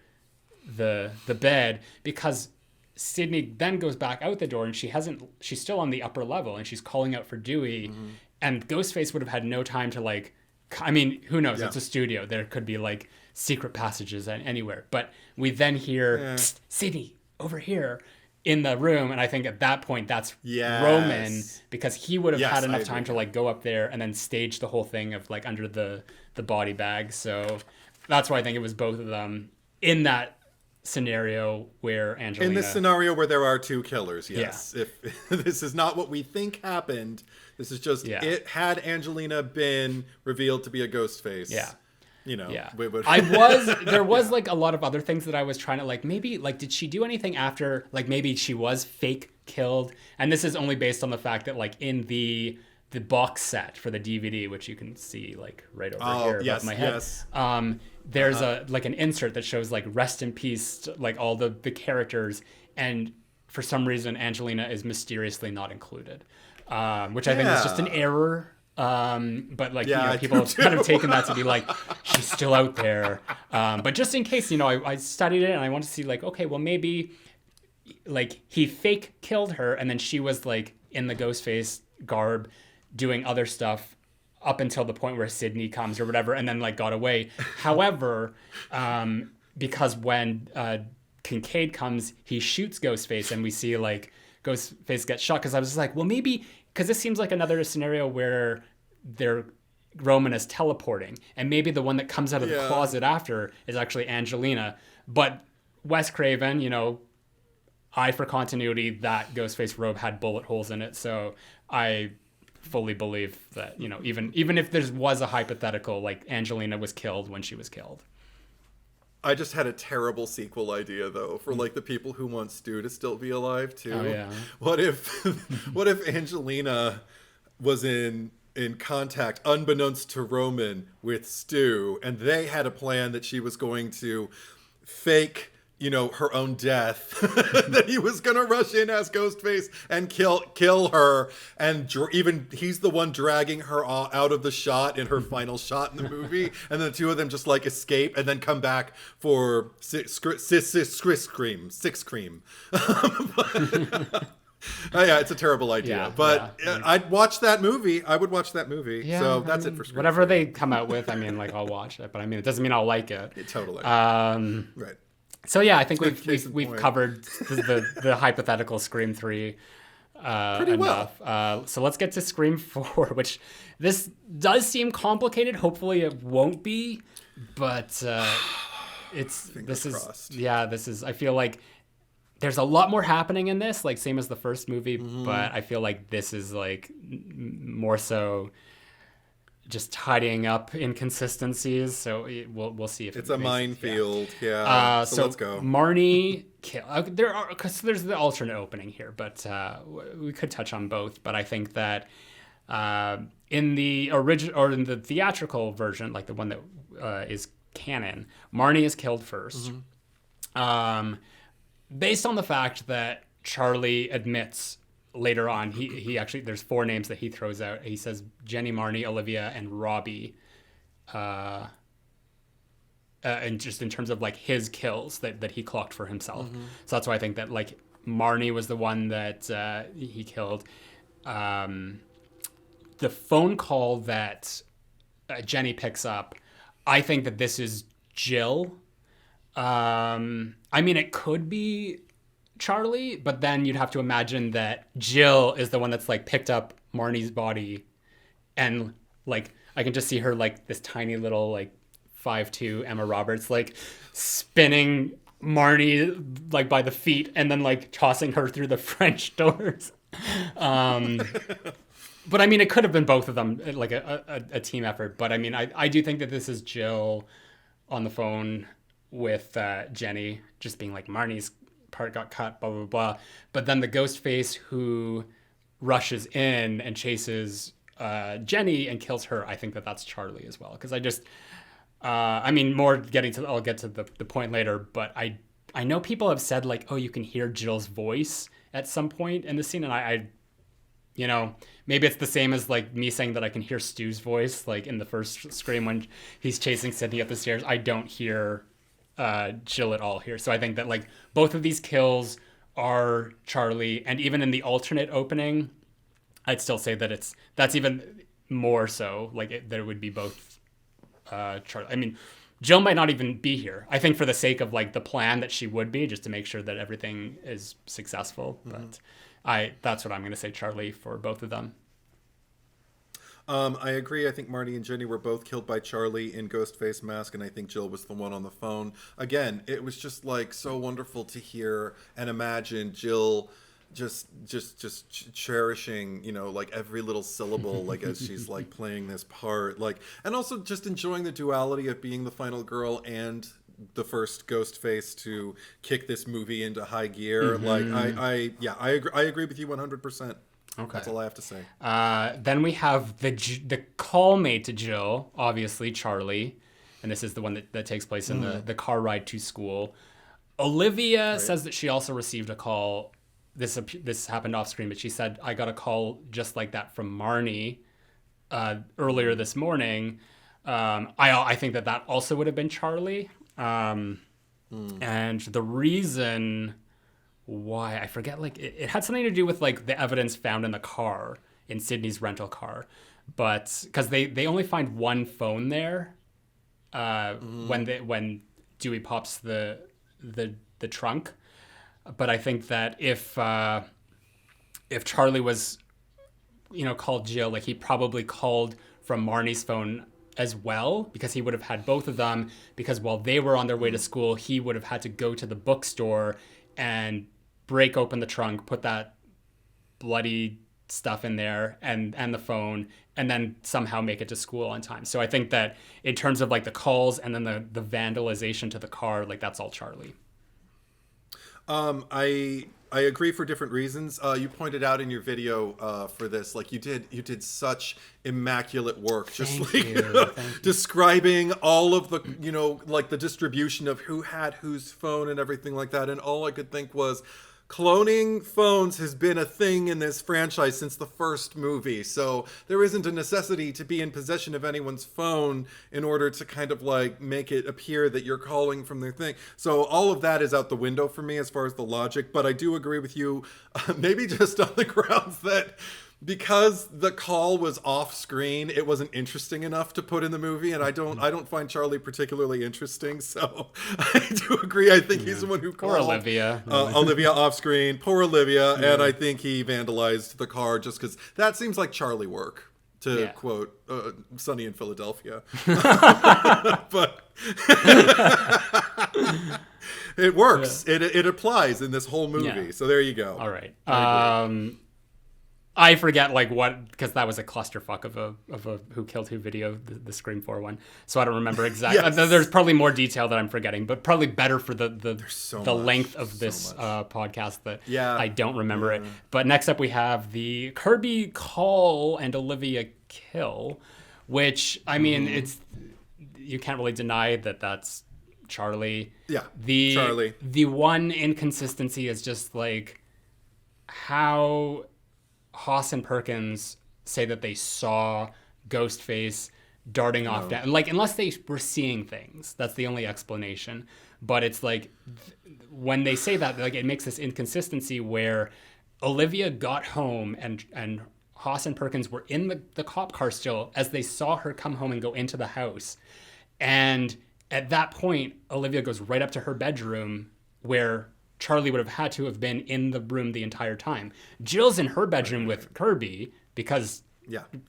the bed, because Sydney then goes back out the door and she's still on the upper level and she's calling out for Dewey, and Ghostface would have had no time to who knows? It's a studio. There could be like secret passages anywhere, but we then hear Sydney over here in the room. And I think at that point that's Roman, because he would have had enough time to like go up there and then stage the whole thing of like under the body bag. So that's why I think it was both of them in that scenario where Angelina... In this scenario where there are two killers, yes. Yeah. If this is not what we think happened, this is just it had Angelina been revealed to be a Ghostface. Yeah. There was like a lot of other things that I was trying to like, maybe like, did she do anything after, like maybe she was fake killed? And this is only based on the fact that like in the box set for the DVD, which you can see like right over here above my head. There's an insert that shows like rest in peace, like all the characters, and for some reason Angelina is mysteriously not included, which I think is just an error. But like people have kind of taken that to be like she's still out there. But just in case, I studied it and I want to see like, okay, well maybe like he fake killed her and then she was like in the Ghostface garb doing other stuff up until the point where Sydney comes or whatever, and then like got away. However, because when Kincaid comes, he shoots Ghostface, and we see like Ghostface get shot. Because I was just like, well, maybe because this seems like another scenario where they're Roman is teleporting, and maybe the one that comes out of the closet after is actually Angelina. But Wes Craven, you know, eye for continuity, that Ghostface robe had bullet holes in it, so I fully believe that, you know, even if there was a hypothetical, like Angelina was killed when she was killed. I just had a terrible sequel idea though for like the people who want Stu to still be alive too. Oh, yeah. What if Angelina was in contact, unbeknownst to Roman, with Stu, and they had a plan that she was going to fake, you know, her own death, that he was going to rush in as Ghostface and kill her, and even he's the one dragging her out of the shot in her final shot in the movie, and the two of them just like escape and then come back for six cream. Yeah, it's a terrible idea, but I'd watch that movie. I would watch that movie. Yeah, so that's it for Scream. Whatever they come out with, I mean, like, I'll watch it, but I mean, it doesn't mean I'll like it. Totally. Right. So yeah, I think we've covered the hypothetical Scream 3 pretty enough. Well. So let's get to Scream 4, which this does seem complicated. Hopefully it won't be, but this is I feel like there's a lot more happening in this, like same as the first movie, but I feel like this is like more so just tidying up inconsistencies. So we'll see if it's a minefield. Yeah. So let's go. Marnie kill. Because there's the alternate opening here, but we could touch on both. But I think that in the original or in the theatrical version, like the one that is canon, Marnie is killed first. Based on the fact that Charlie admits later on, he actually, there's 4 names that he throws out. He says Jenny, Marnie, Olivia, and Robbie. And just in terms of like his kills that he clocked for himself. So that's why I think that like Marnie was the one that he killed. The phone call that Jenny picks up, I think that this is Jill. I mean, it could be Charlie, but then you'd have to imagine that Jill is the one that's like picked up Marnie's body, and like I can just see her like this tiny little like 5'2" Emma Roberts like spinning Marnie like by the feet and then like tossing her through the French doors. But I mean, it could have been both of them, like a team effort. But I mean, I do think that this is Jill on the phone with Jenny, just being like, Marnie's part got cut, blah, blah, blah. But then the Ghostface who rushes in and chases Jenny and kills her, I think that that's Charlie as well. Because I just, I mean, I'll get to the point later, but I know people have said like, oh, you can hear Jill's voice at some point in the scene. And I you know, maybe it's the same as like me saying that I can hear Stu's voice, like in the first Scream when he's chasing Sydney up the stairs. I don't hear Jill at all here. So I think that like both of these kills are Charlie, and even in the alternate opening, I'd still say that that's even more so like that it would be both Charlie. I mean, Jill might not even be here. I think for the sake of like the plan that she would be, just to make sure that everything is successful. But that's what I'm going to say, Charlie, for both of them. I agree. I think Marnie and Jenny were both killed by Charlie in Ghostface mask, and I think Jill was the one on the phone. Again, it was just like so wonderful to hear and imagine Jill just cherishing, you know, like every little syllable, like as she's like playing this part, like, and also just enjoying the duality of being the final girl and the first Ghostface to kick this movie into high gear. Like I agree with you 100%. Okay. That's all I have to say. Then we have the call made to Jill, obviously Charlie, and this is the one that takes place in the car ride to school. Olivia says that she also received a call. This happened off screen, but she said, I got a call just like that from Marnie earlier this morning. I think that also would have been Charlie. And the reason why, I forget, like it had something to do with like the evidence found in the car, in Sydney's rental car, but because they only find one phone there when Dewey pops the trunk. But I think that if Charlie was, you know, called Jill, like he probably called from Marnie's phone as well, because he would have had both of them, because while they were on their way to school, he would have had to go to the bookstore and break open the trunk, put that bloody stuff in there and the phone, and then somehow make it to school on time. So I think that in terms of like the calls and then the vandalization to the car, like that's all Charlie. I agree for different reasons. You pointed out in your video for this, like you did such immaculate work, just describing all of the, like the distribution of who had whose phone and everything like that. And all I could think was, cloning phones has been a thing in this franchise since the first movie, so there isn't a necessity to be in possession of anyone's phone in order to kind of like make it appear that you're calling from their thing. So all of that is out the window for me as far as the logic, but I do agree with you, maybe just on the grounds that because the call was off screen, it wasn't interesting enough to put in the movie, and I don't find Charlie particularly interesting. So I do agree. I think he's the one who called Olivia. Olivia off screen. Poor Olivia, and I think he vandalized the car just because that seems like Charlie work, to quote Sunny in Philadelphia. But it works. It applies in this whole movie. Yeah. So there you go. All right. I forget like what, because that was a clusterfuck of a Who Killed Who video, the Scream 4 one. So I don't remember exactly. Yes. There's probably more detail that I'm forgetting, but probably better for the length of this podcast that I don't remember it. But next up we have the Kirby call and Olivia kill, which I mean it's, you can't really deny that that's Charlie. Yeah. Charlie. The one inconsistency is just like how Haas and Perkins say that they saw Ghostface darting off down. Like, unless they were seeing things, that's the only explanation. But it's like, when they say that, like, it makes this inconsistency where Olivia got home and Haas and Perkins were in the cop car still as they saw her come home and go into the house. And at that point, Olivia goes right up to her bedroom where Charlie would have had to have been in the room the entire time. Jill's in her bedroom with Kirby because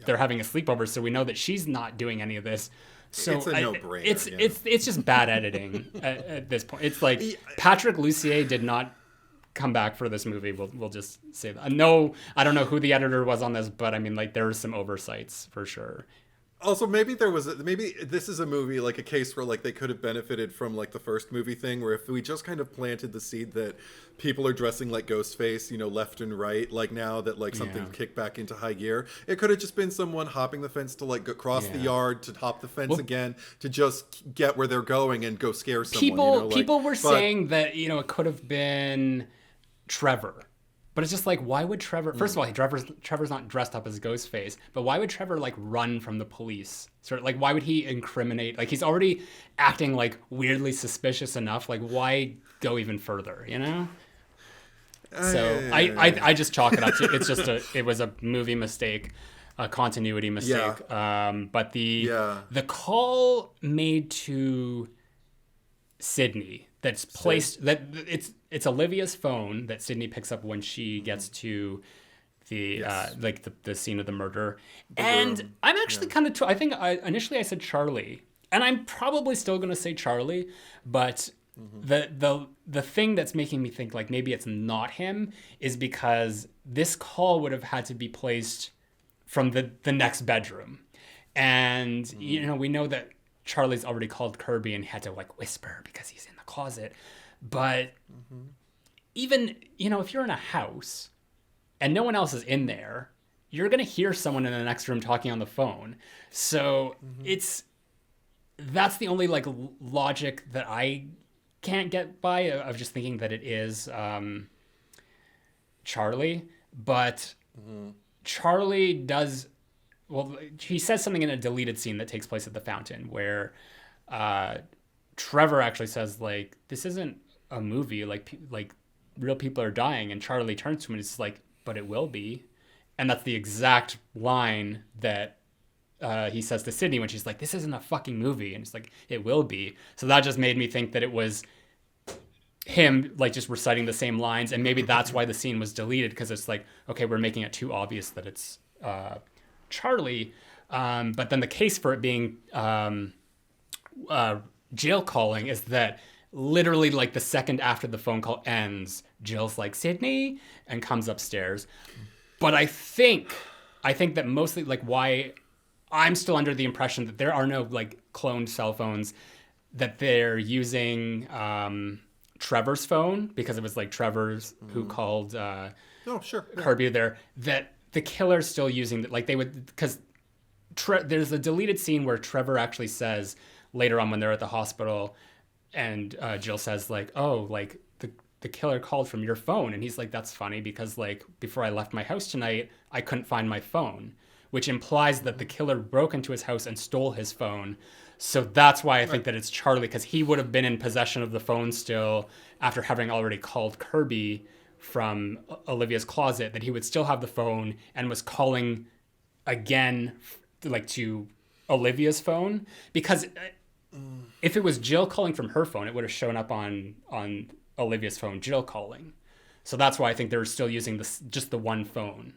they're having a sleepover, so we know that she's not doing any of this. So it's a no-brainer. It's just bad editing at this point. It's like Patrick Lussier did not come back for this movie. We'll just say that. No, I don't know who the editor was on this, but I mean, like, there were some oversights for sure. Also, maybe this is a movie, like a case where like they could have benefited from like the first movie thing, where if we just kind of planted the seed that people are dressing like Ghostface, left and right, like now that like something's kicked back into high gear, it could have just been someone hopping the fence to like go cross the yard, to hop the fence again, to just get where they're going and go scare someone. People were saying that, it could have been Trevor. But it's just like, why would Trevor... First of all, Trevor's not dressed up as Ghostface, but why would Trevor, like, run from the police? Sort of, like, why would he incriminate... Like, he's already acting, like, weirdly suspicious enough. Like, why go even further, So, I just chalk it up to... It's just it was a movie mistake, a continuity mistake. Yeah. But the call made to Sydney... That's placed that it's Olivia's phone that Sydney picks up when she gets to the the scene of the murder. And I'm actually kind of I think initially I said Charlie, and I'm probably still going to say Charlie, but the thing that's making me think like maybe it's not him is because this call would have had to be placed from the next bedroom. And we know that Charlie's already called Kirby and had to like whisper because he's in the closet. But even, if you're in a house and no one else is in there, you're going to hear someone in the next room talking on the phone. So that's the only like logic that I can't get by of just thinking that it is Charlie. But Charlie does... Well, he says something in a deleted scene that takes place at the fountain where Trevor actually says, like, this isn't a movie. Like real people are dying. And Charlie turns to him and is like, but it will be. And that's the exact line that he says to Sydney when she's like, this isn't a fucking movie. And it's like, it will be. So that just made me think that it was him, like, just reciting the same lines. And maybe that's why the scene was deleted, because it's like, okay, we're making it too obvious that it's... Charlie, But then the case for it being Jill calling is that literally like the second after the phone call ends, Jill's like, Sydney, and comes upstairs. But I think that mostly like why I'm still under the impression that there are no like cloned cell phones, that they're using Trevor's phone, because it was like Trevor's who called Kirby there, that the killer's still using like they would, because there's a deleted scene where Trevor actually says later on when they're at the hospital, and Jill says like, oh, like the killer called from your phone, and he's like, that's funny because like before I left my house tonight I couldn't find my phone, which implies that the killer broke into his house and stole his phone. So that's why I think that it's Charlie, because he would have been in possession of the phone still after having already called Kirby from Olivia's closet, that he would still have the phone and was calling again like to Olivia's phone, because if it was Jill calling from her phone, it would have shown up on Olivia's phone, Jill calling. So that's why I think they're still using just the one phone.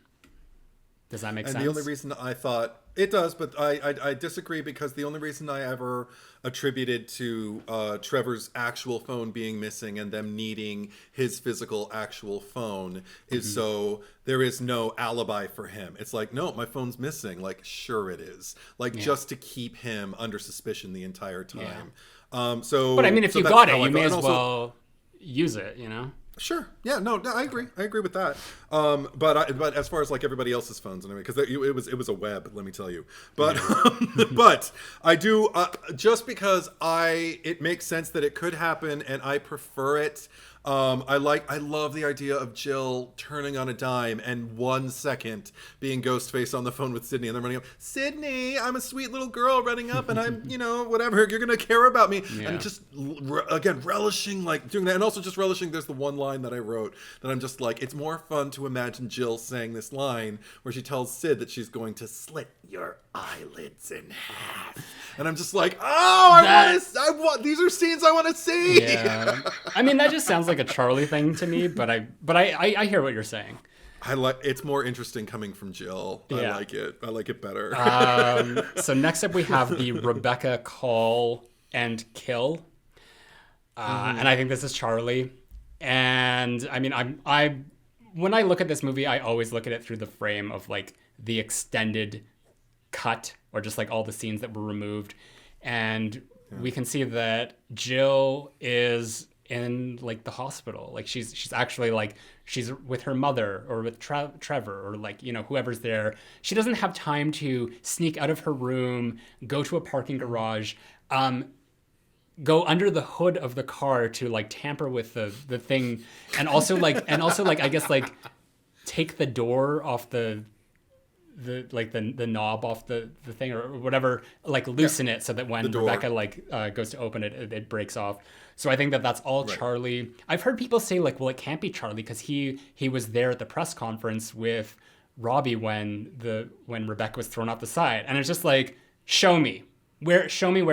Does that make sense? And the only reason I thought it does, but I disagree, because the only reason I ever attributed to Trevor's actual phone being missing and them needing his physical actual phone is so there is no alibi for him. It's like, no, my phone's missing. Like, sure it is. Like, just to keep him under suspicion the entire time. Yeah. But I mean, if you got it, you may as well use it, you know? Sure. Yeah. No. I agree. I agree with that. But as far as like everybody else's phones and everything, because it was a web, let me tell you. But but I do just because it makes sense that it could happen, and I prefer it. I love the idea of Jill turning on a dime and 1 second being Ghostface on the phone with Sydney, and then running up, Sydney, I'm a sweet little girl running up, and I'm, whatever, you're gonna care about me. Yeah. And just again relishing like doing that, and also just relishing. There's the one line that I wrote that I'm just like, it's more fun to imagine Jill saying this line where she tells Sid that she's going to slit your eyelids in half, and I'm just like, I want these are scenes I want to see. Yeah. I mean, that just sounds like a Charlie thing to me, but I hear what you're saying. It's more interesting coming from Jill. Yeah. I like it better. So next up we have the Rebecca call and kill, and I think this is Charlie. And I mean, I when I look at this movie, I always look at it through the frame of like the extended cut, or just like all the scenes that were removed, and we can see that Jill is in like the hospital, like she's actually like she's with her mother or with Trevor or like whoever's there. She doesn't have time to sneak out of her room, go to a parking garage, go under the hood of the car to like tamper with the thing, and also like I guess like take the door off the knob off the thing or whatever, like loosen it so that when Rebecca like goes to open it, it breaks off. So I think that that's all Charlie. I've heard people say like, well, it can't be Charlie because he was there at the press conference with Robbie when Rebecca was thrown off the side, and it's just like, show me where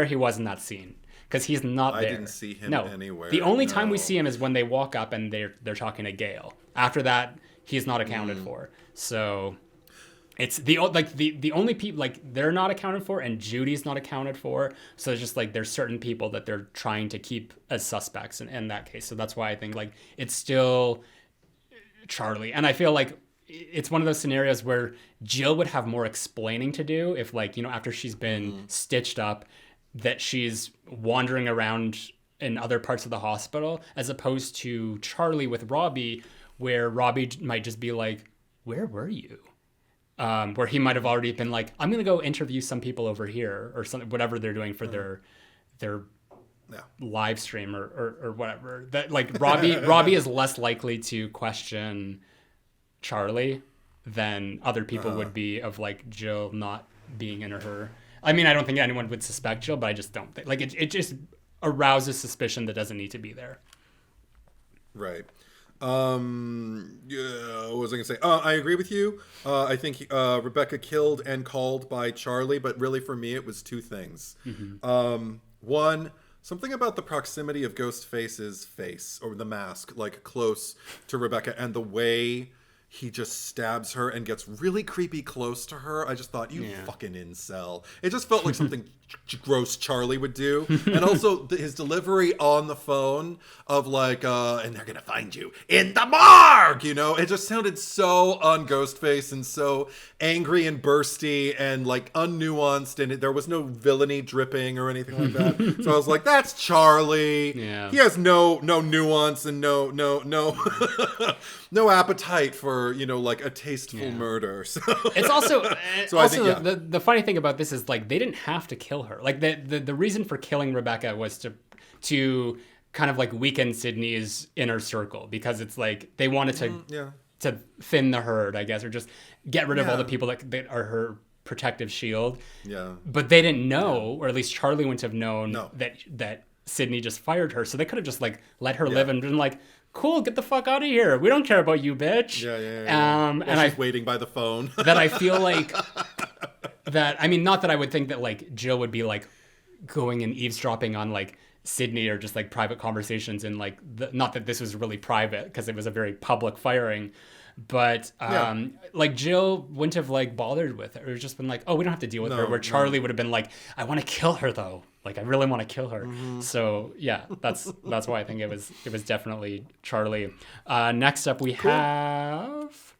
he was in that scene, because he's not there. I didn't see him anywhere. The only time we see him is when they walk up and they're talking to Gail. After that, he's not accounted for. So it's the only people, like, they're not accounted for, and Judy's not accounted for. So it's just like there's certain people that they're trying to keep as suspects in that case. So that's why I think like it's still Charlie. And I feel like it's one of those scenarios where Jill would have more explaining to do if, like, after she's been stitched up, that she's wandering around in other parts of the hospital, as opposed to Charlie with Robbie, where Robbie might just be like, where were you? Where he might have already been like, I'm going to go interview some people over here, or something, whatever they're doing for their live stream or whatever. That, like, Robbie is less likely to question Charlie than other people would be of like Jill not being in her. I mean, I don't think anyone would suspect Jill, but I just don't think, like, it just arouses suspicion that doesn't need to be there. Right. What was I gonna say? I agree with you. I think Rebecca killed and called by Charlie, but really for me it was two things. One, something about the proximity of Ghostface's face, or the mask, like close to Rebecca, and the way he just stabs her and gets really creepy close to her. I just thought, you fucking incel. It just felt like something gross Charlie would do. And also his delivery on the phone of like, and they're gonna find you in the morgue, you know? It just sounded so un-Ghostface and so angry and bursty and like unnuanced, and there was no villainy dripping or anything like that. So I was like, that's Charlie. Yeah. He has no nuance and no no appetite for, you know, like a tasteful murder. So it's also so I think, the funny thing about this is like they didn't have to kill her. Like the reason for killing Rebecca was to kind of like weaken Sydney's inner circle, because it's like they wanted to thin the herd, I guess, or just get rid of all the people that are her protective shield. Yeah. But they didn't know, or at least Charlie wouldn't have known that Sydney just fired her. So they could have just like let her live and been like, cool, get the fuck out of here. We don't care about you, bitch. Yeah. And she's waiting by the phone. That I feel like that, I mean, not that I would think that like Jill would be like going and eavesdropping on like Sydney or just like private conversations, and like not that this was really private because it was a very public firing, but like Jill wouldn't have like bothered with it, or just been like, oh, we don't have to deal with her, where Charlie would have been like, I want to kill her though, like I really want to kill her. So yeah, that's why I think it was definitely Charlie. Next up we have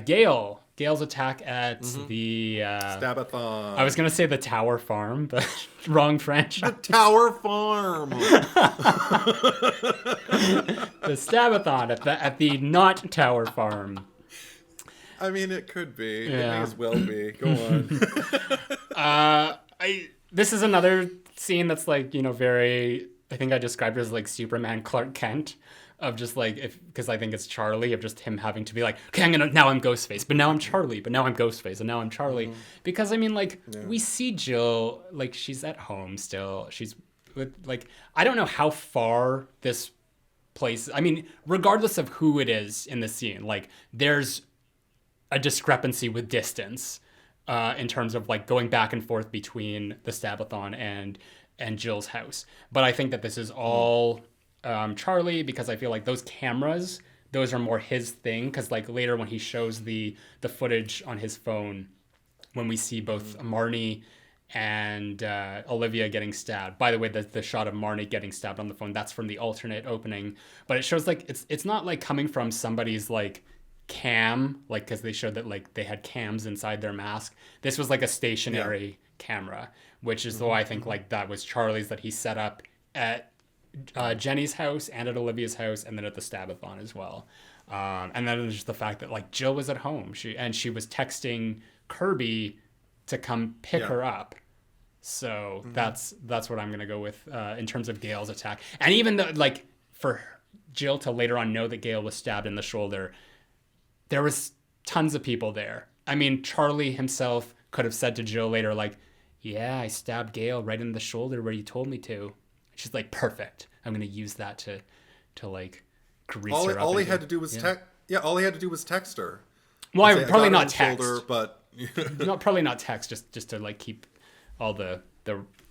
Gail's attack at the Stabathon. I was gonna say the Tower Farm, but wrong franchise. The Tower Farm. The Stabathon at the not Tower Farm. I mean, it could be. It may as well be. Go on. This is another scene that's like, you know, very, I think I described it as like Superman Clark Kent, of just like, because I think it's Charlie, of just him having to be like, okay, now I'm Ghostface, but now I'm Charlie, but now I'm Ghostface, and now I'm Charlie. Because I mean, like, we see Jill, like, she's at home still. She's with, like, I don't know how far this place, I mean, regardless of who it is in the scene, like, there's a discrepancy with distance in terms of like going back and forth between the Stabathon and Jill's house. But I think that this is all Charlie, because I feel like those cameras, those are more his thing, because like later when he shows the footage on his phone, when we see both Marnie and Olivia getting stabbed. By the way, the shot of Marnie getting stabbed on the phone, that's from the alternate opening, but it shows like it's not like coming from somebody's like cam, like, because they showed that like they had cams inside their mask. This was like a stationary camera, which is why I think like that was Charlie's, that he set up at Jenny's house and at Olivia's house, and then at the Stabathon as well. And then there's just the fact that like Jill was at home, she was texting Kirby to come pick her up. So that's what I'm gonna go with in terms of Gail's attack. And even though like for Jill to later on know that Gail was stabbed in the shoulder, there was tons of people there. I mean, Charlie himself could have said to Jill later, like, yeah, I stabbed Gail right in the shoulder where you told me to. She's like, perfect. I'm going to use that to like grease her up. All he had to do was all he had to do was text her. Well, I probably not text. Shoulder, but probably not text, just to like keep all the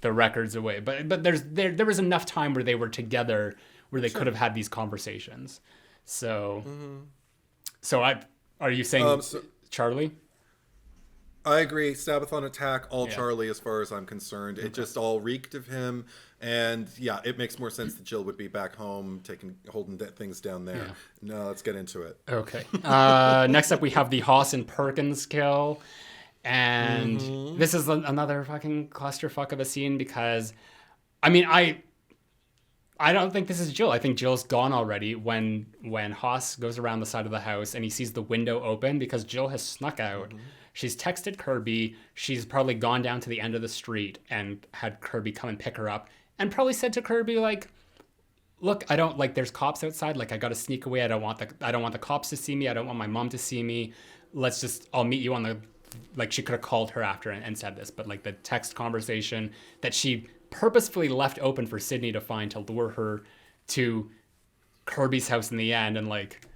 records away. But there was enough time where they were together where they could have had these conversations. So are you saying Charlie? I agree. Stabathon attack, Charlie as far as I'm concerned. It just all reeked of him. And yeah, it makes more sense that Jill would be back home holding things down there. Yeah. No, let's get into it. Okay. Next up we have the Haas and Perkins kill. And this is another fucking clusterfuck of a scene, because I mean, I don't think this is Jill. I think Jill's gone already when Haas goes around the side of the house and he sees the window open, because Jill has snuck out. She's texted Kirby. She's probably gone down to the end of the street and had Kirby come and pick her up, and probably said to Kirby, like, look, I don't, like, there's cops outside. Like, I got to sneak away. I don't want the cops to see me. I don't want my mom to see me. I'll meet you on the, like, she could have called her after and said this, but like the text conversation that she purposefully left open for Sydney to find, to lure her to Kirby's house in the end. And like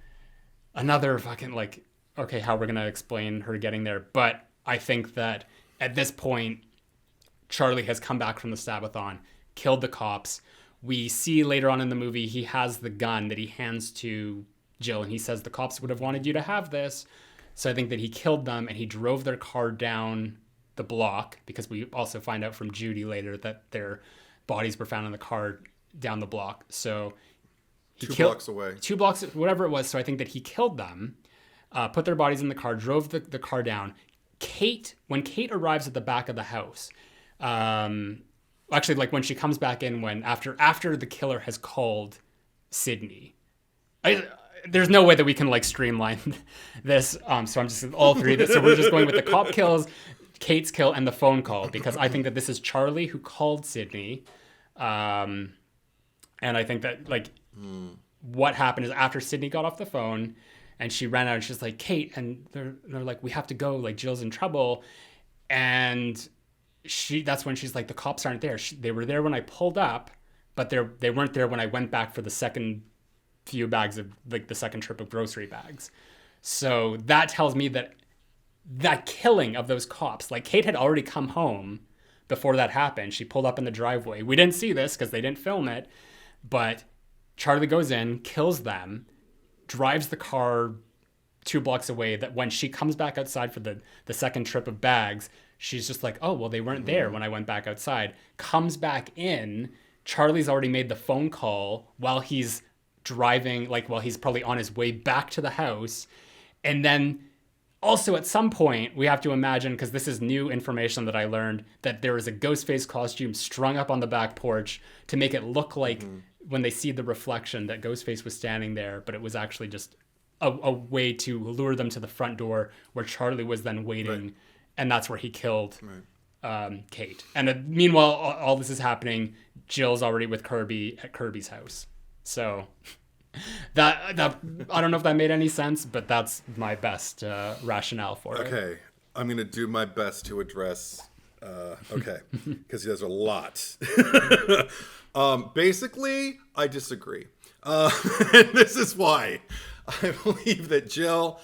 another fucking like, okay, how we're going to explain her getting there. But I think that at this point, Charlie has come back from the Stabathon, killed the cops. We see later on in the movie, he has the gun that he hands to Jill, and he says the cops would have wanted you to have this. So I think that he killed them and he drove their car down the block, because we also find out from Judy later that their bodies were found in the car down the block. So he Two blocks away. 2 blocks, whatever it was. So I think that he killed them, put their bodies in the car, drove the car down. When Kate arrives at the back of the house, actually, like when she comes back in, after the killer has called Sydney, there's no way that we can like streamline this. So I'm just all three. So we're just going with the cop kills, Kate's kill, and the phone call, because I think that this is Charlie who called Sydney. And I think that like what happened is after Sydney got off the phone and she ran out and she's like, Kate, and they're like, we have to go, like Jill's in trouble. And that's when she's like, the cops aren't there. They were there when I pulled up, but they weren't there when I went back for the second few bags of like the second trip of grocery bags. So that tells me that killing of those cops, like Kate had already come home before that happened. She pulled up in the driveway. We didn't see this because they didn't film it, but Charlie goes in, kills them, drives the car 2 blocks away, that when she comes back outside for the second trip of bags, she's just like, oh, well, they weren't there when I went back outside. Comes back in, Charlie's already made the phone call while he's driving, like while he's probably on his way back to the house. And then also at some point, we have to imagine, because this is new information that I learned, that there is a Ghostface costume strung up on the back porch to make it look like when they see the reflection that Ghostface was standing there, but it was actually just a way to lure them to the front door where Charlie was then waiting. Right. And that's where he killed Kate. And meanwhile, all this is happening, Jill's already with Kirby at Kirby's house. So that I don't know if that made any sense, but that's my best rationale for it. Okay, I'm going to do my best to address, because there's a lot. Basically, I disagree. And this is why. I believe that Jill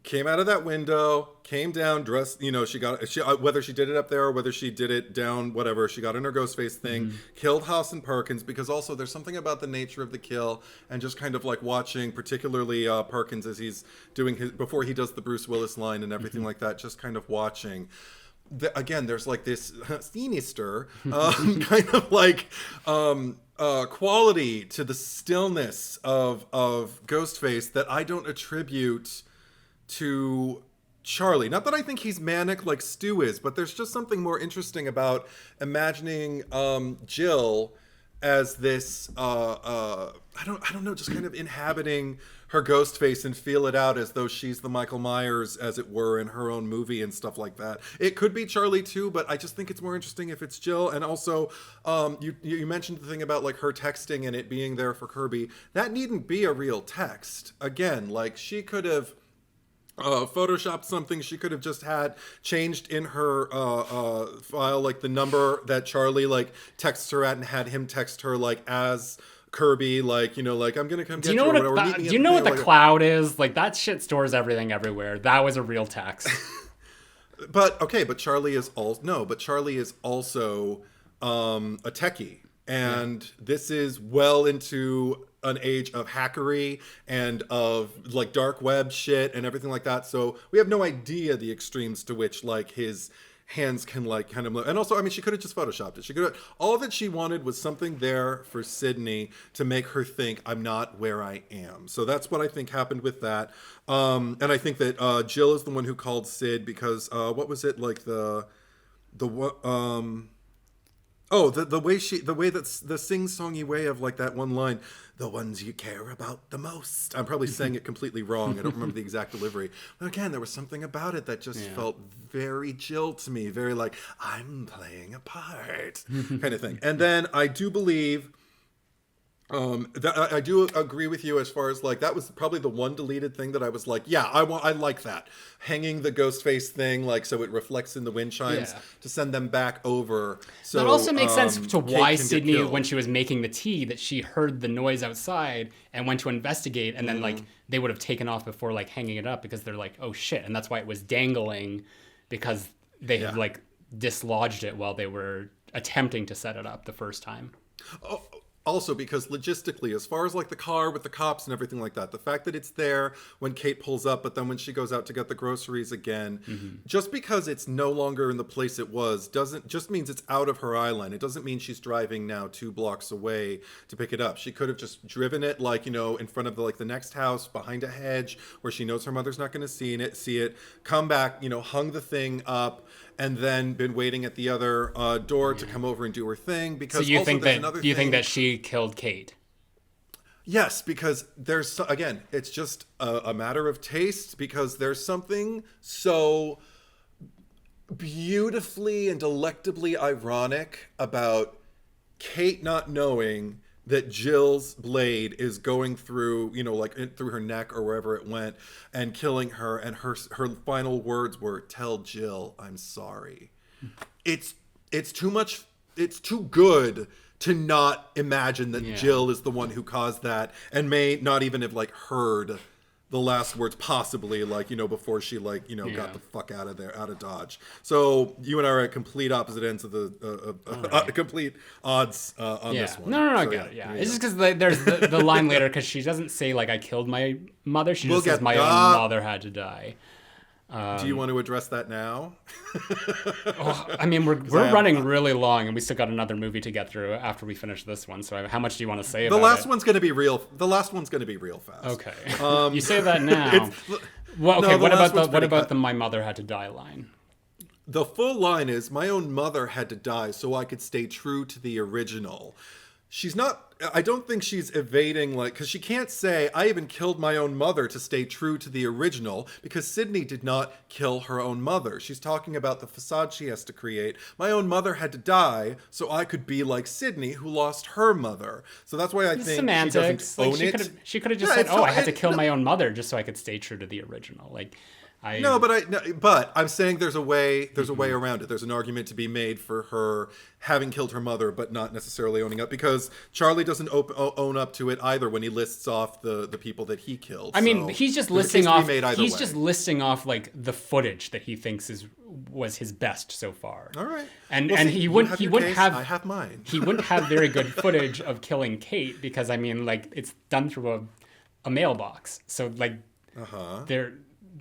came out of that window, came down, dressed, whether she did it up there or whether she did it down, whatever, she got in her Ghostface thing, killed House and Perkins, because also there's something about the nature of the kill and just kind of like watching, particularly Perkins as he's doing before he does the Bruce Willis line and everything like that, just kind of watching. Again, there's like this sinister kind of like quality to the stillness of Ghostface that I don't attribute to Charlie. Not that I think he's manic like Stu is, but there's just something more interesting about imagining Jill as this I don't know, just kind of inhabiting her ghost face and feel it out as though she's the Michael Myers, as it were, in her own movie and stuff like that. It could be Charlie too, but I just think it's more interesting if it's Jill. And also, you mentioned the thing about like her texting and it being there for Kirby. That needn't be a real text. Again, like she could have photoshopped something. She could have just had changed in her file like the number that Charlie like texts her at and had him text her like as Kirby, like, like, I'm gonna come get you. Do you know what the cloud is? Like, that shit stores everything everywhere. That was a real text. But Charlie is also a techie, and this is well into an age of hackery and of like dark web shit and everything like that. So we have no idea the extremes to which like his hands can like kind of, and also, I mean, she could have just photoshopped it. She could have, all that she wanted was something there for Sydney to make her think I'm not where I am. So that's what I think happened with that. And I think that Jill is the one who called Sid because what was it like the way that's the sing-songy way of like that one line, the ones you care about the most. I'm probably saying it completely wrong. I don't remember the exact delivery. But again, there was something about it that just felt very Jill to me. Very like, I'm playing a part kind of thing. And then I do believe that I do agree with you as far as like that was probably the one deleted thing that I was like, yeah, I like that, hanging the ghost face thing like so it reflects in the wind chimes to send them back over. So that also makes sense to why Sydney, when she was making the tea, that she heard the noise outside and went to investigate, and then like they would have taken off before like hanging it up because they're like, oh shit, and that's why it was dangling because they had like dislodged it while they were attempting to set it up the first time. also because logistically, as far as like the car with the cops and everything like that, the fact that it's there when Kate pulls up, but then when she goes out to get the groceries again, just because it's no longer in the place it was doesn't just means it's out of her eye line. It doesn't mean she's driving now 2 blocks away to pick it up. She could have just driven it like, in front of the next house behind a hedge where she knows her mother's not going to see it, come back, hung the thing up, and then been waiting at the other door to come over and do her thing. Because so you think that she killed Kate? Yes, because again, it's just a matter of taste, because there's something so beautifully and delectably ironic about Kate not knowing that Jill's blade is going through, through her neck or wherever it went, and killing her. And her final words were, "Tell Jill I'm sorry." It's too much. It's too good to not imagine that Jill is the one who caused that, and may not even have heard the last words, possibly before she got the fuck out of there, out of Dodge. So you and I are at complete opposite ends of the complete odds on this one. No, so, I get it. Yeah, it's just because there's the line later, because she doesn't say I killed my mother. She just says my own mother had to die. Do you want to address that now? We're running really long, and we still got another movie to get through after we finish this one. So how much do you want to say about it? The last one's going to be real. The last one's going to be real fast. Okay. You say that now. Well, okay. What about the "my mother had to die" line? The full line is, "My own mother had to die so I could stay true to the original." She's not, I don't think she's evading, because she can't say, "I even killed my own mother to stay true to the original," because Sydney did not kill her own mother. She's talking about the facade she has to create. My own mother had to die so I could be like Sydney, who lost her mother. So that's why I think semantics. She doesn't own it. She could have just said, I had to kill my own mother just so I could stay true to the original. But I'm saying there's a way around it. There's an argument to be made for her having killed her mother, but not necessarily owning up, because Charlie doesn't own up to it either when he lists off the people that he killed. He's just listing off. He's just listing off the footage that he thinks was his best so far. All right, and he wouldn't have. I have mine. He wouldn't have very good footage of killing Kate, because it's done through a mailbox. So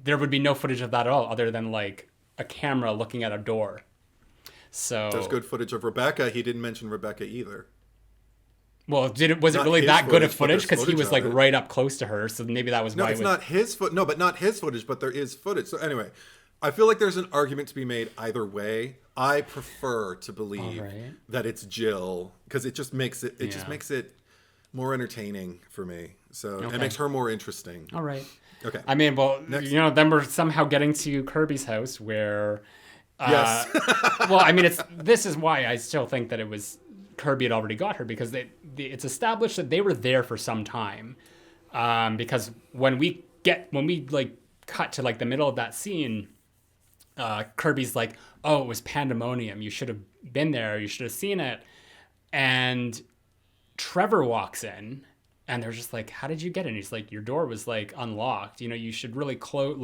there would be no footage of that at all, other than a camera looking at a door. So there's good footage of Rebecca. He didn't mention Rebecca either. Well, was it really that good of footage? Because he was right up close to her, so maybe that was why. No, it's not his foot. No, but not his footage. But there is footage. So anyway, I feel like there's an argument to be made either way. I prefer to believe that it's Jill, because it just makes it. It just makes it more entertaining for me. So it makes her more interesting. All right. Okay. Then we're somehow getting to Kirby's house, where. Yes. This is why I still think that it was Kirby had already got her, because it's established that they were there for some time. Because when we cut to the middle of that scene, Kirby's like, "Oh, it was pandemonium. You should have been there. You should have seen it." And Trevor walks in. And they're just like, "How did you get in?" He's like, "Your door was unlocked. You should really close,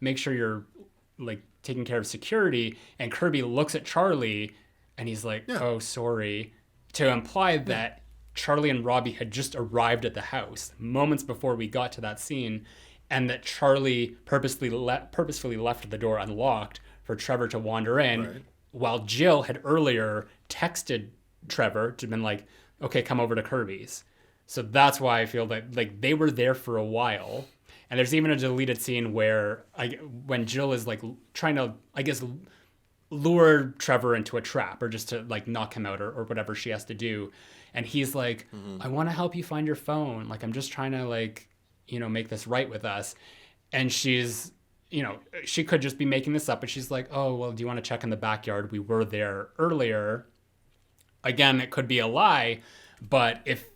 make sure you're taking care of security." And Kirby looks at Charlie, and he's like, "Oh, sorry," to imply that Charlie and Robbie had just arrived at the house moments before we got to that scene, and that Charlie purposefully left the door unlocked for Trevor to wander in, while Jill had earlier texted Trevor to been like, "Okay, come over to Kirby's." So that's why I feel that they were there for a while. And there's even a deleted scene where when Jill is trying to, I guess, lure Trevor into a trap, or just to knock him out, or whatever she has to do. And he's like, "I want to help you find your phone. I'm just trying to make this right with us." And she's, she could just be making this up, but she's like, "Oh, well, do you want to check in the backyard? We were there earlier." Again, it could be a lie, but if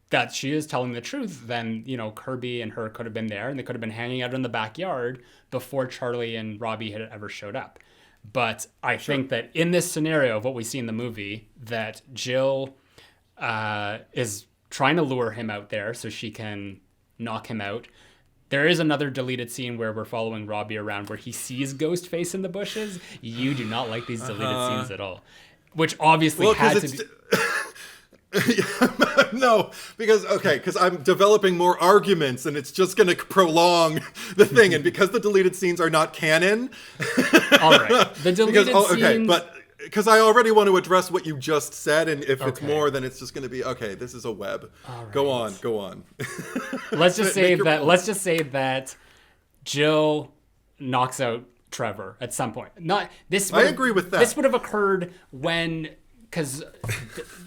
that she is telling the truth, then, Kirby and her could have been there, and they could have been hanging out in the backyard before Charlie and Robbie had ever showed up. But I think that in this scenario of what we see in the movie, that Jill is trying to lure him out there so she can knock him out. There is another deleted scene where we're following Robbie around, where he sees Ghostface in the bushes. You do not like these deleted scenes at all. Which obviously had to be... No, because I'm developing more arguments and it's just going to prolong the thing. And because the deleted scenes are not canon. All right. The deleted scenes. Okay, but because I already want to address what you just said. And if it's more, then it's just going to be, okay, this is a web. Right. Go on. Let's just say that Jill knocks out Trevor at some point. I agree with that. This would have occurred when... Because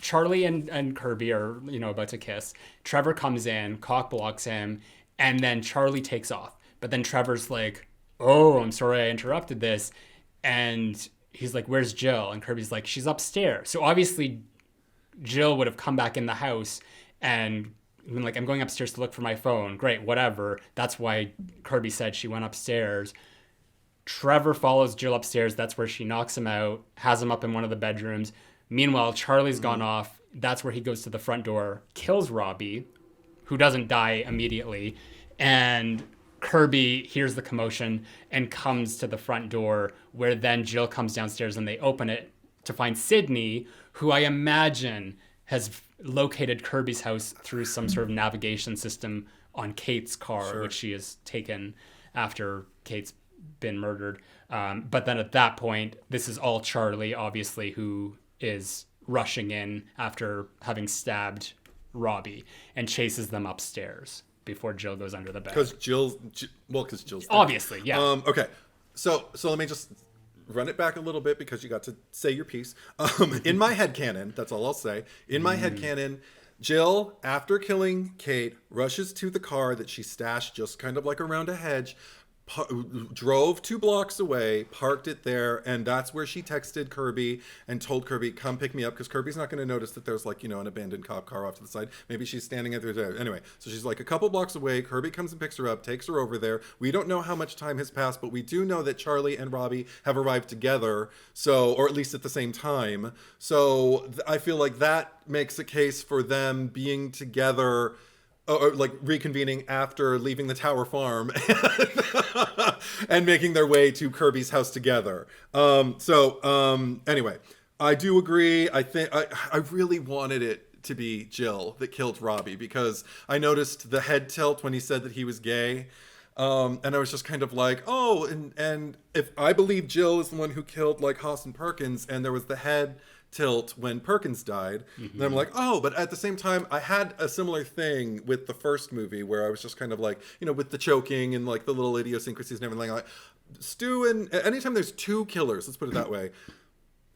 Charlie and Kirby are, about to kiss. Trevor comes in, cock blocks him, and then Charlie takes off. But then Trevor's like, oh, I'm sorry I interrupted this. And he's like, where's Jill? And Kirby's like, she's upstairs. So obviously Jill would have come back in the house and been like, I'm going upstairs to look for my phone. Great, whatever. That's why Kirby said she went upstairs. Trevor follows Jill upstairs. That's where she knocks him out, has him up in one of the bedrooms. Meanwhile, Charlie's gone off. That's where he goes to the front door, kills Robbie, who doesn't die immediately. And Kirby hears the commotion and comes to the front door, where then Jill comes downstairs and they open it to find Sydney, who I imagine has located Kirby's house through some sort of navigation system on Kate's car, which she has taken after Kate's been murdered. But then at that point, this is all Charlie, obviously, who is rushing in after having stabbed Robbie and chases them upstairs before Jill goes under the bed. Because Jill's obviously, yeah. Okay, so let me just run it back a little bit because you got to say your piece. In my headcanon, that's all I'll say. In my headcanon, Jill, after killing Kate, rushes to the car that she stashed just kind of like around a hedge, drove 2 blocks away, parked it there, and that's where she texted Kirby and told Kirby, come pick me up, because Kirby's not going to notice that there's like, an abandoned cop car off to the side. Maybe she's standing at the... Anyway, so she's like a couple blocks away. Kirby comes and picks her up, takes her over there. We don't know how much time has passed, but we do know that Charlie and Robbie have arrived together, or at least at the same time. So I feel like that makes a case for them being together, or like reconvening after leaving the Tower Farm and making their way to Kirby's house together. Anyway, I do agree. I think I really wanted it to be Jill that killed Robbie, because I noticed the head tilt when he said that he was gay. And I was just kind of like, oh, and if I believe Jill is the one who killed like Haas and Perkins, and there was the head tilt when Perkins died, and I'm like, oh, but at the same time, I had a similar thing with the first movie where I was just kind of like, with the choking and like the little idiosyncrasies and everything. Like, Stu, and anytime there's 2 killers, let's put it that way,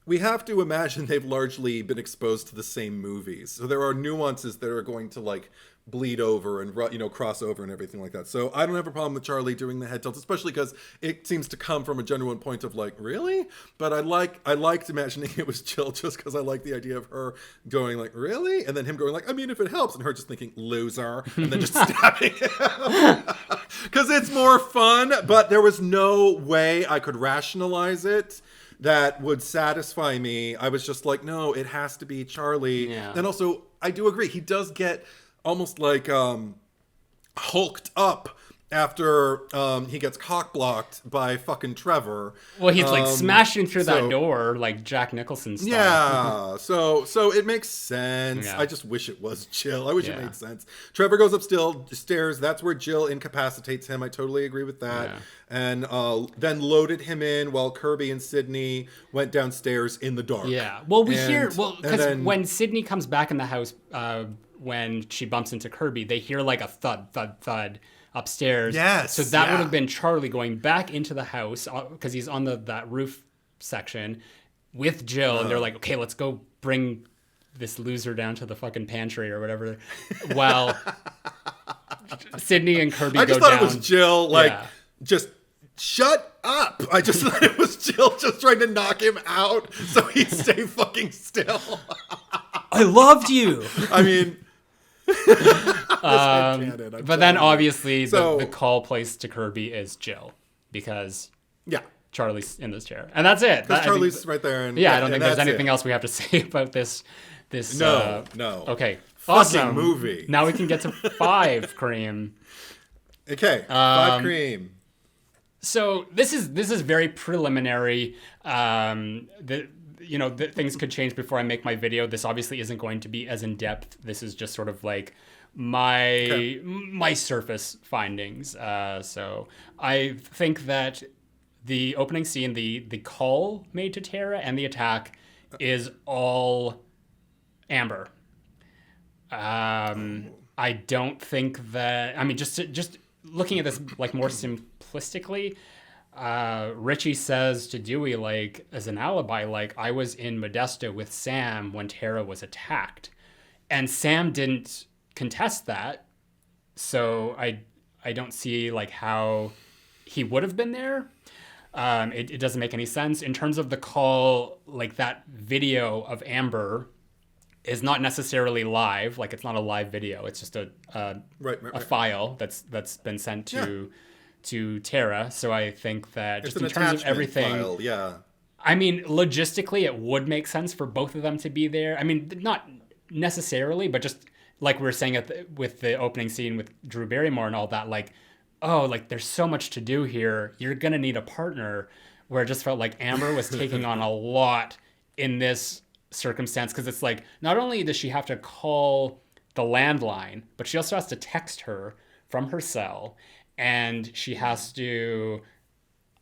we have to imagine they've largely been exposed to the same movies. So there are nuances that are going to like bleed over and cross over and everything like that. So I don't have a problem with Charlie doing the head tilt, especially because it seems to come from a genuine point of like, really? But I liked imagining it was Jill, just because I like the idea of her going like, really? And then him going like, I mean, if it helps, and her just thinking, loser, and then just stabbing him. Because it's more fun, but there was no way I could rationalize it that would satisfy me. I was just like, no, it has to be Charlie. Yeah. And also, I do agree, he does get almost like hulked up after he gets cock-blocked by fucking Trevor. Well, he's like smashing through that door like Jack Nicholson style. Yeah, so it makes sense. Yeah. I just wish it was Jill. I wish it made sense. Trevor goes upstairs. That's where Jill incapacitates him. I totally agree with that. Yeah. And then loaded him in while Kirby and Sydney went downstairs in the dark. Yeah. Well, because when Sydney comes back in the house, when she bumps into Kirby, they hear like a thud, thud, thud upstairs. Yes. So that would have been Charlie going back into the house, because he's on that roof section with Jill, and they're like, okay, let's go bring this loser down to the fucking pantry or whatever. While Sydney and Kirby go down. I just thought it was Jill, just shut up. I just thought it was Jill just trying to knock him out so he'd stay fucking still. I loved you. I mean... but then obviously the call placed to Kirby is Jill, because Charlie's in this chair, and that's it. Because Charlie's right there, and I don't think there's anything else we have to say about this. No. Okay, fucking awesome movie. Now we can get to 5 cream. Okay, 5 cream. So this is very preliminary. things could change before I make my video. This obviously isn't going to be as in depth. This is just sort of like my surface findings. So I think that the opening scene, the call made to Tara and the attack is all Amber. I don't think that. I mean, just looking at this like more simplistically, Richie says to Dewey, like, as an alibi, like, I was in Modesto with Sam when Tara was attacked, and Sam didn't contest that, so I don't see like how he would have been there. It doesn't make any sense in terms of the call. Like, that video of Amber is not necessarily live. Like, it's not a live video. It's just a file that's been sent to Tara. So I think that it's just in terms of everything, file, yeah. I mean, logistically, it would make sense for both of them to be there. I mean, not necessarily, but just like we were saying with the opening scene with Drew Barrymore and all that, like, oh, like, there's so much to do here. You're going to need a partner, where it just felt like Amber was taking on a lot in this circumstance, because it's like, not only does she have to call the landline, but she also has to text her from her cell, and she has to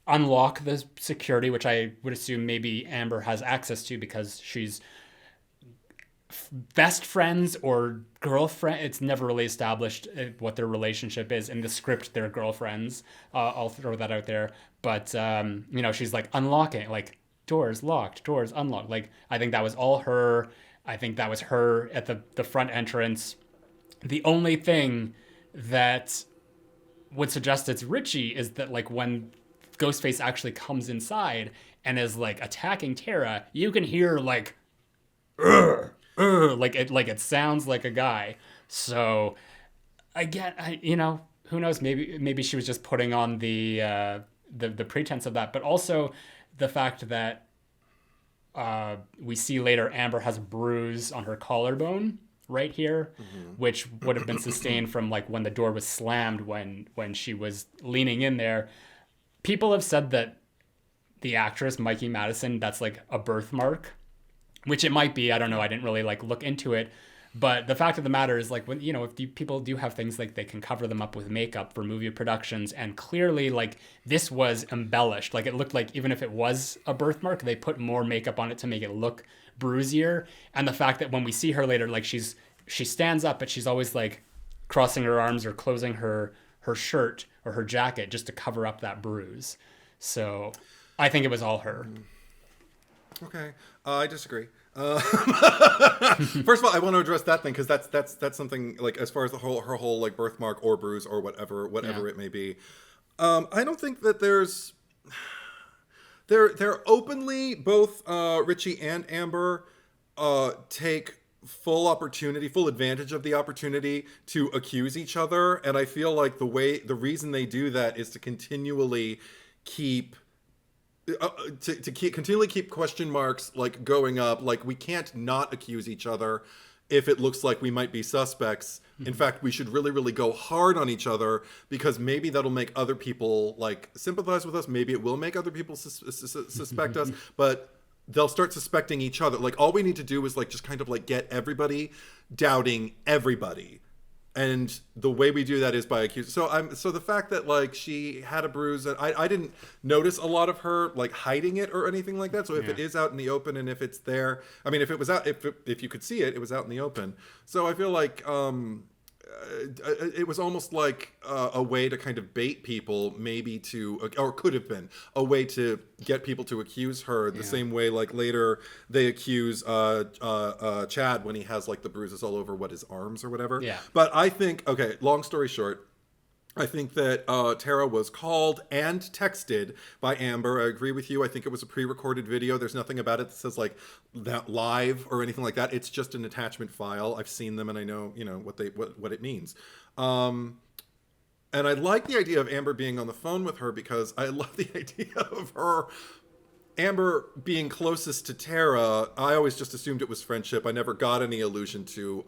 unlock the security, which I would assume maybe Amber has access to because she's best friends or girlfriend. It's never really established what their relationship is. In the script, they're girlfriends. I'll throw that out there. But, she's like unlocking, like, doors locked, doors unlocked. Like, I think that was all her. I think that was her at the front entrance. The only thing that would suggest it's Richie is that, like, when Ghostface actually comes inside and is like attacking Tara, you can hear like, like it sounds like a guy. So again, who knows? Maybe she was just putting on the pretense of that, but also the fact that we see later Amber has a bruise on her collarbone right here, which would have been sustained from like when the door was slammed when she was leaning in there. People have said that the actress Mikey Madison, that's like a birthmark, which it might be. I don't know. I didn't really like look into it. But the fact of the matter is, like, when, if people do have things, like, they can cover them up with makeup for movie productions, and clearly, like, this was embellished. Like, it looked like even if it was a birthmark, they put more makeup on it to make it look bruisier. And the fact that when we see her later, like, she stands up, but she's always like crossing her arms or closing her shirt or her jacket just to cover up that bruise. So I think it was all her. Okay, I disagree. First of all, I want to address that thing, because that's something, like, as far as her whole like birthmark or bruise or whatever it may be. I don't think that they're openly, both Richie and Amber take full advantage of the opportunity to accuse each other, and I feel like the reason they do that is to continually keep continually keep question marks like going up. Like, we can't not accuse each other if it looks like we might be suspects. In fact, we should really, really go hard on each other, because maybe that'll make other people like sympathize with us. Maybe it will make other people suspect us, but they'll start suspecting each other. Like, all we need to do is like just kind of like get everybody doubting everybody. And the way we do that is by accusing. So the fact that like she had a bruise, and I didn't notice a lot of her like hiding it or anything like that. So if it is out in the open, and if it's there, I mean, if it was out, if you could see it, it was out in the open. So I feel like it was almost like a way to kind of bait people, maybe or could have been a way to get people to accuse her the same way like later they accuse Chad when he has like the bruises all over his arms or whatever. Yeah. But I think, okay, long story short, I think that Tara was called and texted by Amber. I agree with you. I think it was a pre-recorded video. There's nothing about it that says like that live or anything like that. It's just an attachment file. I've seen them and I know, what it means. And I like the idea of Amber being on the phone with her, because I love the idea of Amber being closest to Tara. I always just assumed it was friendship. I never got any allusion to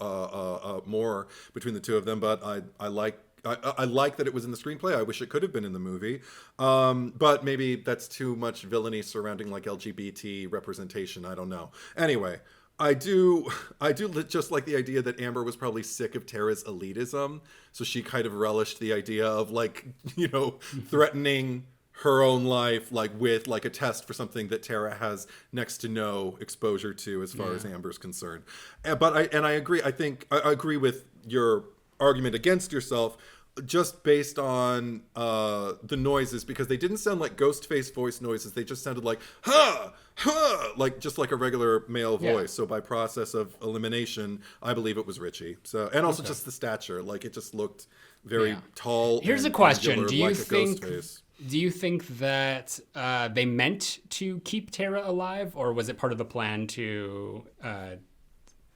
more between the two of them, but I like I like that it was in the screenplay. I wish it could have been in the movie. But maybe that's too much villainy surrounding like LGBT representation. I don't know. Anyway, I do just like the idea that Amber was probably sick of Tara's elitism. So she kind of relished the idea of like, threatening her own life, like with like a test for something that Tara has next to no exposure to as far as Amber's concerned. But I agree. I think I agree with your argument against yourself just based on the noises, because they didn't sound like Ghostface voice noises. They just sounded like, huh, huh, like just like a regular male voice. So by process of elimination, I believe it was Richie. So, and also just the stature, like it just looked very tall. Here's and a question. angular, Do you like think... a Ghostface. Do you think that they meant to keep Tara alive, or was it part of the plan to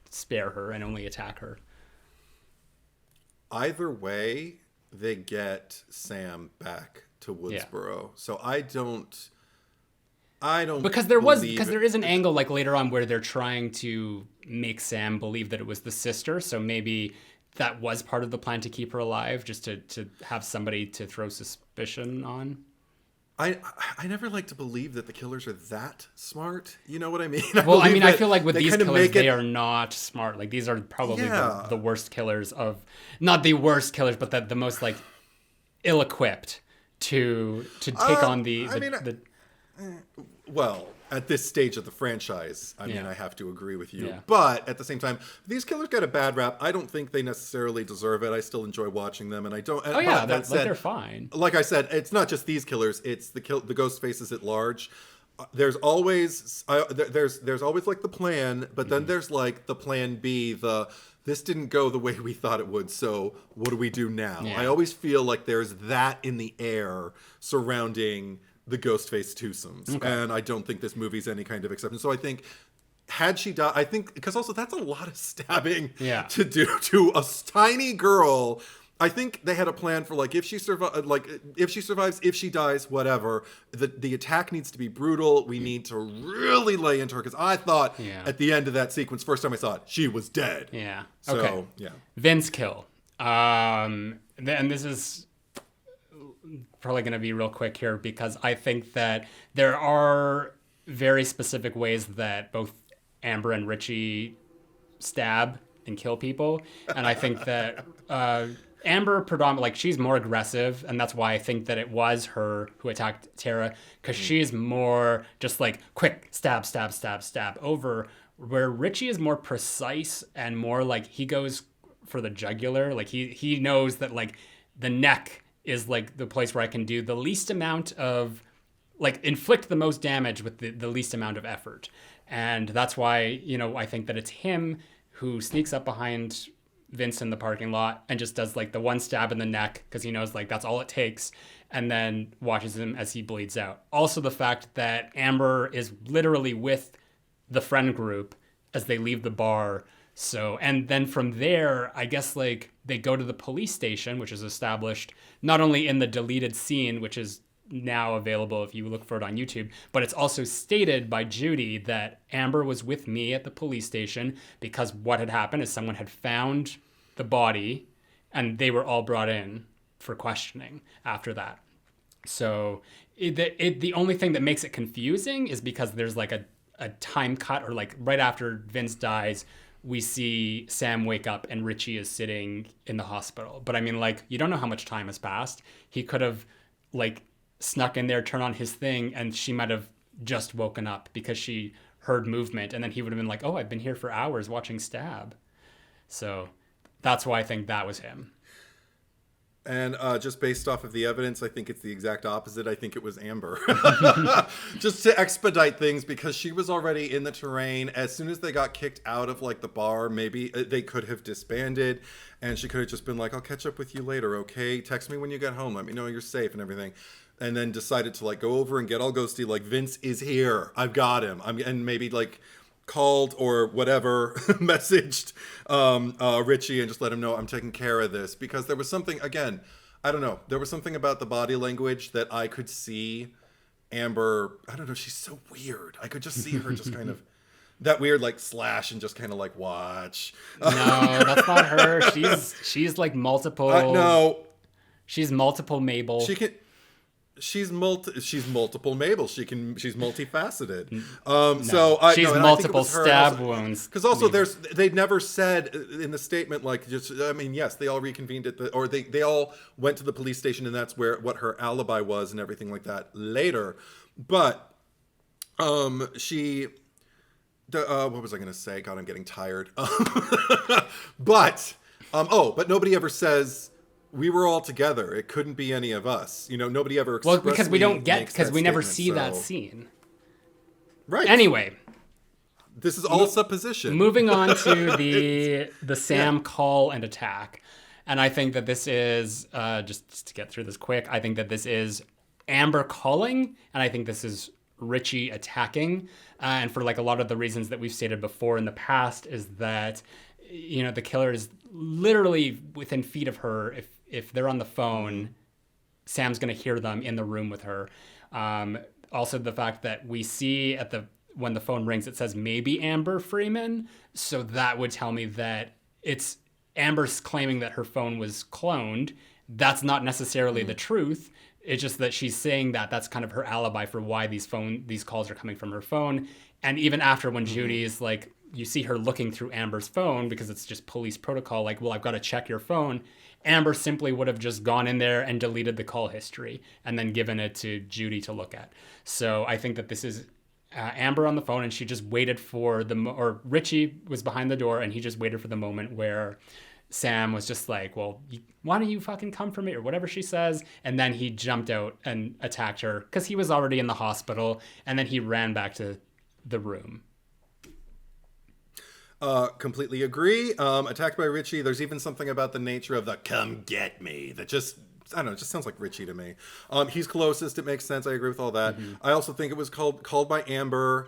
spare her and only attack her? Either way, they get Sam back to Woodsboro. So I don't because there is an angle like later on where they're trying to make Sam believe that it was the sister. So maybe that was part of the plan to keep her alive, just to have somebody to throw suspicion on. I never like to believe that the killers are that smart. You know what I mean? I feel like with these killers, they are not smart. Like these are probably the worst killers not the worst killers, but the most like ill-equipped to take on well, at this stage of the franchise, I mean, I have to agree with you. Yeah. But at the same time, these killers get a bad rap. I don't think they necessarily deserve it. I still enjoy watching them, and I don't. Oh yeah, they're fine. Like I said, it's not just these killers; it's the ghost faces at large. There's always there's always like the plan, but then there's like the plan B. This didn't go the way we thought it would, so what do we do now? Yeah. I always feel like there's that in the air surrounding the Ghostface twosomes. Okay. And I don't think this movie's any kind of exception. So I think had she died, I think, because also that's a lot of stabbing to do to a tiny girl. I think they had a plan for like if she survives, if she dies, whatever. The attack needs to be brutal. We need to really lay into her, because I thought at the end of that sequence, first time I saw it, she was dead. Yeah. So, okay. Yeah. Vince kill. And this is probably going to be real quick here, because I think that there are very specific ways that both Amber and Richie stab and kill people. And I think that Amber predominantly, like, she's more aggressive, and that's why I think that it was her who attacked Tara, because she's more just like quick stab, stab, stab, stab over, where Richie is more precise and more like he goes for the jugular. Like he knows that like the neck is like the place where I can do the least amount of, like, inflict the most damage with the least amount of effort. And that's why, I think that it's him who sneaks up behind Vince in the parking lot and just does like the one stab in the neck, because he knows like that's all it takes, and then watches him as he bleeds out. Also the fact that Amber is literally with the friend group as they leave the bar. So, and then from there, I guess like they go to the police station, which is established not only in the deleted scene, which is now available if you look for it on YouTube, but it's also stated by Judy that Amber was with me at the police station, because what had happened is someone had found the body and they were all brought in for questioning after that. So the only thing that makes it confusing is because there's like a time cut, or like right after Vince dies, we see Sam wake up and Richie is sitting in the hospital. But I mean, like, you don't know how much time has passed. He could have like snuck in there, turn on his thing, and she might have just woken up because she heard movement, and then he would have been like, oh, I've been here for hours watching stab. So that's why I think that was him. And just based off of the evidence, I think it's the exact opposite. I think it was Amber. Just to expedite things, because she was already in the terrain. As soon as they got kicked out of like the bar, maybe they could have disbanded, and she could have just been like, I'll catch up with you later, okay? Text me when you get home. Let me know you're safe and everything. And then decided to like go over and get all ghosty, like, Vince is here. I've got him. And maybe like called or whatever, messaged Richie and just let him know I'm taking care of this. Because there was something, again, I don't know, there was something about the body language that I could see Amber, I don't know, she's so weird. I could just see her just kind of, that weird like slash and just kind of like watch. No, that's not her. She's like multiple. No. She's multiple Mabel. She's multiple Mabel. She's multifaceted. She's multiple stab wounds. Because also they never said in the statement, like, just, I mean, yes, they all reconvened they all went to the police station, and that's what her alibi was and everything like that later. But what was I going to say? God, I'm getting tired. But nobody ever says we were all together. It couldn't be any of us. Nobody ever expressly because we never see that scene. Right. Anyway, this is all supposition. Moving on to the Sam call and attack. And I think that this is, just to get through this quick, I think that this is Amber calling, and I think this is Richie attacking. And for like a lot of the reasons that we've stated before in the past is that, the killer is literally within feet of her. If they're on the phone, Sam's going to hear them in the room with her. Also, the fact that we see when the phone rings, it says maybe Amber Freeman. So that would tell me that it's Amber's claiming that her phone was cloned. That's not necessarily the truth. It's just that she's saying that that's kind of her alibi for why these calls are coming from her phone. And even after when Judy is like, you see her looking through Amber's phone because it's just police protocol, like, well, I've got to check your phone. Amber simply would have just gone in there and deleted the call history and then given it to Judy to look at. So I think that this is Amber on the phone, and she just waited for or Richie was behind the door, and he just waited for the moment where Sam was just like, well, why don't you fucking come for me, or whatever she says. And then he jumped out and attacked her because he was already in the hospital, and then he ran back to the room. Completely agree. Attacked by Richie. There's even something about the nature of the "come get me" that just, I don't know, it just sounds like Richie to me. He's closest. It makes sense. I agree with all that. Mm-hmm. I also think it was called by Amber.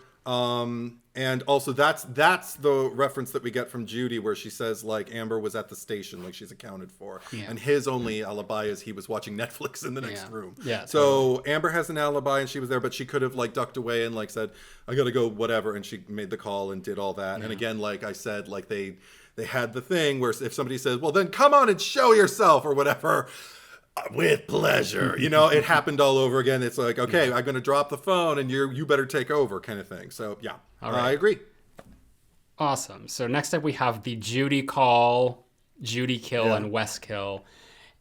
And also that's the reference that we get from Judy where she says like Amber was at the station, like she's accounted for. Yeah. And his only alibi is he was watching Netflix in the next room. Yeah. So totally. Amber has an alibi and she was there, but she could have like ducked away and like said, I gotta go, whatever. And she made the call and did all that. Yeah. And again, like I said, like they had the thing where if somebody says, well then come on and show yourself or whatever, with pleasure, it happened all over again. It's like, okay, I'm going to drop the phone and you better take over kind of thing. So yeah, all right. I agree. Awesome. So next up we have the Judy call, Judy kill, and Wes kill.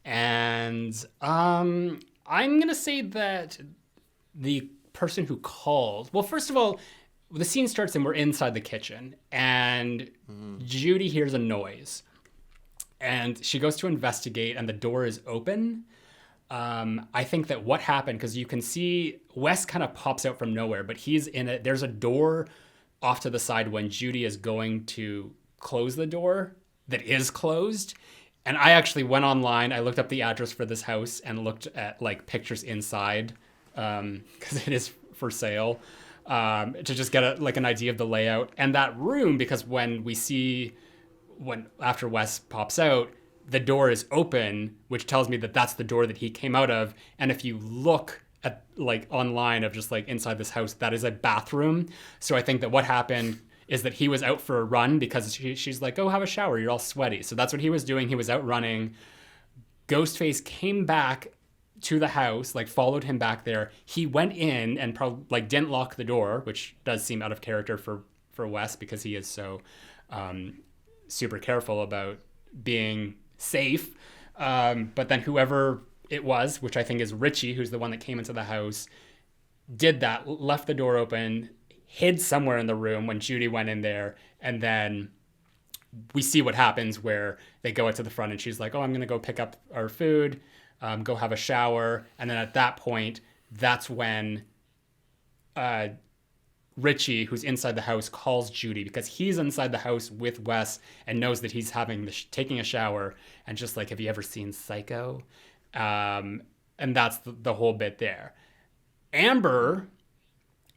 And I'm going to say that the person who called, well, first of all, the scene starts and we're inside the kitchen and Judy hears a noise. And she goes to investigate, and the door is open. I think that what happened, because you can see Wes kind of pops out from nowhere, but he's in it. There's a door off to the side when Judy is going to close the door that is closed. And I actually went online. I looked up the address for this house and looked at like pictures inside because it is for sale to just get an idea of the layout. And that room, because after Wes pops out, the door is open, which tells me that that's the door that he came out of. And if you look at like online of just like inside this house, that is a bathroom. So I think that what happened is that he was out for a run because she's like, oh, have a shower. You're all sweaty. So that's what he was doing. He was out running. Ghostface came back to the house, like followed him back there. He went in and probably like didn't lock the door, which does seem out of character for Wes because he is so super careful about being safe. But then whoever it was, which I think is Richie, who's the one that came into the house, did that, left the door open, hid somewhere in the room when Judy went in there. And then we see what happens where they go out to the front and she's like, oh, I'm going to go pick up our food, go have a shower. And then at that point, that's when Richie, who's inside the house, calls Judy because he's inside the house with Wes and knows that he's taking a shower and just like, have you ever seen Psycho? And that's the whole bit there. Amber,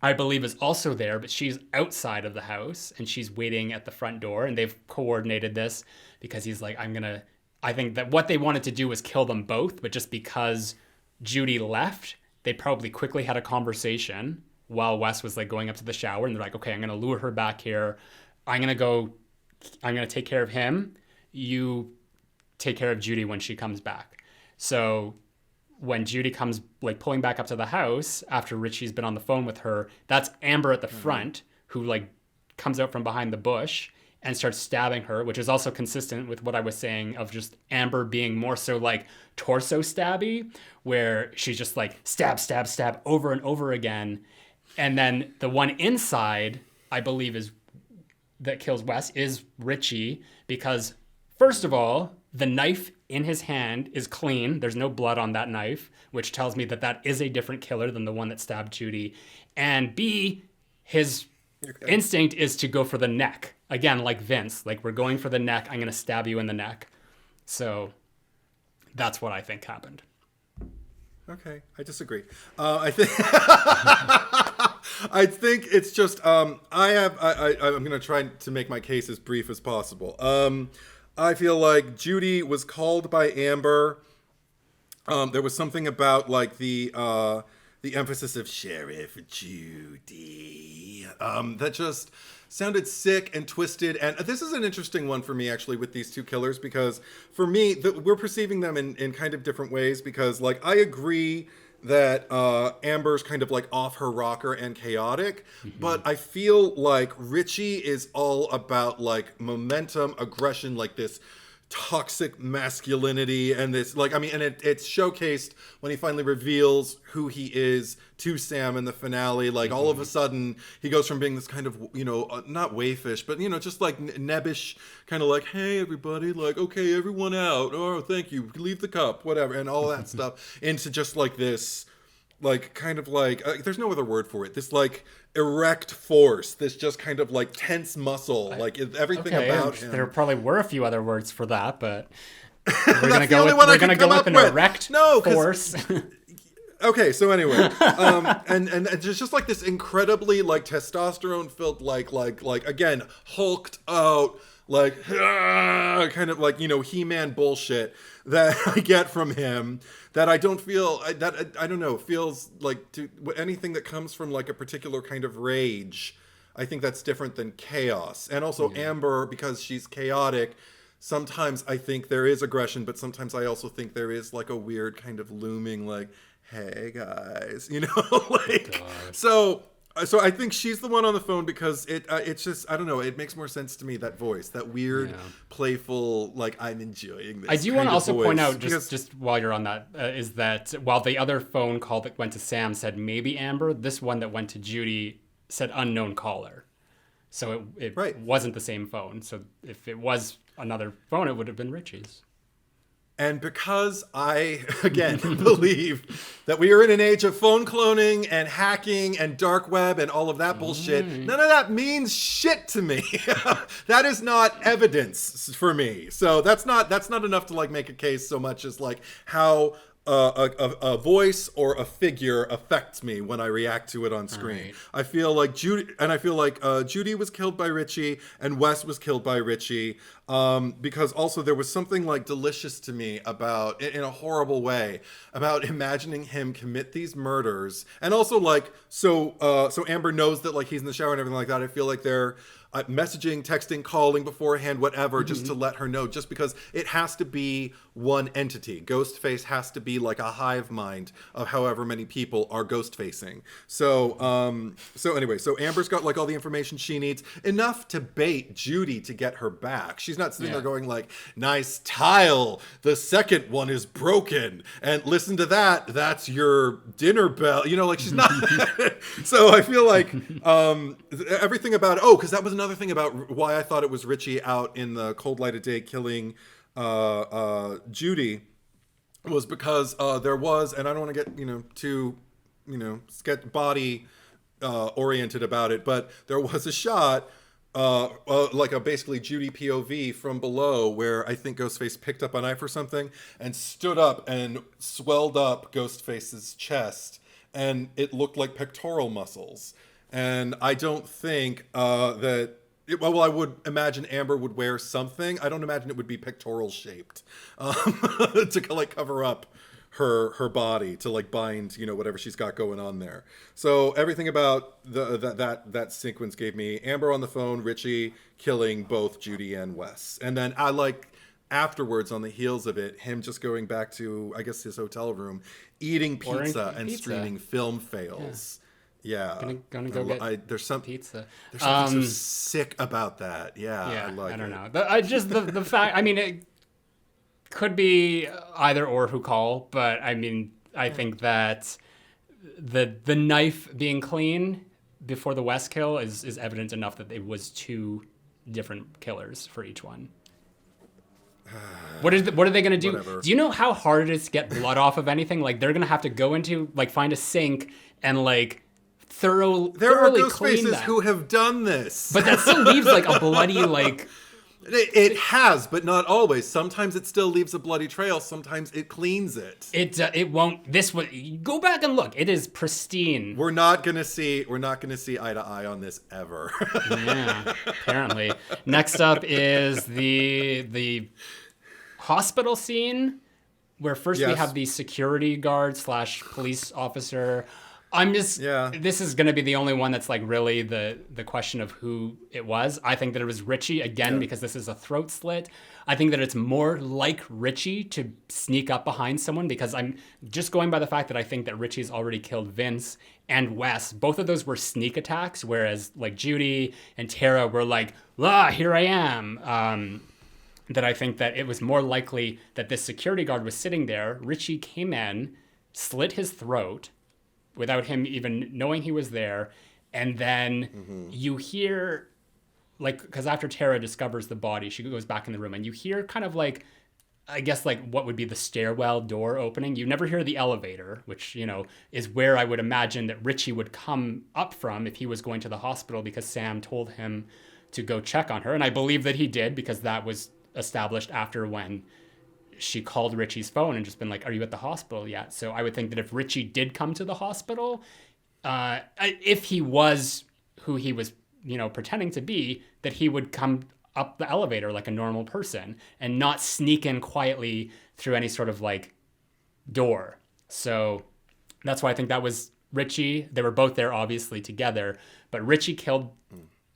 I believe, is also there, but she's outside of the house and she's waiting at the front door, and they've coordinated this because he's like, I think that what they wanted to do was kill them both, but just because Judy left, they probably quickly had a conversation while Wes was like going up to the shower, and they're like, okay, I'm going to lure her back here. I'm going to take care of him. You take care of Judy when she comes back. So when Judy comes like pulling back up to the house after Richie's been on the phone with her, that's Amber at the front who like comes out from behind the bush and starts stabbing her, which is also consistent with what I was saying of just Amber being more so like torso stabby, where she's just like stab, stab, stab over and over again. And then the one inside, I believe, is that kills Wes is Richie, because first of all, the knife in his hand is clean. There's no blood on that knife, which tells me that that is a different killer than the one that stabbed Judy. And B, his instinct is to go for the neck. Again, like Vince, like we're going for the neck. I'm going to stab you in the neck. So that's what I think happened. Okay, I disagree. I think I think it's just I'm going to try to make my case as brief as possible. I feel like Judy was called by Amber. There was something about like the emphasis of Sheriff Judy that just sounded sick and twisted. And this is an interesting one for me, actually, with these two killers, because for me, we're perceiving them in kind of different ways, because like I agree that Amber's kind of like off her rocker and chaotic, but I feel like Richie is all about like momentum, aggression, like this toxic masculinity, and this like, I mean, and it's showcased when he finally reveals who he is to Sam in the finale. Like all of a sudden he goes from being this kind of, you know, not wayfish, but you know, just like nebbish kind of like, hey everybody, like, okay, everyone out, oh thank you, leave the cup, whatever, and all that stuff, into just like this like kind of like there's no other word for it, this like erect force, this just kind of like tense muscle, like everything about him. There probably were a few other words for that, but we're gonna go with an erect force. Okay, so anyway, and there's just like this incredibly like testosterone filled like again hulked out like kind of like, you know, He-Man bullshit that I get from him, that I don't feel that I don't know, feels like anything that comes from like a particular kind of rage. I think that's different than chaos. And also Amber, because she's chaotic, sometimes I think there is aggression, but sometimes I also think there is like a weird kind of looming like, hey guys, you know, like so I think she's the one on the phone, because it's just, I don't know, it makes more sense to me, that voice, that weird, playful, like, I'm enjoying this. I do want to also point out, just while you're on that, is that while the other phone call that went to Sam said maybe Amber, this one that went to Judy said unknown caller. So it wasn't the same phone. So if it was another phone, it would have been Richie's. And because I, again, believe that we are in an age of phone cloning and hacking and dark web and all of that bullshit, none of that means shit to me. That is not evidence for me. So that's not enough to like make a case so much as like how a voice or a figure affects me when I react to it on screen. Right. I feel like Judy was killed by Richie and Wes was killed by Richie, because also there was something like delicious to me about, in a horrible way, about imagining him commit these murders. And also like, so Amber knows that like he's in the shower and everything like that. I feel like they're messaging, texting, calling beforehand, whatever, just to let her know, just because it has to be one entity. Ghostface has to be like a hive mind of however many people are ghost facing. So anyway, so Amber's got like all the information she needs, enough to bait Judy to get her back. She's not sitting there going like, nice tile, the second one is broken, and listen to that, that's your dinner bell, you know, like she's not. So I feel like everything about because that was another thing about why I thought it was Richie out in the cold light of day killing Judy, was because there was, and I don't want to get too get body oriented about it, but there was a shot like a basically Judy POV from below, where I think Ghostface picked up a knife or something and stood up and swelled up Ghostface's chest, and it looked like pectoral muscles. And I don't think I would imagine Amber would wear something. I don't imagine it would be pectoral shaped to like cover up her body, to like bind whatever she's got going on there. So everything about that sequence gave me Amber on the phone, Richie killing both Judy and Wes, and then I like afterwards, on the heels of it, him just going back to, I guess, his hotel room, eating pizza and streaming film fails. Yeah. Gonna go get there's pizza. There's something so sick about that. Yeah, I don't know. The fact, I mean, it could be either or who call, but I mean, I think that the knife being clean before the West kill is evident enough that it was two different killers for each one. What are they going to do? Whatever. Do you know how hard it is to get blood off of anything? Like, they're going to have to go into, like, find a sink and, like, there are thoroughly clean Ghostfaces that. who have done this. But that still leaves, like, a bloody, like... It has, but not always. Sometimes it still leaves a bloody trail. Sometimes it cleans it. It won't. Go back and look. It is pristine. We're not gonna see eye to eye on this ever. Yeah, apparently. Next up is the hospital scene, where first we have the security guard / police officer. This is going to be the only one that's like really the question of who it was. I think that it was Richie again, because this is a throat slit. I think that it's more like Richie to sneak up behind someone, because I'm just going by the fact that I think that Richie's already killed Vince and Wes. Both of those were sneak attacks, whereas like Judy and Tara were like, here I am. That I think that it was more likely that this security guard was sitting there. Richie came in, slit his throat, without him even knowing he was there. And then you hear, like, because after Tara discovers the body, she goes back in the room, and you hear kind of like, I guess, like what would be the stairwell door opening. You never hear the elevator, which, you know, is where I would imagine that Richie would come up from if he was going to the hospital, because Sam told him to go check on her. And I believe that he did, because that was established after when she called Richie's phone and just been like, are you at the hospital yet? So I would think that if Richie did come to the hospital, if he was who he was, you know, pretending to be, that he would come up the elevator like a normal person and not sneak in quietly through any sort of like door. So that's why I think that was Richie. They were both there obviously together, but Richie killed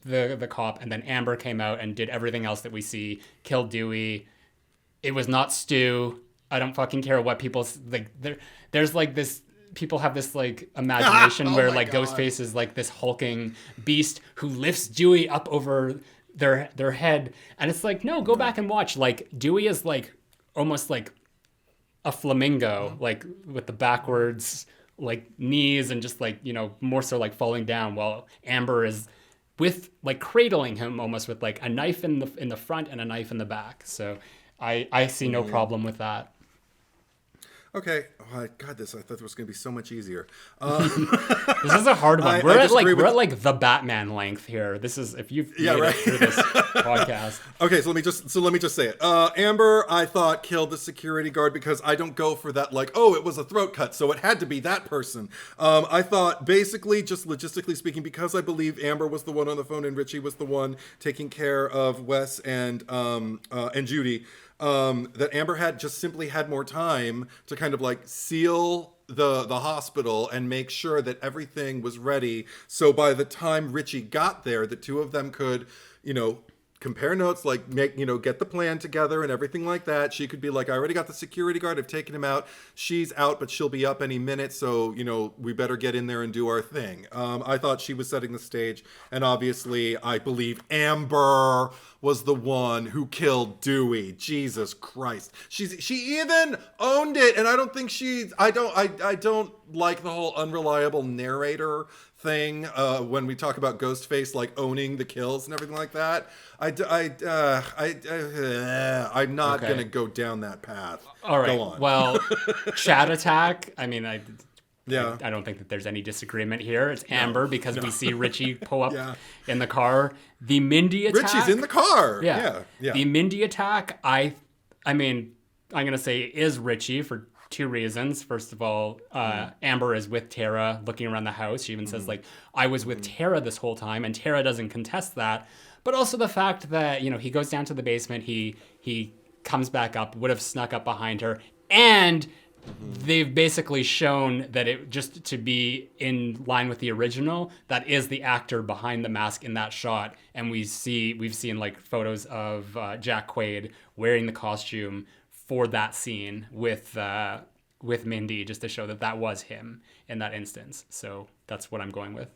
the cop, and then Amber came out and did everything else that we see, killed Dewey. It was not Stu. I don't fucking care what people like. There's like this. People have this like imagination where like God. Ghostface is like this hulking beast who lifts Dewey up over their head, and it's like, no, go back and watch. Like Dewey is like almost like a flamingo, like with the backwards like knees and just like, you know, more so like falling down, while Amber is with like cradling him almost with like a knife in the front and a knife in the back. So I see no problem with that. Okay. Oh, God, I thought it was going to be so much easier. This is a hard one. We're at like the Batman length here. This is, if you've made it through this podcast. Okay, so let me just say it. Amber, I thought, killed the security guard, because I don't go for that like, oh, it was a throat cut, so it had to be that person. I thought basically, just logistically speaking, because I believe Amber was the one on the phone and Richie was the one taking care of Wes and Judy. That Amber had just simply had more time to kind of like seal the hospital and make sure that everything was ready. So by the time Richie got there, the two of them could, you know, compare notes, like make, you know, get the plan together and everything like that. She could be like, I already got the security guard. I've taken him out. She's out, but she'll be up any minute. So, you know, we better get in there and do our thing. I thought she was setting the stage. And obviously, I believe Amber was the one who killed Dewey. Jesus Christ. She even owned it. And I don't think I don't like the whole unreliable narrator thing when we talk about Ghostface like owning the kills and everything like that. I'm not gonna go down that path. All right. Go on. Well, chat attack. I mean, I don't think that there's any disagreement here. It's Amber, because we see Richie pull up in the car. The Mindy attack. Richie's in the car. Yeah. The Mindy attack. I mean, I'm gonna say is Richie for two reasons. First of all, Amber is with Tara looking around the house. She even says like, I was with Tara this whole time, and Tara doesn't contest that. But also the fact that, you know, he goes down to the basement, he comes back up, would have snuck up behind her, and they've basically shown that it just to be in line with the original, that is the actor behind the mask in that shot. And we've seen like photos of Jack Quaid wearing the costume for that scene with Mindy, just to show that was him in that instance. So that's what I'm going with.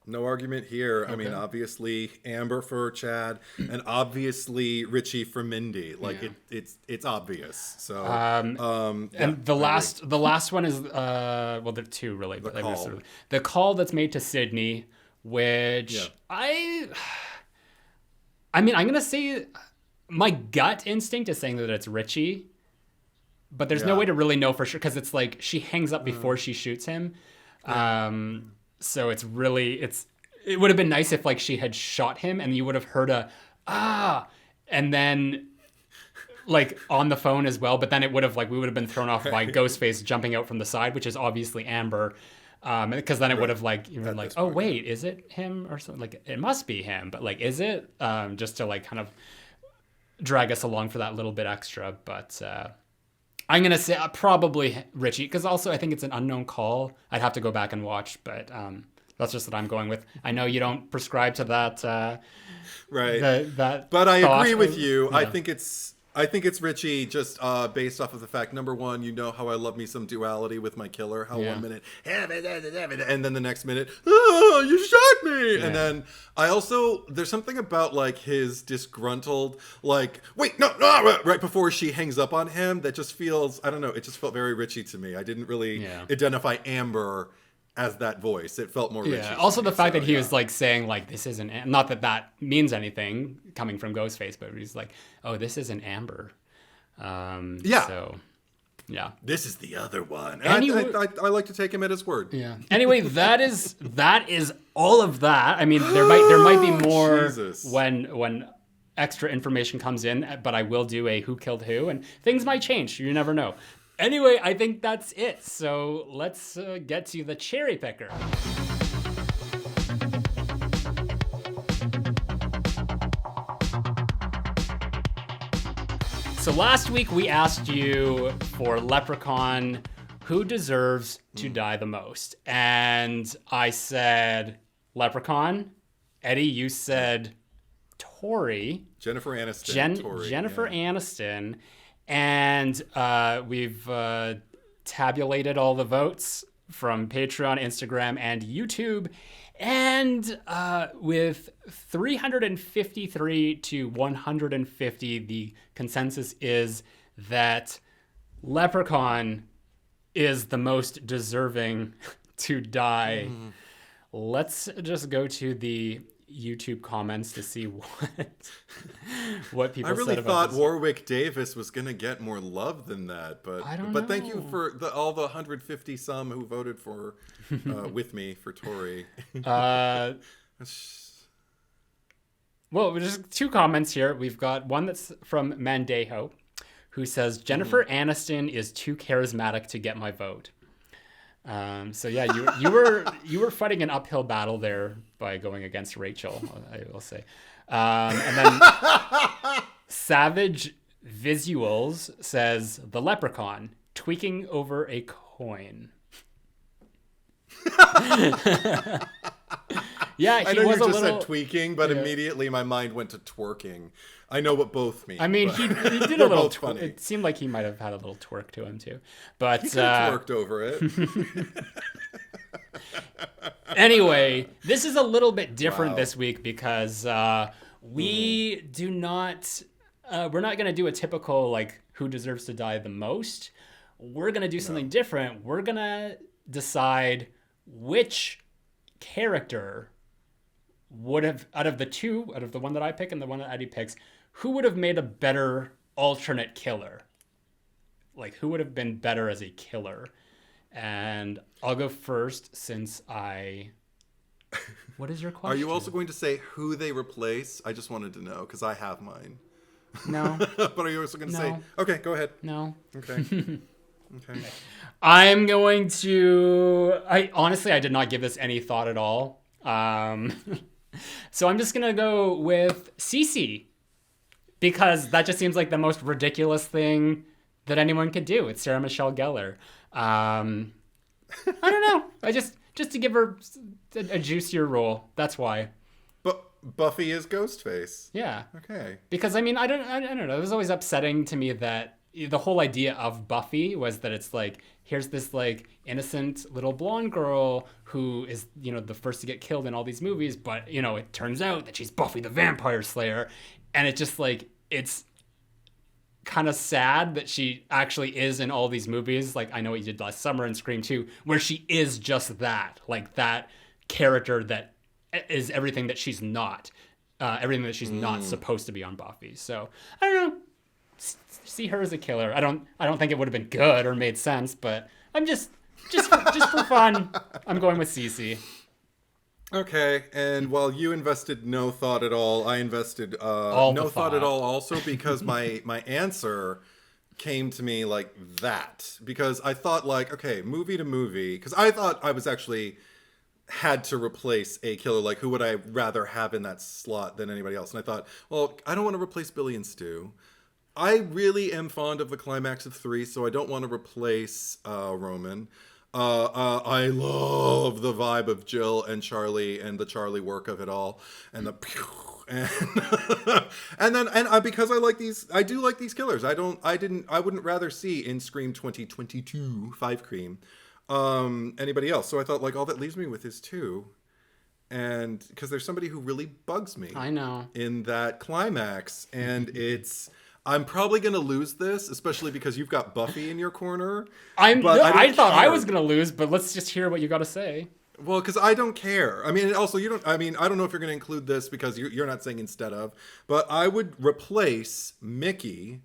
No argument here. Okay. I mean, obviously Amber for Chad, and obviously Richie for Mindy. Like it's obvious. So and the last one is well, there are two really. The but call. Sort of, the call that's made to Sydney, which I mean, I'm gonna say my gut instinct is saying that it's Richie, but there's no way to really know for sure because it's like she hangs up before she shoots him. So it would have been nice if like she had shot him and you would have heard and then like on the phone as well. But then it would have we would have been thrown off by Ghostface jumping out from the side, which is obviously Amber. Because then it would have you're like, oh wait, is it him or something? Like it must be him, but like, is it? Just to like kind of drag us along for that little bit extra. But I'm going to say probably Richie, because also I think it's an unknown call. I'd have to go back and watch, but that's just what I'm going with. I know you don't prescribe to that. Right. But I agree with you. Yeah. I think it's Richie just based off of the fact, number one, you know how I love me some duality with my killer. How 1 minute, and then the next minute, oh, you shot me. Yeah. And then there's something about like his disgruntled, like, wait, no, right before she hangs up on him that just feels, I don't know, it just felt very Richie to me. I didn't really identify Amber as that voice. It felt more Richie. Yeah. Also the fact that he was like saying like, this isn't, not that means anything coming from Ghostface, but he's like, oh, this isn't Amber. So yeah, this is the other one. And I like to take him at his word. Yeah. Anyway, that is all of that. I mean, there might be more when extra information comes in, but I will do a who killed who, and things might change. You never know. Anyway, I think that's it. So let's get to the cherry picker. So last week we asked you for Leprechaun, who deserves to die the most? And I said Leprechaun. Eddie, you said Tori. Jennifer Aniston. Jennifer Aniston. And we've tabulated all the votes from Patreon, Instagram, and YouTube. And with 353 to 150, the consensus is that Leprechaun is the most deserving to die. Let's just go to the YouTube comments to see what people said about this. I really thought Warwick Davis was going to get more love than that, but thank you for all the 150 some who voted for with me for Tori. Well, just two comments here. We've got one that's from Mandejo, who says Jennifer Aniston is too charismatic to get my vote. So yeah, you were fighting an uphill battle there by going against Rachel, I will say. And then Savage Visuals says the Leprechaun tweaking over a coin. Yeah, I know you just said tweaking, but immediately my mind went to twerking. I know what both mean. I mean, he did a little twerk. It seemed like he might have had a little twerk to him too. But he could have twerked over it. Anyway, this is a little bit different this week because we do not. We're not going to do a typical like who deserves to die the most. We're going to do something different. We're going to decide which character would have, out of the one that I pick and the one that Eddie picks, who would have made a better alternate killer? Like, who would have been better as a killer? And I'll go first since What is your question? Are you also going to say who they replace? I just wanted to know, because I have mine. No. But are you also going to say... Okay, go ahead. No. Okay. Okay. I'm going to... I did not give this any thought at all. So I'm just going to go with Cece, because that just seems like the most ridiculous thing that anyone could do. It's Sarah Michelle Gellar. I don't know. I just to give her a juicier role. That's why. But Buffy is Ghostface. Yeah. Okay. Because I mean, I don't know. It was always upsetting to me that the whole idea of Buffy was that it's like, here's this like innocent little blonde girl who is, you know, the first to get killed in all these movies, but you know, it turns out that she's Buffy the Vampire Slayer, and it just like it's kind of sad that she actually is in all these movies. Like, I Know What You Did Last Summer and Scream 2, where she is just that, like that character that is everything that she's not, everything that she's not supposed to be on Buffy. So I don't know. See her as a killer. I don't think it would have been good or made sense, but I'm just for fun, I'm going with Cece. Okay, and while you invested no thought at all, I invested no thought at all also, because my answer came to me like that. Because I thought like, okay, movie to movie, because I thought I was actually had to replace a killer. Like, who would I rather have in that slot than anybody else? And I thought, well, I don't want to replace Billy and Stu. I really am fond of the climax of 3, so I don't want to replace Roman. I love the vibe of Jill and Charlie and the Charlie work of it all, and the and because I do like these killers. I wouldn't rather see in Scream 2022 5 Cream anybody else. So I thought like all that leaves me with is 2, and because there's somebody who really bugs me. I know in that climax, and I'm probably going to lose this, especially because you've got Buffy in your corner. I thought I was going to lose, but let's just hear what you got to say. Well, because I don't care. I mean, also, I don't know if you're going to include this because you're not saying instead of, but I would replace Mickey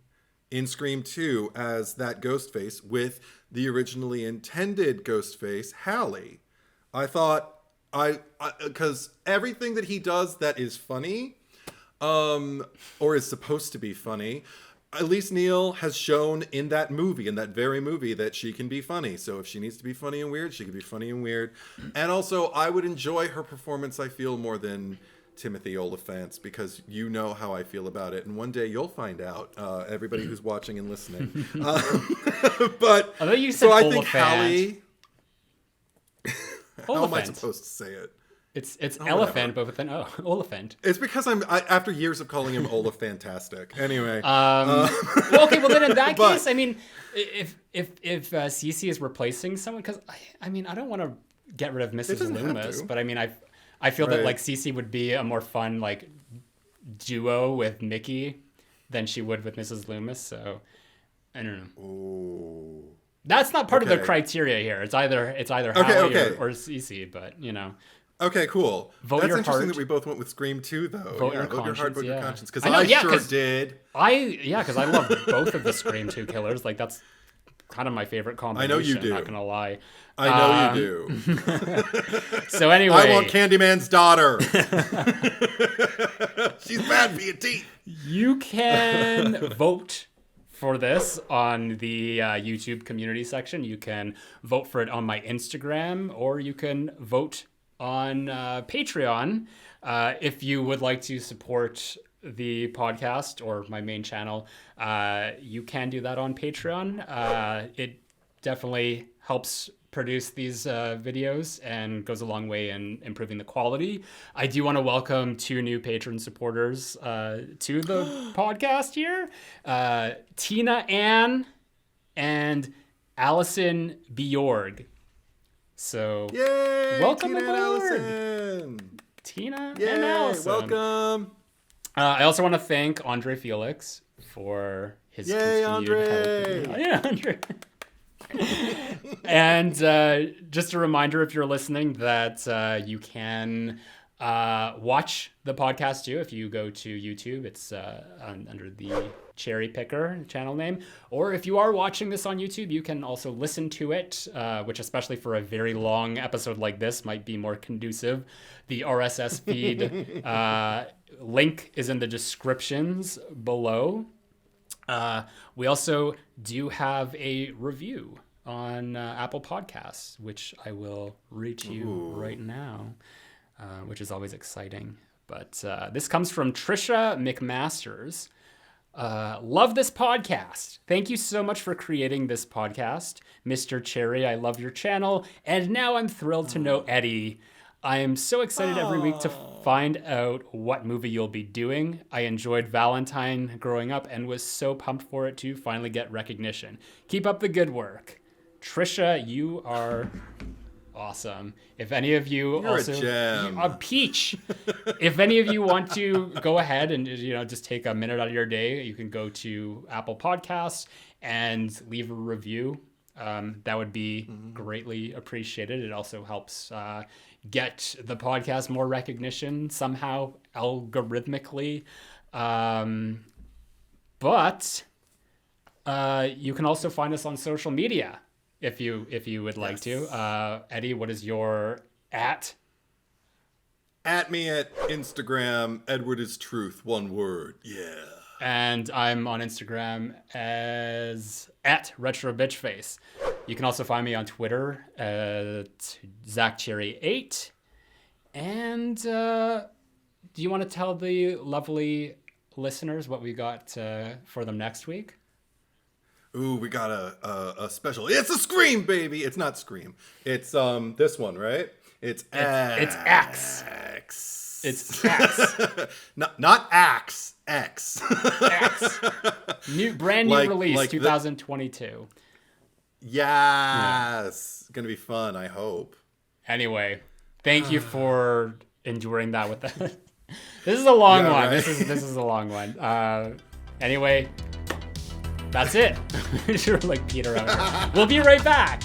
in Scream 2 as that Ghostface with the originally intended Ghostface, Hallie. I thought, because everything that he does that is funny, or is supposed to be funny, Elise Neal has shown in that very movie, that she can be funny. So if she needs to be funny and weird, she can be funny and weird. And also, I would enjoy her performance, I feel, more than Timothy Olyphant's, because you know how I feel about it. And one day you'll find out, everybody who's watching and listening. But I thought you said so I Oliphant. think Hallie... How am I Oliphant. supposed to say it? It's elephant, but with an O. Oliphant. It's because after years of calling him Fantastic. Anyway. Well, okay. Well, then in that case, I mean, if Cece is replacing someone, because I mean, I don't want to get rid of Mrs. Loomis, but I mean, I feel that like Cece would be a more fun like duo with Mickey than she would with Mrs. Loomis. So I don't know. Ooh. That's not part of the criteria here. It's either Hallie or Cece, but you know. Okay, cool. Vote That's your interesting heart. that we both went with Scream 2, though. Vote your heart, vote your conscience. Because did. Because I love both of the Scream 2 killers. Like, that's kind of my favorite combination. I know you do. Not going to lie. I know you do. So anyway. I want Candyman's daughter. She's bad for your teeth. You can vote for this on the YouTube community section. You can vote for it on my Instagram, or you can vote on Patreon. If you would like to support the podcast or my main channel, you can do that on Patreon. It definitely helps produce these videos and goes a long way in improving the quality. I do want to welcome 2 new patron supporters to the podcast here. Tina Ann and Allison Bjorg. So, yay! Welcome Tina aboard, Allison. Tina Yay! and Allison. Welcome. I also want to thank Andre Felix for his continued help. Yeah, Andre. And just a reminder, if you're listening, that you can watch the podcast too. If you go to YouTube, it's under the Cherry Picker channel name. Or if you are watching this on YouTube, you can also listen to it, which especially for a very long episode like this might be more conducive. The RSS feed link is in the descriptions below. We also do have a review on Apple Podcasts, which I will read to you right now, which is always exciting. But this comes from Trisha McMasters. Love this podcast. Thank you so much for creating this podcast, Mr. Cherry. I love your channel. And now I'm thrilled to know Eddie. I am so excited every week to find out what movie you'll be doing. I enjoyed Valentine growing up and was so pumped for it to finally get recognition. Keep up the good work. Trisha, you are awesome. If any of you You're a gem. A peach. If any of you want to go ahead and just take a minute out of your day, you can go to Apple Podcasts and leave a review. That would be greatly appreciated. It also helps get the podcast more recognition somehow algorithmically. But you can also find us on social media if you would like to. Eddie, what is your @? At me at Instagram, Edward is Truth, one word. Yeah. And I'm on Instagram as @RetroBitchface. You can also find me on Twitter at ZachCherry8. And do you want to tell the lovely listeners what we got for them next week? Ooh, we got a special. It's a Scream, baby. It's not Scream. It's this one, right? It's X. It's X. not Axe. X. X. Brand new release, 2022. Yes. Gonna be fun, I hope. Anyway, thank you for enduring that with us. This is a long one. Right? This is a long one. Anyway, that's it. Sure, like Peter out here. We'll be right back.